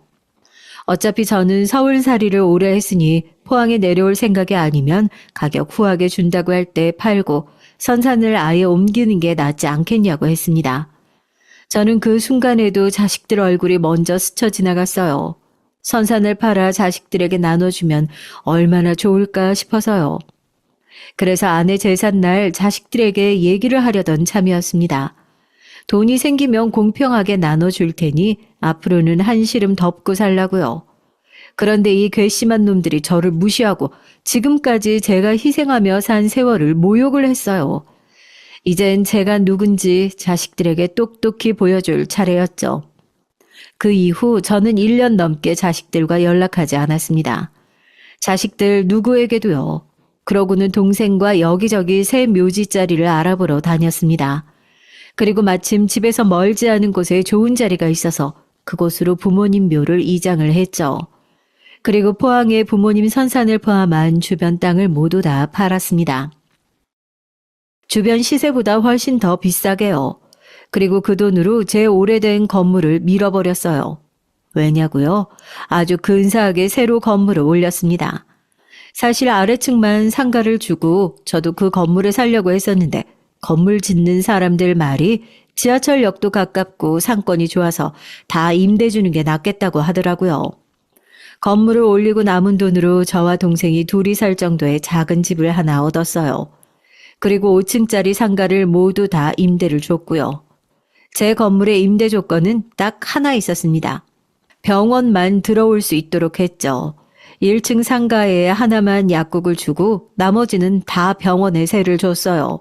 어차피 저는 서울살이를 오래 했으니 포항에 내려올 생각이 아니면 가격 후하게 준다고 할 때 팔고 선산을 아예 옮기는 게 낫지 않겠냐고 했습니다. 저는 그 순간에도 자식들 얼굴이 먼저 스쳐 지나갔어요. 선산을 팔아 자식들에게 나눠주면 얼마나 좋을까 싶어서요. 그래서 아내 제삿날 자식들에게 얘기를 하려던 참이었습니다. 돈이 생기면 공평하게 나눠줄 테니 앞으로는 한시름 덮고 살라고요. 그런데 이 괘씸한 놈들이 저를 무시하고 지금까지 제가 희생하며 산 세월을 모욕을 했어요. 이젠 제가 누군지 자식들에게 똑똑히 보여줄 차례였죠. 그 이후 저는 1년 넘게 자식들과 연락하지 않았습니다. 자식들 누구에게도요. 그러고는 동생과 여기저기 새 묘지 자리를 알아보러 다녔습니다. 그리고 마침 집에서 멀지 않은 곳에 좋은 자리가 있어서 그곳으로 부모님 묘를 이장을 했죠. 그리고 포항에 부모님 선산을 포함한 주변 땅을 모두 다 팔았습니다. 주변 시세보다 훨씬 더 비싸게요. 그리고 그 돈으로 제 오래된 건물을 밀어버렸어요. 왜냐고요? 아주 근사하게 새로 건물을 올렸습니다. 사실 아래층만 상가를 주고 저도 그 건물을 살려고 했었는데 건물 짓는 사람들 말이 지하철역도 가깝고 상권이 좋아서 다 임대 주는 게 낫겠다고 하더라고요. 건물을 올리고 남은 돈으로 저와 동생이 둘이 살 정도의 작은 집을 하나 얻었어요. 그리고 5층짜리 상가를 모두 다 임대를 줬고요. 제 건물의 임대 조건은 딱 하나 있었습니다. 병원만 들어올 수 있도록 했죠. 1층 상가에 하나만 약국을 주고 나머지는 다 병원에 세를 줬어요.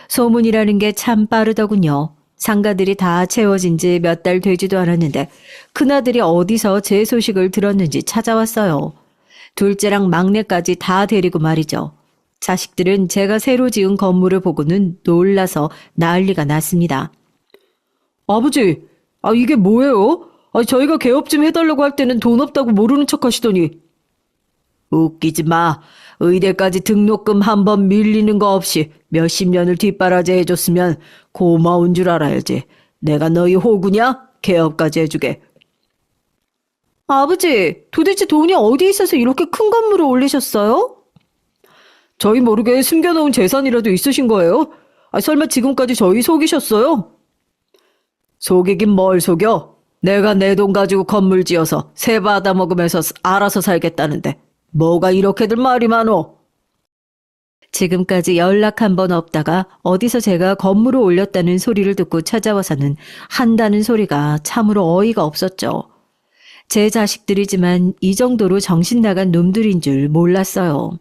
소문이라는 게 참 빠르더군요. 상가들이 다 채워진 지 몇 달 되지도 않았는데 큰아들이 어디서 제 소식을 들었는지 찾아왔어요. 둘째랑 막내까지 다 데리고 말이죠. 자식들은 제가 새로 지은 건물을 보고는 놀라서 난리가 났습니다. 아버지, 이게 뭐예요? 저희가 개업 좀 해달라고 할 때는 돈 없다고 모르는 척 하시더니. 웃기지 마. 의대까지 등록금 한 번 밀리는 거 없이 몇십 년을 뒷바라지 해줬으면 고마운 줄 알아야지. 내가 너희 호구냐? 개업까지 해주게. 아버지, 도대체 돈이 어디 있어서 이렇게 큰 건물을 올리셨어요? 저희 모르게 숨겨놓은 재산이라도 있으신 거예요? 설마 지금까지 저희 속이셨어요? 속이긴 뭘 속여? 내가 내 돈 가지고 건물 지어서 새 받아먹으면서 알아서 살겠다는데 뭐가 이렇게들 말이 많어? 지금까지 연락 한 번 없다가 어디서 제가 건물을 올렸다는 소리를 듣고 찾아와서는 한다는 소리가 참으로 어이가 없었죠. 제 자식들이지만 이 정도로 정신 나간 놈들인 줄 몰랐어요.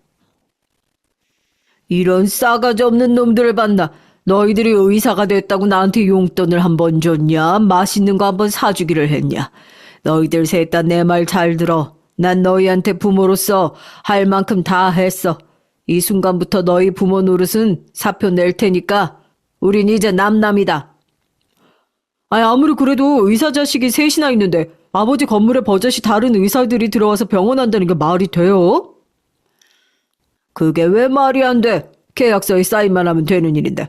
이런 싸가지 없는 놈들을 봤나? 너희들이 의사가 됐다고 나한테 용돈을 한 번 줬냐? 맛있는 거 한 번 사주기를 했냐? 너희들 셋 다 내 말 잘 들어. 난 너희한테 부모로서 할 만큼 다 했어. 이 순간부터 너희 부모 노릇은 사표 낼 테니까 우린 이제 남남이다. 아무리 그래도 의사 자식이 셋이나 있는데 아버지 건물에 버젓이 다른 의사들이 들어와서 병원한다는 게 말이 돼요? 그게 왜 말이 안 돼? 계약서에 사인만 하면 되는 일인데.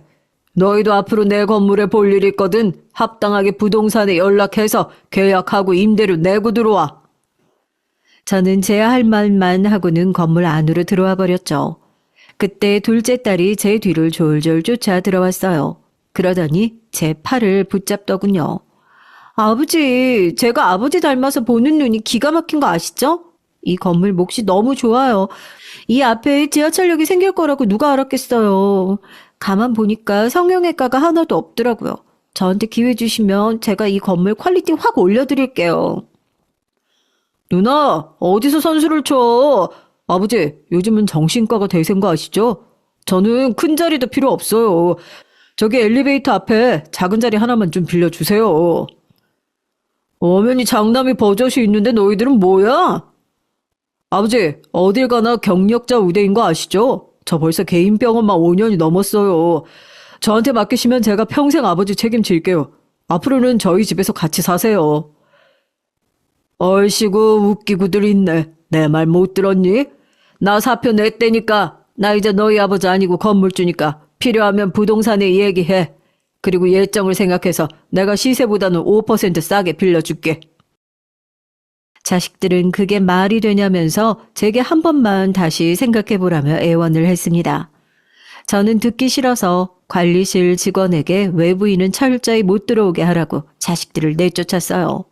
너희도 앞으로 내 건물에 볼 일 있거든 합당하게 부동산에 연락해서 계약하고 임대료 내고 들어와. 저는 제 할 말만 하고는 건물 안으로 들어와 버렸죠. 그때 둘째 딸이 제 뒤를 졸졸 쫓아 들어왔어요. 그러더니 제 팔을 붙잡더군요. 아버지, 제가 아버지 닮아서 보는 눈이 기가 막힌 거 아시죠? 이 건물 몫이 너무 좋아요. 이 앞에 지하철역이 생길 거라고 누가 알았겠어요. 가만 보니까 성형외과가 하나도 없더라고요. 저한테 기회 주시면 제가 이 건물 퀄리티 확 올려드릴게요. 누나, 어디서 선수를 쳐? 아버지, 요즘은 정신과가 대세인 거 아시죠? 저는 큰 자리도 필요 없어요. 저기 엘리베이터 앞에 작은 자리 하나만 좀 빌려주세요. 어머니 장남이 버젓이 있는데 너희들은 뭐야? 아버지, 어딜 가나 경력자 우대인 거 아시죠? 저 벌써 개인 병원만 5년이 넘었어요. 저한테 맡기시면 제가 평생 아버지 책임질게요. 앞으로는 저희 집에서 같이 사세요. 얼씨구 웃기구들 있네. 내 말 못 들었니? 나 사표 냈대니까. 나 이제 너희 아버지 아니고 건물주니까 필요하면 부동산에 얘기해. 그리고 예정을 생각해서 내가 시세보다는 5% 싸게 빌려줄게. 자식들은 그게 말이 되냐면서 제게 한 번만 다시 생각해보라며 애원을 했습니다. 저는 듣기 싫어서 관리실 직원에게 외부인은 철저히 못 들어오게 하라고 자식들을 내쫓았어요.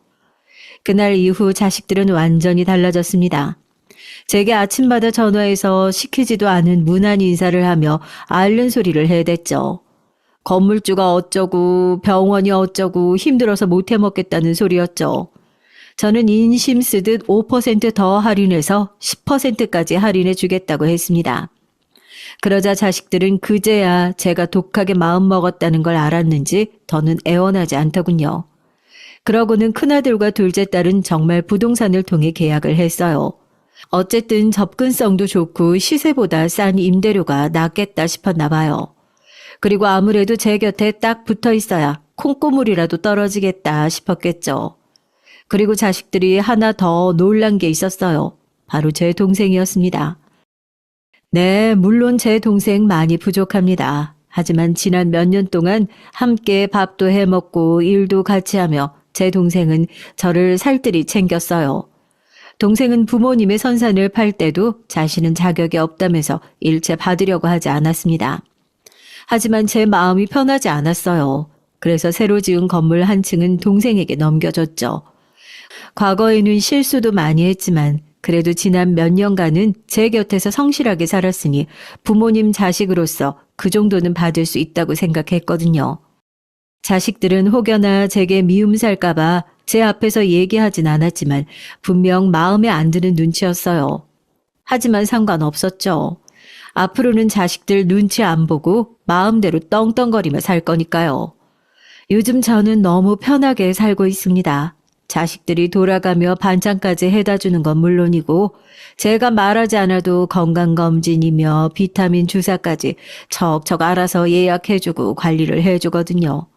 그날 이후 자식들은 완전히 달라졌습니다. 제게 아침마다 전화해서 시키지도 않은 무난 인사를 하며 앓는 소리를 해댔죠. 건물주가 어쩌고 병원이 어쩌고 힘들어서 못 해먹겠다는 소리였죠. 저는 인심 쓰듯 5%더 할인해서 10%까지 할인해 주겠다고 했습니다. 그러자 자식들은 그제야 제가 독하게 마음먹었다는 걸 알았는지 더는 애원하지 않더군요. 그러고는 큰아들과 둘째 딸은 정말 부동산을 통해 계약을 했어요. 어쨌든 접근성도 좋고 시세보다 싼 임대료가 낫겠다 싶었나 봐요. 그리고 아무래도 제 곁에 딱 붙어 있어야 콩고물이라도 떨어지겠다 싶었겠죠. 그리고 자식들이 하나 더 놀란 게 있었어요. 바로 제 동생이었습니다. 네, 물론 제 동생 많이 부족합니다. 하지만 지난 몇 년 동안 함께 밥도 해먹고 일도 같이 하며 제 동생은 저를 살뜰히 챙겼어요. 동생은 부모님의 선산을 팔 때도 자신은 자격이 없다면서 일체 받으려고 하지 않았습니다. 하지만 제 마음이 편하지 않았어요. 그래서 새로 지은 건물 한 층은 동생에게 넘겨줬죠. 과거에는 실수도 많이 했지만 그래도 지난 몇 년간은 제 곁에서 성실하게 살았으니 부모님 자식으로서 그 정도는 받을 수 있다고 생각했거든요. 자식들은 혹여나 제게 미움 살까봐 제 앞에서 얘기하진 않았지만 분명 마음에 안 드는 눈치였어요. 하지만 상관없었죠. 앞으로는 자식들 눈치 안 보고 마음대로 떵떵거리며 살 거니까요. 요즘 저는 너무 편하게 살고 있습니다. 자식들이 돌아가며 반찬까지 해다 주는 건 물론이고 제가 말하지 않아도 건강검진이며 비타민 주사까지 척척 알아서 예약해주고 관리를 해주거든요.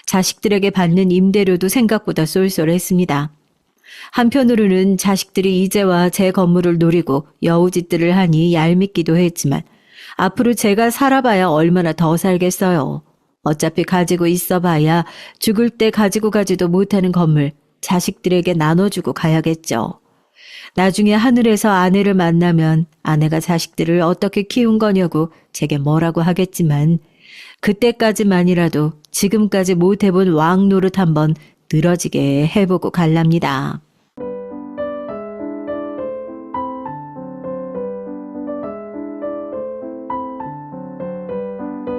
자식들에게 받는 임대료도 생각보다 쏠쏠했습니다. 한편으로는 자식들이 이제와 제 건물을 노리고 여우짓들을 하니 얄밉기도 했지만 앞으로 제가 살아봐야 얼마나 더 살겠어요. 어차피 가지고 있어봐야 죽을 때 가지고 가지도 못하는 건물 자식들에게 나눠주고 가야겠죠. 나중에 하늘에서 아내를 만나면 아내가 자식들을 어떻게 키운 거냐고 제게 뭐라고 하겠지만 그때까지만이라도 지금까지 못해본 왕 노릇 한번 늘어지게 해보고 갈랍니다.